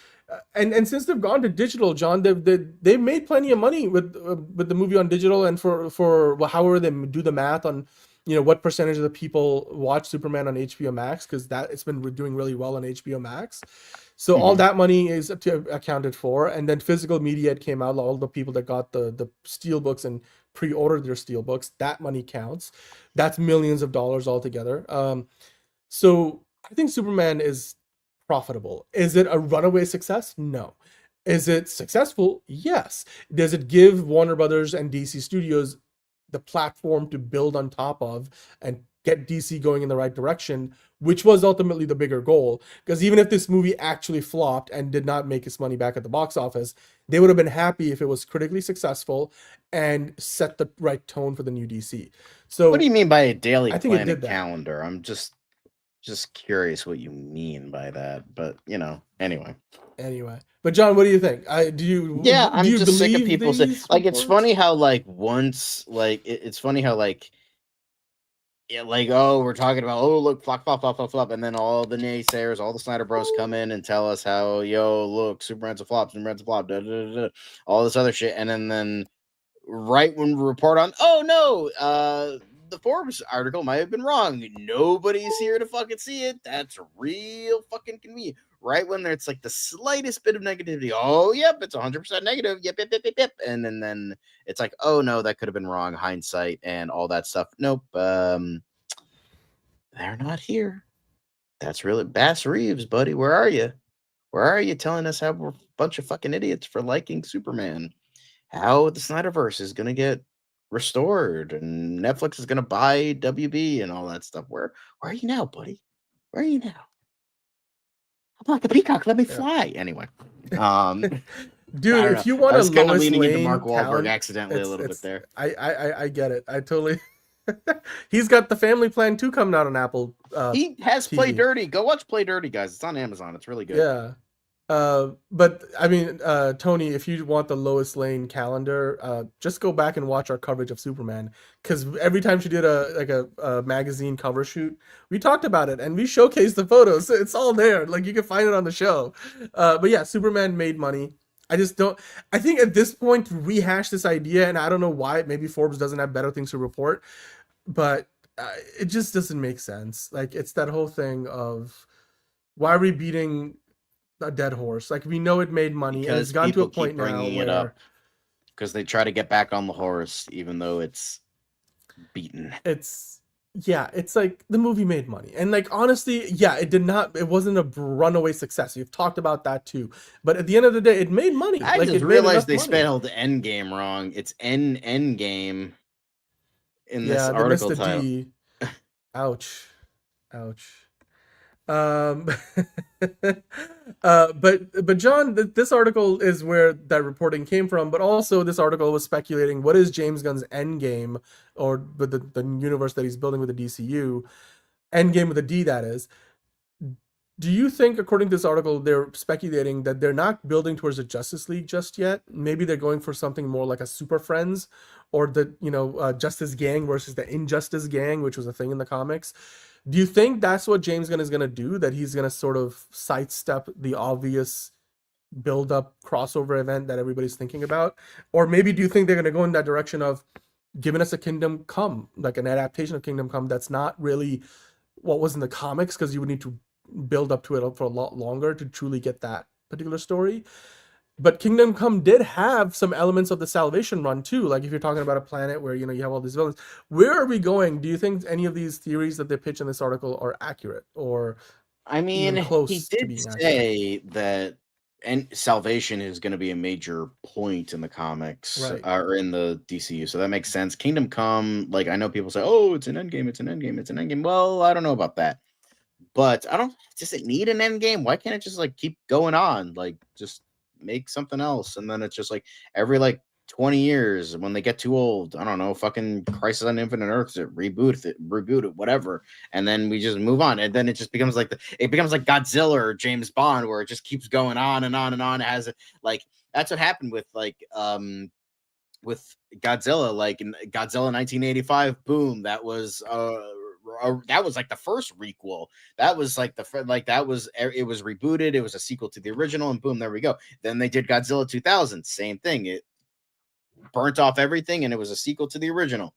S11: and since they've gone to digital, John, they've made plenty of money with the movie on digital, and for however they do the math on, what percentage of the people watch Superman on HBO Max, because it's been doing really well on HBO Max. So all that money is accounted for, and then physical media, it came out, all the people that got the steelbooks and pre-ordered their steelbooks, that money counts. That's millions of dollars altogether. So I think Superman is profitable. Is it a runaway success? No. Is it successful? Yes. Does it give Warner Brothers and DC Studios the platform to build on top of and get DC going in the right direction, which was ultimately the bigger goal. Because even if this movie actually flopped and did not make its money back at the box office, they would have been happy if it was critically successful and set the right tone for the new DC. So
S1: what do you mean by a daily
S11: I think it
S1: planet
S11: did that.
S1: calendar? I'm just curious what you mean by that. But anyway.
S11: But John, what do you think? I'm
S1: just sick of people saying, like, it's funny how like once like it's funny how like oh, we're talking about, oh, look, flop, and then all the naysayers, all the Snyder Bros come in and tell us how, yo, look, Superman's a flop, all this other shit, and then right when we report on, oh no, the Forbes article might have been wrong. Nobody's here to fucking see it. That's real fucking convenient. Right when there's like the slightest bit of negativity, oh yep, it's 100% negative. Yep. And then it's like, oh no, that could have been wrong, hindsight and all that stuff. Nope. They're not here. That's really Bass Reeves, buddy. Where are you? Where are you telling us how we're a bunch of fucking idiots for liking Superman? How the Snyderverse is gonna get restored and Netflix is gonna buy WB and all that stuff. Where are you now, buddy? Where are you now? I'm like a peacock. Let me fly. Anyway,
S11: dude, if you want
S1: I was
S11: a
S1: kind of
S11: Lois
S1: leaning into
S11: Lane
S1: Mark Wahlberg
S11: talent,
S1: accidentally a little bit there.
S11: I get it. I totally. He's got the Family Plan 2 coming out on Apple.
S1: He has
S11: TV.
S1: Play Dirty. Go watch Play Dirty, guys. It's on Amazon. It's really good.
S11: Yeah. But I mean, Tony, if you want the Lois Lane calendar, just go back and watch our coverage of Superman. Because every time she did a magazine cover shoot, we talked about it and we showcased the photos. It's all there. Like, you can find it on the show. But yeah, Superman made money. I think at this point to rehash this idea, and I don't know why. Maybe Forbes doesn't have better things to report, but it just doesn't make sense. Like, it's that whole thing of, why are we beating a dead horse? Like, we know it made money,
S1: because
S11: and it's gotten to a point now where
S1: because they try to get back on the horse even though it's beaten.
S11: It's like the movie made money, and like, honestly, it wasn't a runaway success. You've talked about that too, but at the end of the day, it made money.
S1: I
S11: like,
S1: just realized they spelled the end game wrong. It's end game in this article title.
S11: D. Ouch. But John, this article is where that reporting came from, but also this article was speculating what is James Gunn's end game, or the universe that he's building with the DCU, end game with a D, that is. Do you think, according to this article, they're speculating that they're not building towards a Justice League just yet? Maybe they're going for something more like a Super Friends, or the Justice Gang versus the Injustice Gang, which was a thing in the comics. Do you think that's what James Gunn is going to do? That he's going to sort of sidestep the obvious build-up crossover event that everybody's thinking about? Or maybe do you think they're going to go in that direction of giving us a Kingdom Come, like an adaptation of Kingdom Come that's not really what was in the comics, because you would need to build up to it for a lot longer to truly get that particular story? But Kingdom Come did have some elements of the Salvation Run too. Like, if you're talking about a planet where, you have all these villains, where are we going? Do you think any of these theories that they pitch in this article are accurate, or
S1: I mean,
S11: close
S1: he
S11: to
S1: did
S11: being
S1: say that and Salvation is going to be a major point in the comics,
S11: Right.
S1: Or in the DCU, so that makes sense. Kingdom Come, like, I know people say, oh, it's an endgame, it's an endgame, it's an endgame. Well, I don't know about that. But does it need an endgame? Why can't it just like keep going on? Like, just make something else, and then it's just like every like 20 years when they get too old, I don't know, fucking Crisis on Infinite Earths, reboot it, whatever, and then we just move on, and then it just becomes like Godzilla or James Bond, where it just keeps going on and on and on. It has like, that's what happened with with Godzilla, like in Godzilla 1985, boom, that was like the first requel. That was like it was rebooted. It was a sequel to the original, and boom, there we go. Then they did Godzilla 2000, same thing. It burnt off everything, and it was a sequel to the original.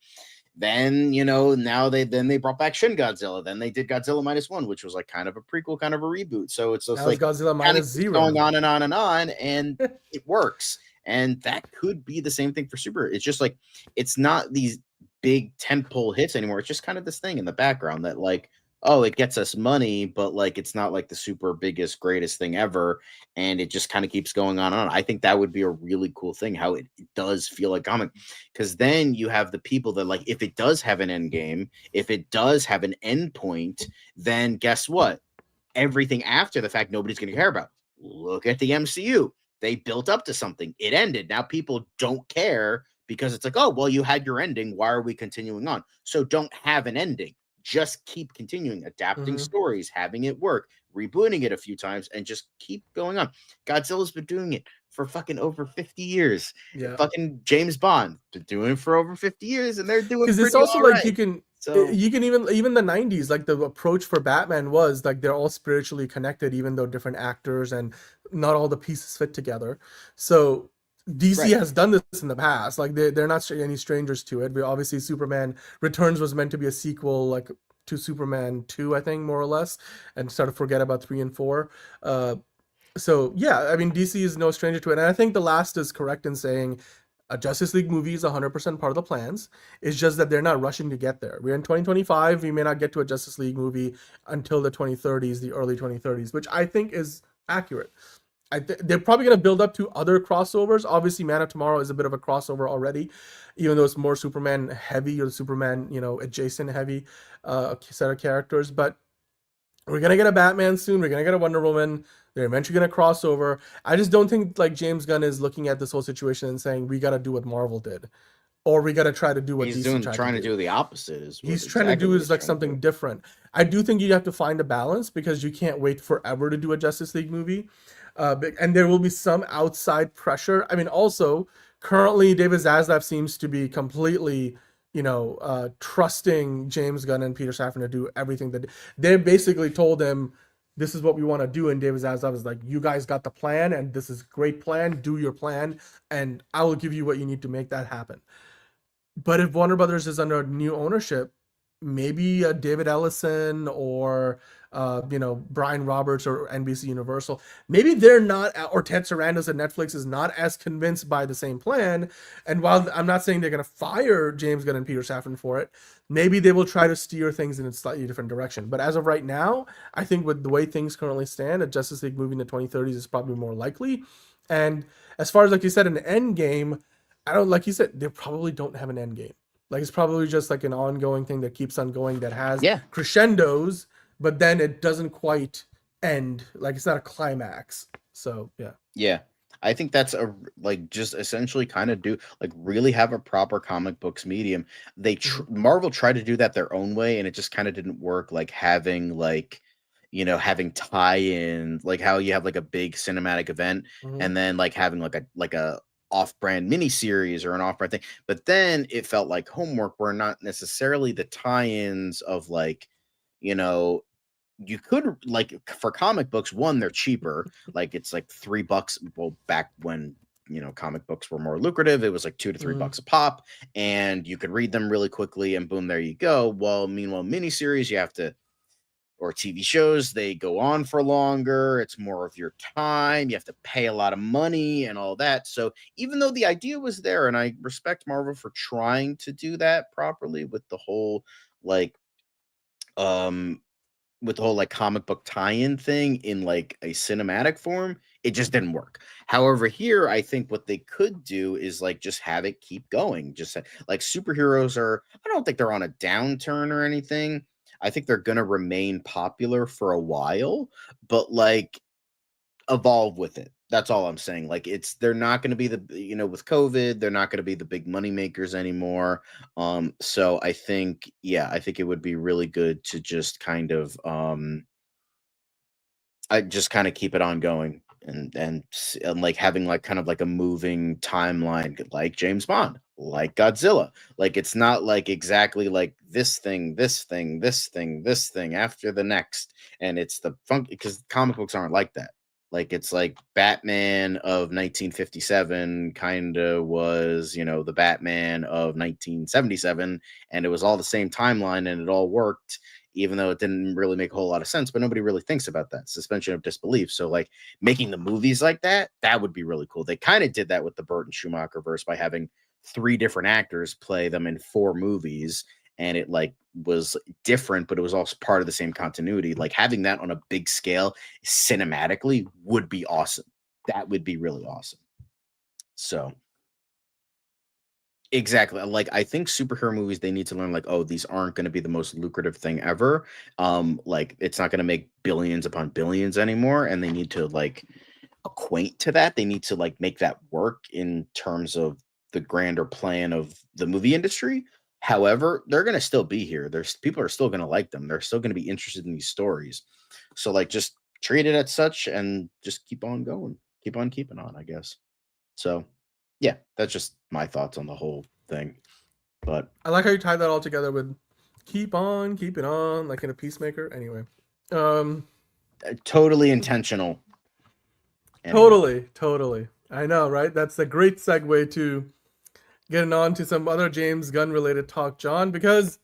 S1: Then now they brought back Shin Godzilla. Then they did Godzilla -1, which was like kind of a prequel, kind of a reboot. So it's just like
S11: Godzilla -0
S1: going on and on and on, and it works. And that could be the same thing for Super. It's just like, it's not these big tentpole hits anymore. It's just kind of this thing in the background that like oh, it gets us money, but like it's not like the super biggest, greatest thing ever. And it just kind of keeps going on and on. I think that would be a really cool thing, how it does feel like comic. Because then you have the people that like, if it does have an end game, if it does have an end point, then guess what? Everything after the fact, nobody's going to care about. Look at the MCU. They built up to something. It ended. Now people don't care because it's like, oh, well, you had your ending. Why are we continuing on? So don't have an ending. Just keep continuing, adapting stories, having it work, rebooting it a few times, and just keep going on. Godzilla's been doing it for fucking over 50 years.
S11: Yeah.
S1: Fucking James Bond been doing it for over 50 years, and they're doing
S11: because it's
S1: pretty
S11: also
S1: all
S11: like
S1: right.
S11: you can
S1: So
S11: even the 90s, like the approach for Batman was like they're all spiritually connected, even though different actors and not all the pieces fit together. So DC has done this in the past. Like they're not any strangers to it. We obviously Superman Returns was meant to be a sequel, like to Superman 2, I think, more or less, and sort of forget about 3 and 4. So yeah, I mean DC is no stranger to it, and I think the last is correct in saying a Justice League movie is 100% part of the plans. It's just that they're not rushing to get there. We're in 2025. We may not get to a Justice League movie until the 2030s, the early 2030s, which I think is accurate. They're probably going to build up to other crossovers. Obviously, Man of Tomorrow is a bit of a crossover already, even though it's more Superman heavy or Superman, adjacent heavy set of characters. But we're going to get a Batman soon. We're going to get a Wonder Woman. They're eventually going to cross over. I just don't think like James Gunn is looking at this whole situation and saying, we got to do what Marvel did. Or we got to try to do what DC
S1: trying to do the opposite.
S11: He's trying to do is like something different. I do think you have to find a balance because you can't wait forever to do a Justice League movie. And there will be some outside pressure. I mean, also, currently David Zaslav seems to be completely, trusting James Gunn and Peter Safran to do everything that they basically told him, this is what we want to do. And David Zaslav is like, you guys got the plan, and this is a great plan. Do your plan, and I will give you what you need to make that happen. But if Warner Brothers is under new ownership, maybe David Ellison or Brian Roberts or NBC Universal, maybe they're not, or Ted Sarandos at Netflix is not as convinced by the same plan. And while I'm not saying they're going to fire James Gunn and Peter Safran for it, maybe they will try to steer things in a slightly different direction. But as of right now, I think with the way things currently stand, a Justice League movie in the 2030s is probably more likely. And as far as, like you said, an end game, like you said, they probably don't have an end game. Like it's probably just like an ongoing thing that keeps on going, that has crescendos, but then it doesn't quite end. Like it's not a climax. So
S1: yeah, I think that's just essentially kind of really have a proper comic books medium. They Marvel tried to do that their own way, and it just kind of didn't work. Like having having tie-in, like how you have like a big cinematic event, and then like having like a off-brand miniseries or an off-brand thing, but then it felt like homework where not necessarily the tie-ins of you could, like, for comic books, one, they're cheaper, like it's like $3. Well, back when comic books were more lucrative, it was like $2 to $3 a pop, and you could read them really quickly, and boom, there you go. Well, meanwhile, miniseries, you have to, or TV shows, they go on for longer. It's more of your time. You have to pay a lot of money and all that. So even though the idea was there, and I respect Marvel for trying to do that properly with the whole comic book tie-in thing in like a cinematic form, it just didn't work. However, here I think what they could do is like just have it keep going. Just like superheroes I don't think they're on a downturn or anything. I think they're going to remain popular for a while, but like evolve with it. That's all I'm saying. Like they're not going to be with COVID, they're not going to be the big money makers anymore. So I think it would be really good to just kind of I just kind of keep it ongoing and like having like kind of like a moving timeline, like James Bond, like Godzilla. Like it's not like exactly like this thing after the next, and it's the funk, because comic books aren't like that. Like it's like Batman of 1957 kind of was, the Batman of 1977, and it was all the same timeline and it all worked, even though it didn't really make a whole lot of sense, but nobody really thinks about that suspension of disbelief. So like making the movies like that would be really cool. They kind of did that with the Burton Schumacher verse by having 3 different actors play them in 4 movies, and it like was different, but it was also part of the same continuity. Like having that on a big scale cinematically would be awesome. That would be really awesome. So exactly. Like I think superhero movies, they need to learn like, oh, these aren't going to be the most lucrative thing ever. Like it's not going to make billions upon billions anymore. And they need to like acquaint to that. They need to like make that work in terms of the grander plan of the movie industry. However, they're going to still be here. There's people are still going to like them. They're still going to be interested in these stories. So like just treat it as such and just keep on going. Keep on keeping on, I guess. So yeah, that's just my thoughts on the whole thing. But
S11: I like how you tied that all together with keep on keeping on, like in a Peacemaker. Anyway.
S1: totally intentional. Anyway.
S11: Totally. I know, right? That's a great segue to getting on to some other James Gunn related talk, John, because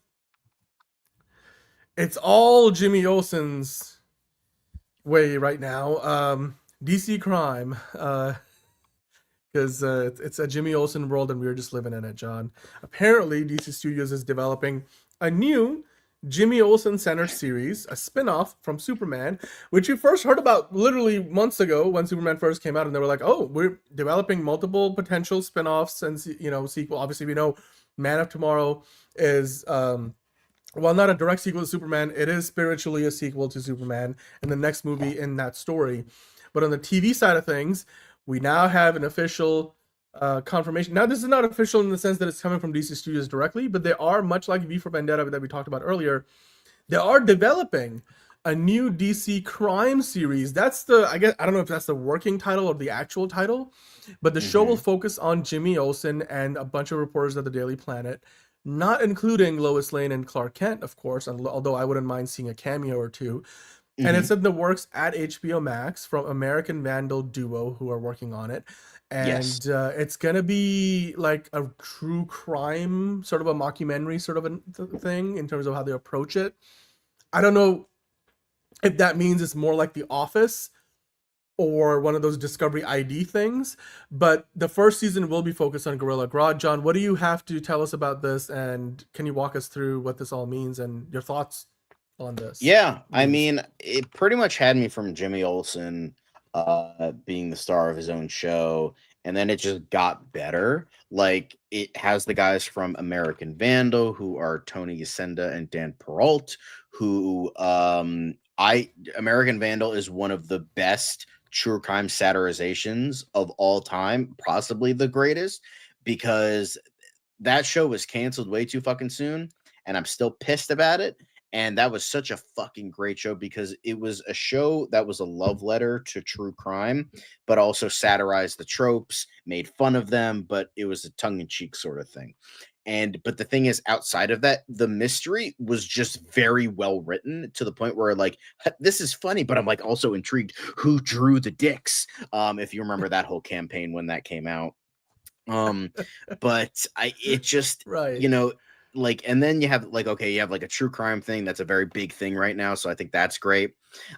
S11: it's all Jimmy Olsen's way right now. DC Crime, because it's a Jimmy Olsen world and we're just living in it, John. Apparently, DC Studios is developing a new Jimmy Olsen centered series, a spin-off from Superman, which we first heard about literally months ago when Superman first came out, and they were like, oh, we're developing multiple potential spin-offs and sequel. Obviously, we know Man of Tomorrow is while not a direct sequel to Superman, it is spiritually a sequel to Superman and the next movie in that story. But on the TV side of things, we now have an official confirmation. Now, this is not official in the sense that it's coming from DC Studios directly, but they are, much like V for Vendetta that we talked about earlier, they are developing a new DC crime series. That's the, I guess, I don't know if that's the working title or the actual title, but the show will focus on Jimmy Olsen and a bunch of reporters at the Daily Planet, not including Lois Lane and Clark Kent, of course, although I wouldn't mind seeing a cameo or two. And it's in the works at HBO Max from American Vandal duo who are working on it. And it's going to be like a true crime, sort of a mockumentary sort of a thing in terms of how they approach it. I don't know if that means it's more like The Office or one of those Discovery ID things, but the first season will be focused on Gorilla Grodd. John, what do you have to tell us about this? And can you walk us through what this all means and your thoughts on this?
S1: Yeah, I mean, it pretty much had me from Jimmy Olsen being the star of his own show, and then it just got better. Like it has the guys from American Vandal, who are Tony Yacenda and Dan Peralt, who American Vandal is one of the best true crime satirizations of all time, possibly the greatest, because that show was canceled way too fucking soon, and I'm still pissed about it. And that was such a fucking great show because it was a show that was a love letter to true crime, but also satirized the tropes, made fun of them, but it was a tongue-in-cheek sort of thing. But the thing is, outside of that, the mystery was just very well written to the point where like, this is funny, but I'm like also intrigued who drew the dicks. If you remember that whole campaign when that came out. But it just, you know, like, and then you have like, okay, you have like a true crime thing that's a very big thing right now, so I think that's great.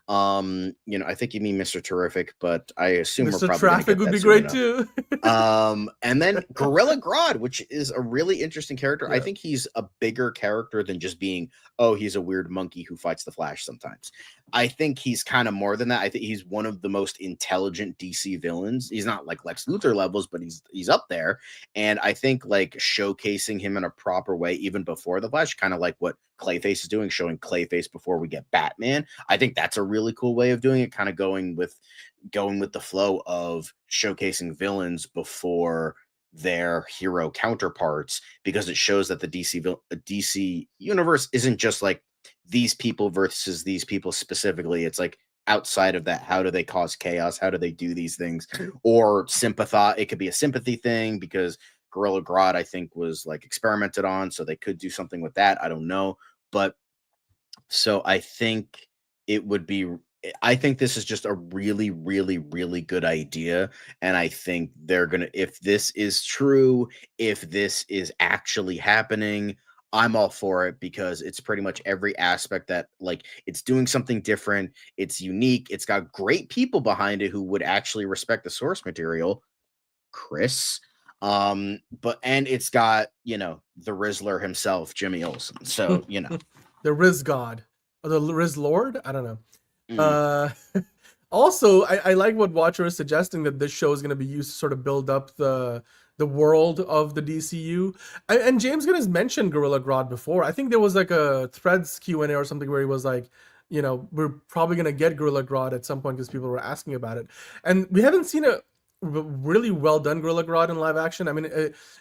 S1: You know, I think you mean Mr. Terrific, but I assume
S11: Mr.
S1: we're probably
S11: Traffic would be great too.
S1: And then Gorilla Grodd, which is a really interesting character. I think he's a bigger character than just being, oh, he's a weird monkey who fights the Flash sometimes. I think he's kind of more than that. I think he's one of the most intelligent DC villains. He's not like Lex Luthor levels, but he's up there. And I think like showcasing him in a proper way, even before the Flash, kind of like what Clayface is doing, showing Clayface before we get Batman. I think that's a really cool way of doing it, kind of going with the flow of showcasing villains before their hero counterparts, because it shows that the DC universe isn't just like these people versus these people specifically. It's like outside of that, how do they cause chaos? How do they do these things? Or it could be a sympathy thing, because Gorilla Grodd, I think, was like experimented on, so they could do something with that. I don't know. But so I think this is just a really, really, really good idea. And I think they're going to, if this is true, if this is actually happening, I'm all for it, because it's pretty much every aspect that, like, it's doing something different. It's unique. It's got great people behind it who would actually respect the source material, Chris. And it's got, you know, the Rizzler himself, Jimmy Olsen. So, you know.
S11: The Riz God. Or the Riz Lord? I don't know.
S1: Mm.
S11: Also, I like what Watcher is suggesting, that this show is going to be used to sort of build up the world of the DCU. And James Gunn has mentioned Gorilla Grodd before. I think there was like a Threads Q&A or something where he was like, you know, we're probably going to get Gorilla Grodd at some point because people were asking about it. And we haven't seen a really well done Gorilla Grodd in live action. I mean,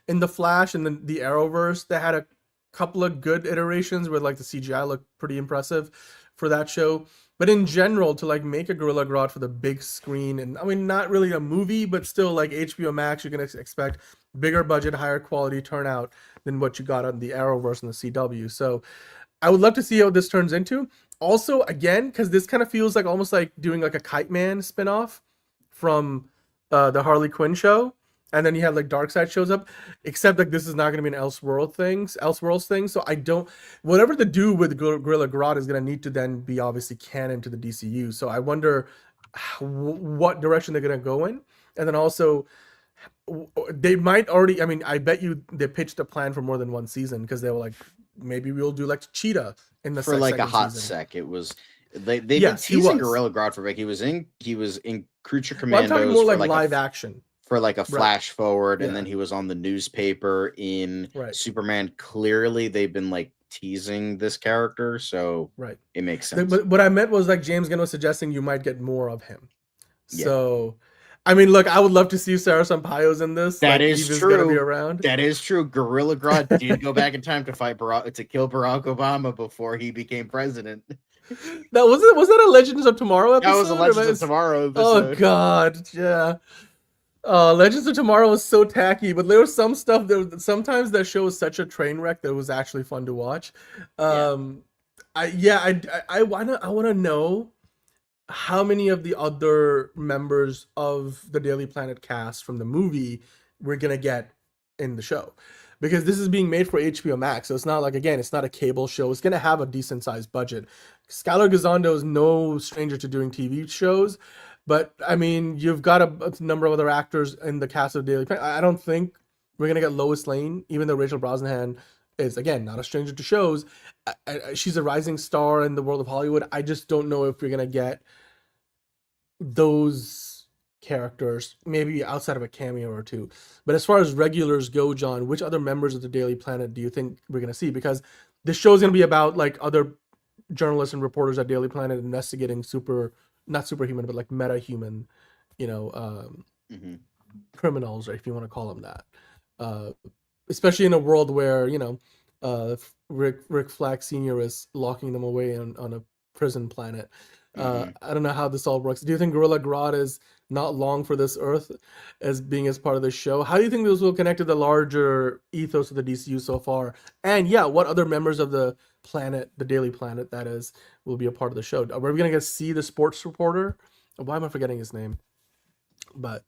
S11: in The Flash and the Arrowverse, they had a couple of good iterations where like the CGI looked pretty impressive for that show. But in general, to like make a Gorilla Grodd for the big screen, and I mean, not really a movie, but still like HBO Max, you're going to expect bigger budget, higher quality turnout than what you got on the Arrowverse and the CW. So I would love to see how this turns into. Also, again, because this kind of feels like almost like doing like a Kite Man spinoff from the Harley Quinn show. And then you have like Darkseid shows up, except like this is not going to be an Elseworlds thing. So I don't, whatever to do with Gorilla Grodd is going to need to then be obviously canon to the DCU. So I wonder what direction they're going to go in. And then also they might already, I mean, I bet you they pitched a plan for more than one season, because they were like, maybe we'll do like Cheetah in the
S1: for like a hot
S11: season.
S1: sec. It was they've been teasing Gorilla Grodd for like he was in Creature Commandos.
S11: I'm talking more
S1: for
S11: like live action.
S1: For like a flash forward,
S11: Yeah.
S1: and then he was on the newspaper in Superman. Clearly, they've been like teasing this character, so it makes sense.
S11: But what I meant was like James Gunn was suggesting you might get more of him.
S1: Yeah.
S11: So, I mean, look, I would love to see Sarah Sampaio's in this.
S1: That
S11: like,
S1: is
S11: Eva's
S1: true.
S11: Gonna be around.
S1: That is true. Gorilla Grodd did go back in time to fight to kill Barack Obama before he became president.
S11: That was that a Legends of Tomorrow episode?
S1: That was a Legends of Tomorrow episode.
S11: Oh God, yeah. Legends of Tomorrow was so tacky, but there was some stuff that sometimes that show was such a train wreck that it was actually fun to watch. I want to know how many of the other members of the Daily Planet cast from the movie we're gonna get in the show, because this is being made for HBO Max, so it's not like, again, it's not a cable show. It's gonna have a decent sized budget. Skylar Gisondo is no stranger to doing TV shows. But, I mean, you've got a number of other actors in the cast of Daily Planet. I don't think we're going to get Lois Lane, even though Rachel Brosnahan is, again, not a stranger to shows. She's a rising star in the world of Hollywood. I just don't know if we're going to get those characters, maybe outside of a cameo or two. But as far as regulars go, John, which other members of the Daily Planet do you think we're going to see? Because this show is going to be about, like, other journalists and reporters at Daily Planet investigating not superhuman, but like meta-human, criminals, or if you want to call them that. Especially in a world where, Rick Flag Sr. is locking them away on a prison planet. I don't know how this all works. Do you think Gorilla Grodd is not long for this earth as part of this show? How do you think this will connect to the larger ethos of the DCU so far? And what other members of the planet, the Daily Planet, that is, will be a part of the show? Are we going to get to see the sports reporter? Why am I forgetting his name? But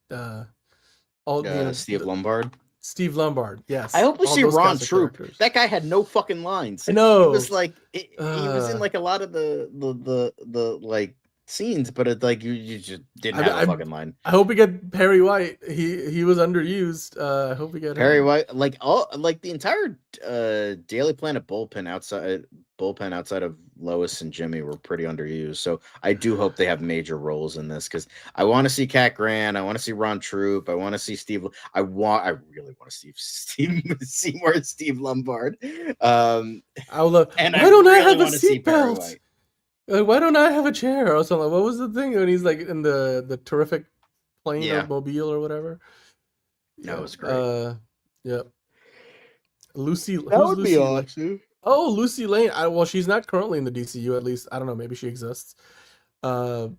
S1: Steve Lombard.
S11: Steve Lombard, yes.
S1: I hope we see Ron Troop. That guy had no fucking lines.
S11: I know.
S1: He was like, he was in like a lot of the like scenes, but it's like you just didn't have a fucking line.
S11: I hope we get Perry White. He was underused. I hope we get
S1: Perry White. Like the entire Daily Planet bullpen outside of Lois and Jimmy were pretty underused. So I do hope they have major roles in this, because I want to see Cat Grant. I want to see Ron Troop. I want to see Steve. I really want to see more Steve Lombard.
S11: I will love.
S1: And
S11: why don't I have a
S1: seatbelt?
S11: Why don't I have a chair or something? What was the thing when he's like in the terrific plane or mobile or whatever?
S1: That was great.
S11: Lucy.
S1: That would be awesome.
S11: Oh, Lucy Lane. Well, she's not currently in the DCU, at least. I don't know. Maybe she exists. Also,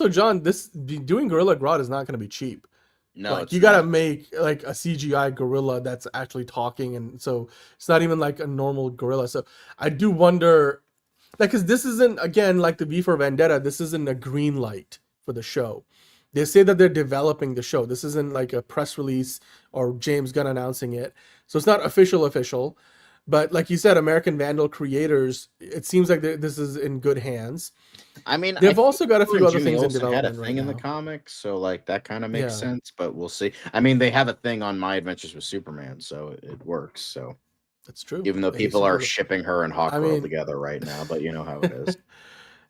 S11: John, doing Gorilla Grodd is not going to be cheap.
S1: No,
S11: like, you got to make like a CGI gorilla that's actually talking, and so it's not even like a normal gorilla. So I do wonder, like, because this isn't, again, like the V for Vendetta. This isn't a green light for the show. They say that they're developing the show. This isn't like a press release or James Gunn announcing it. So it's not official. But like you said, American Vandal creators, it seems like this is in good hands.
S1: I mean,
S11: they've also got a few other
S1: Jimmy
S11: things in
S1: Olsen had a
S11: development
S1: thing
S11: right
S1: in the
S11: now.
S1: comics, so like that kind of makes
S11: Yeah.
S1: sense. But we'll see. I mean, they have a thing on My Adventures with Superman, so it works. So
S11: That's true.
S1: even though
S11: Hey,
S1: people are
S11: Supergirl-
S1: shipping her and Hawkgirl together right now, but you know how it is.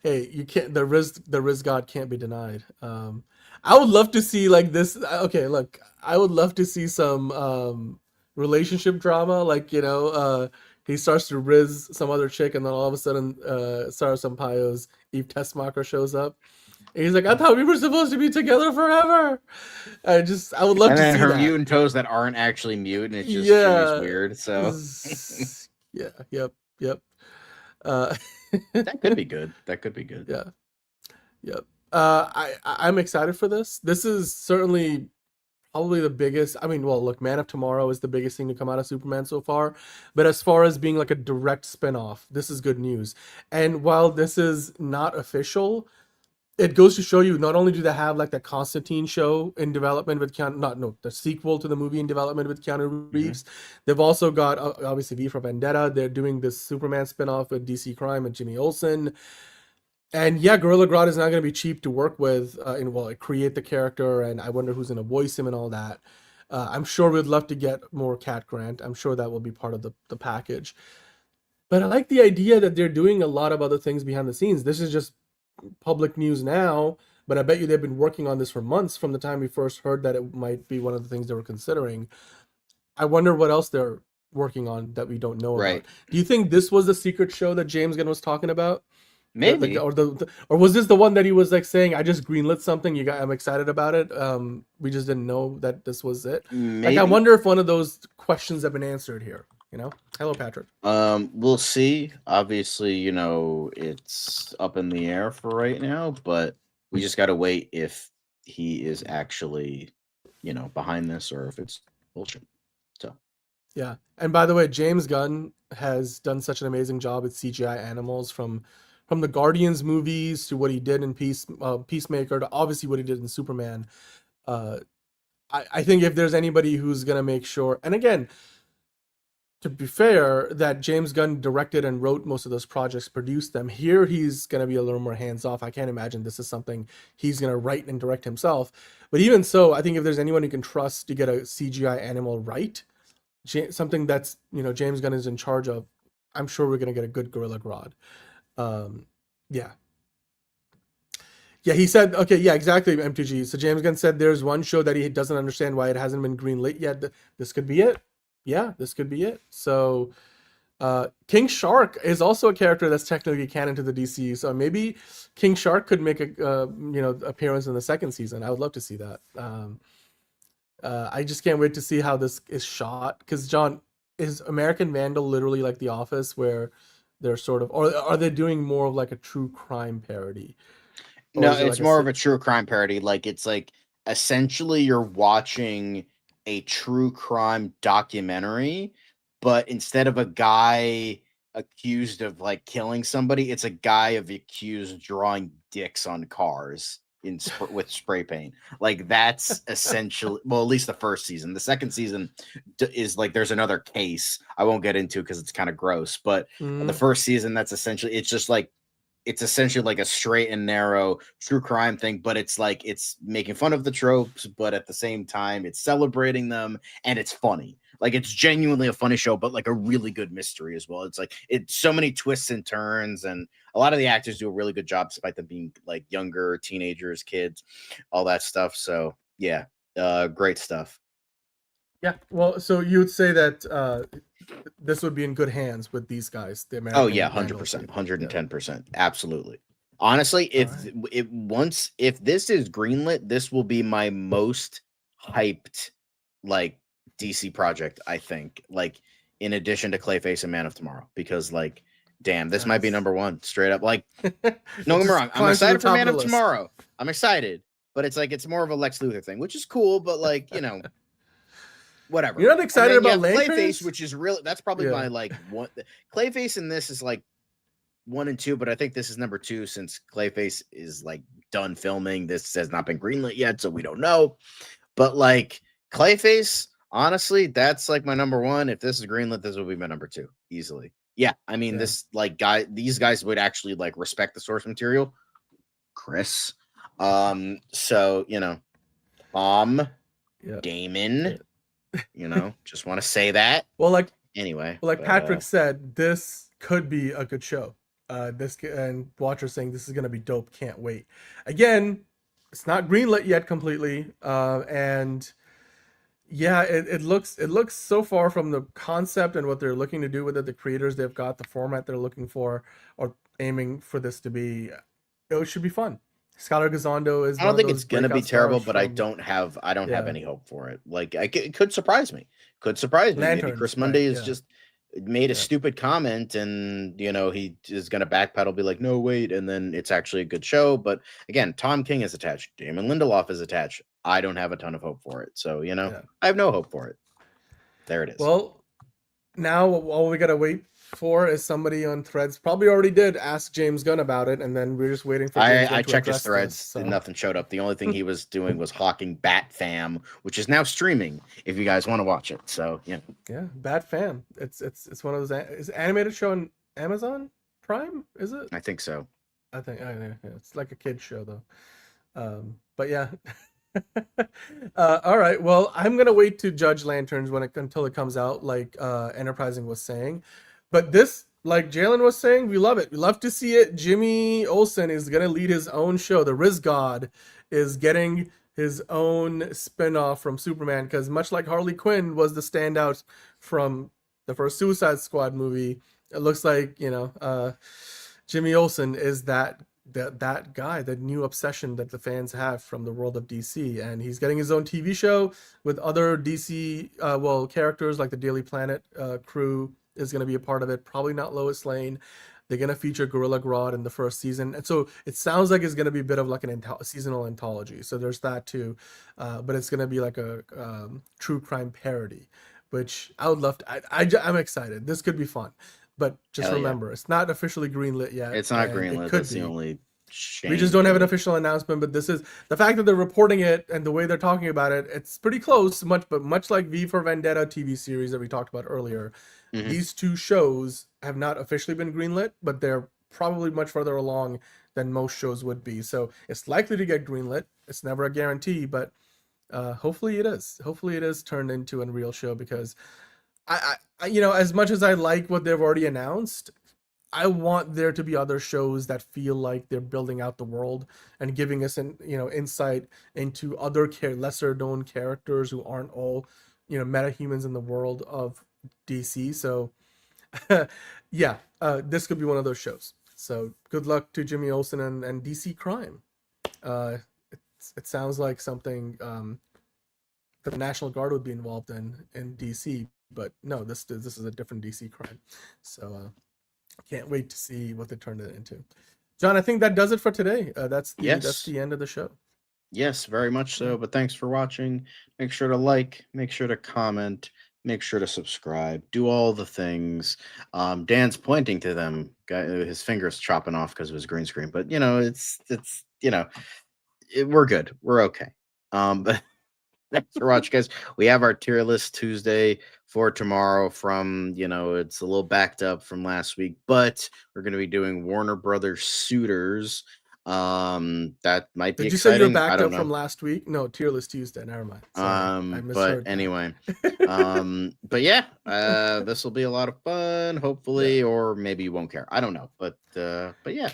S11: Hey, you can't. The Riz God can't be denied. I would love to see like this. Okay, look, I would love to see some relationship drama. Like he starts to Riz some other chick, and then all of a sudden, Sarah Sampaio's Eve Tessmacher shows up. And he's like, "I thought we were supposed to be together forever." I would love
S1: and
S11: to
S1: then
S11: see
S1: her
S11: that.
S1: mutant toes that aren't actually mutant. It's just Jimmy's weird. So
S11: yeah, yep.
S1: That could be good. That could be good.
S11: Yeah. Yep. I'm excited for this. This is certainly probably the biggest. I mean, well, look, Man of Tomorrow is the biggest thing to come out of Superman so far. But as far as being like a direct spinoff, this is good news. And while this is not official, it goes to show you not only do they have like the Constantine show in development with the sequel to the movie in development with Keanu Reeves. They've also got obviously V for Vendetta. They're doing this Superman spinoff with DC Crime and Jimmy Olsen. And yeah, Gorilla Grodd is not going to be cheap to work with create the character, and I wonder who's going to voice him and all that. I'm sure we'd love to get more Cat Grant. I'm sure that will be part of the package. But I like the idea that they're doing a lot of other things behind the scenes. This is just public news now, but I bet you they've been working on this for months from the time we first heard that it might be one of the things they were considering. I wonder what else they're working on that we don't know about. Do you think this was the secret show that James Gunn was talking about?
S1: Maybe.
S11: Or was this the one that he was like saying, I just greenlit something, I'm excited about it. We just didn't know that this was it.
S1: Maybe.
S11: Like, I wonder if one of those questions have been answered here, Hello, Patrick.
S1: We'll see. Obviously, it's up in the air for right now, but we just got to wait if he is actually, behind this or if it's bullshit. So,
S11: yeah. And by the way, James Gunn has done such an amazing job with CGI animals from the Guardians movies to what he did in Peacemaker to obviously what he did in Superman. I think if there's anybody who's going to make sure, and again, to be fair, that James Gunn directed and wrote most of those projects, produced them. Here, he's going to be a little more hands-off. I can't imagine this is something he's going to write and direct himself. But even so, I think if there's anyone you can trust to get a CGI animal right, something that's, James Gunn is in charge of, I'm sure we're going to get a good Gorilla Grodd. Yeah, he said, okay, yeah, exactly, MTG. So James Gunn said there's one show that he doesn't understand why it hasn't been greenlit yet. This could be it. Yeah, this could be it. So King Shark is also a character that's technically canon to the DCU. So maybe King Shark could make a appearance in the second season. I would love to see that. I just can't wait to see how this is shot. Because John, is American Vandal literally like The Office, where they're sort of, or are they doing more of like a true crime parody?
S1: No, it's more of a true crime parody. Like, it's like essentially you're watching a true crime documentary, but instead of a guy accused of like killing somebody, it's a guy of accused drawing dicks on cars with spray paint. Like, that's essentially, well, at least the first season. The second season is like there's another case I won't get into because it's kind of gross, but the first season, that's essentially, it's essentially like a straight and narrow true crime thing, but it's like it's making fun of the tropes, but at the same time it's celebrating them, and it's funny. Like, it's genuinely a funny show, but like a really good mystery as well. It's like it's so many twists and turns, and a lot of the actors do a really good job despite them being like younger teenagers, kids, all that stuff. So yeah, great stuff.
S11: Yeah, well, so you would say that this would be in good hands with these guys, the American.
S1: Oh yeah, 100%, 110%, absolutely. Honestly, if this is greenlit, this will be my most hyped like DC project, I think. Like, in addition to Clayface and Man of Tomorrow, because like, damn, this might be number one straight up. Like, don't get me wrong, I'm excited for Man of Tomorrow. I'm excited, but it's like it's more of a Lex Luthor thing, which is cool, but like, whatever.
S11: You're not excited about
S1: Clayface, which is really, that's probably my like one. Clayface in this is like 1 and 2, but I think this is number 2 since Clayface is like done filming. This has not been greenlit yet, so we don't know. But like Clayface, honestly, that's like my number 1. If this is greenlit, this will be my number 2 easily. Yeah, I mean, these guys would actually like respect the source material, Chris. So Damon, just want to say that.
S11: Well,
S1: anyway,
S11: Patrick said, this could be a good show. And Watcher saying this is gonna be dope. Can't wait. Again, it's not greenlit yet completely, and yeah, it looks so far from the concept and what they're looking to do with it. The creators they've got, the format they're looking for or aiming for this to be, it should be fun. Skylar Gazondo is.
S1: I don't think it's gonna be terrible, but I don't have any hope for it. Like, it could surprise me. Maybe Chris Monday is just made a stupid comment, and he is gonna backpedal, be like, no, wait, and then it's actually a good show. But again, Tom King is attached, Damon Lindelof is attached. I don't have a ton of hope for it, so I have no hope for it. There it is.
S11: Well, now all we gotta wait for is somebody on Threads probably already did ask James Gunn about it, and then we're just waiting for James Gunn
S1: I
S11: to
S1: checked his
S11: address
S1: Threads,
S11: this, so.
S1: and nothing showed up. The only thing he was doing was hawking Bat Fam, which is now streaming if you guys want to watch it. So yeah,
S11: Bat Fam. It's one of those. Is it animated show on Amazon Prime? Is it?
S1: I think so.
S11: I think it's like a kid's show though. But yeah. All right. Well, I'm gonna wait to judge Lanterns until it comes out, like Enterprising was saying. But this, like Jalen was saying, we love it. We love to see it. Jimmy Olsen is gonna lead his own show. The Riz God is getting his own spin-off from Superman, because much like Harley Quinn was the standout from the first Suicide Squad movie, it looks like Jimmy Olsen is that guy, that new obsession that the fans have from the world of DC, and he's getting his own TV show with other DC characters, like the Daily Planet crew is going to be a part of it. Probably not Lois Lane. They're going to feature Gorilla Grodd in the first season, and so it sounds like it's going to be a bit of like a seasonal anthology, so there's that too, but it's going to be like a true crime parody, which I would love to. I'm excited. This could be fun. But just remember, it's not officially greenlit yet.
S1: It's not greenlit. That's the only shame.
S11: We just don't have an official announcement, but this is the fact that they're reporting it and the way they're talking about it. It's pretty close, much like V for Vendetta TV series that we talked about earlier. Mm-hmm. These two shows have not officially been greenlit, but they're probably much further along than most shows would be. So it's likely to get greenlit. It's never a guarantee, but hopefully it is. Hopefully it is turned into a real show, because I as much as I like what they've already announced, I want there to be other shows that feel like they're building out the world and giving us insight into other lesser known characters who aren't all meta-humans in the world of DC. So this could be one of those shows. So good luck to Jimmy Olsen and DC Crime. It sounds like something the National Guard would be involved in DC. But no, this is a different DC crime. So can't wait to see what they turn it into. John, I think that does it for today. That's the end of the show.
S1: Yes, very much so. But thanks for watching. Make sure to like, make sure to comment, make sure to subscribe, do all the things. Dan's pointing to them. His fingers chopping off because of his green screen. But we're good. We're okay. But thanks for watching, guys. We have our tier list Tuesday for tomorrow from, it's a little backed up from last week, but we're going to be doing Warner Brothers Suitors. That might be exciting.
S11: Did you say you're backed up from last week? No, tier list Tuesday. Never mind. Sorry,
S1: but anyway, but yeah, this will be a lot of fun, hopefully, or maybe you won't care. I don't know, but yeah.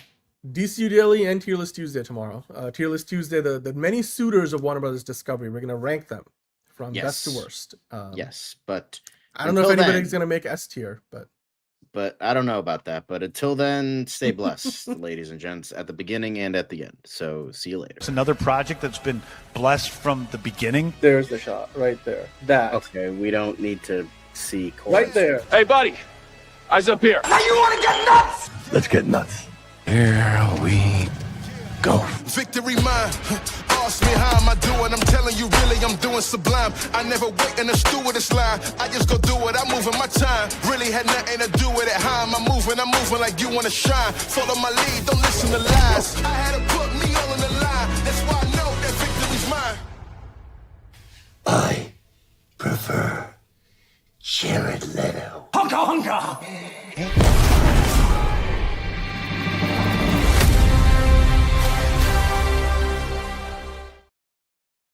S11: DCU Daily and Tier List Tuesday tomorrow. Tier List Tuesday, the many suitors of Warner Brothers Discovery. We're going to rank them from best to worst.
S1: Yes, but
S11: I don't know if anybody's going to make S tier,
S1: but I don't know about that. But until then, stay blessed, ladies and gents, at the beginning and at the end. So see you later.
S12: It's another project that's been blessed from the beginning.
S8: There's the shot right there. That.
S1: Okay, we don't need to see.
S8: Right there.
S4: Hey, buddy. Eyes up here.
S7: Now you want to get nuts?
S9: Let's get nuts. Here we go.
S2: Victory mine. Ask me how am I doing? I'm telling you, really, I'm doing sublime. I never wait in a stewardess line. I just go do it. I'm moving my time. Really had nothing to do with it. How am I moving? I'm moving like you want to shine. Follow my lead. Don't listen to lies. I had to put me all in the line. That's why I know that victory's mine.
S9: I prefer Jared Leto.
S7: Honka Manga!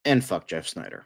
S1: And fuck Jeff Snyder.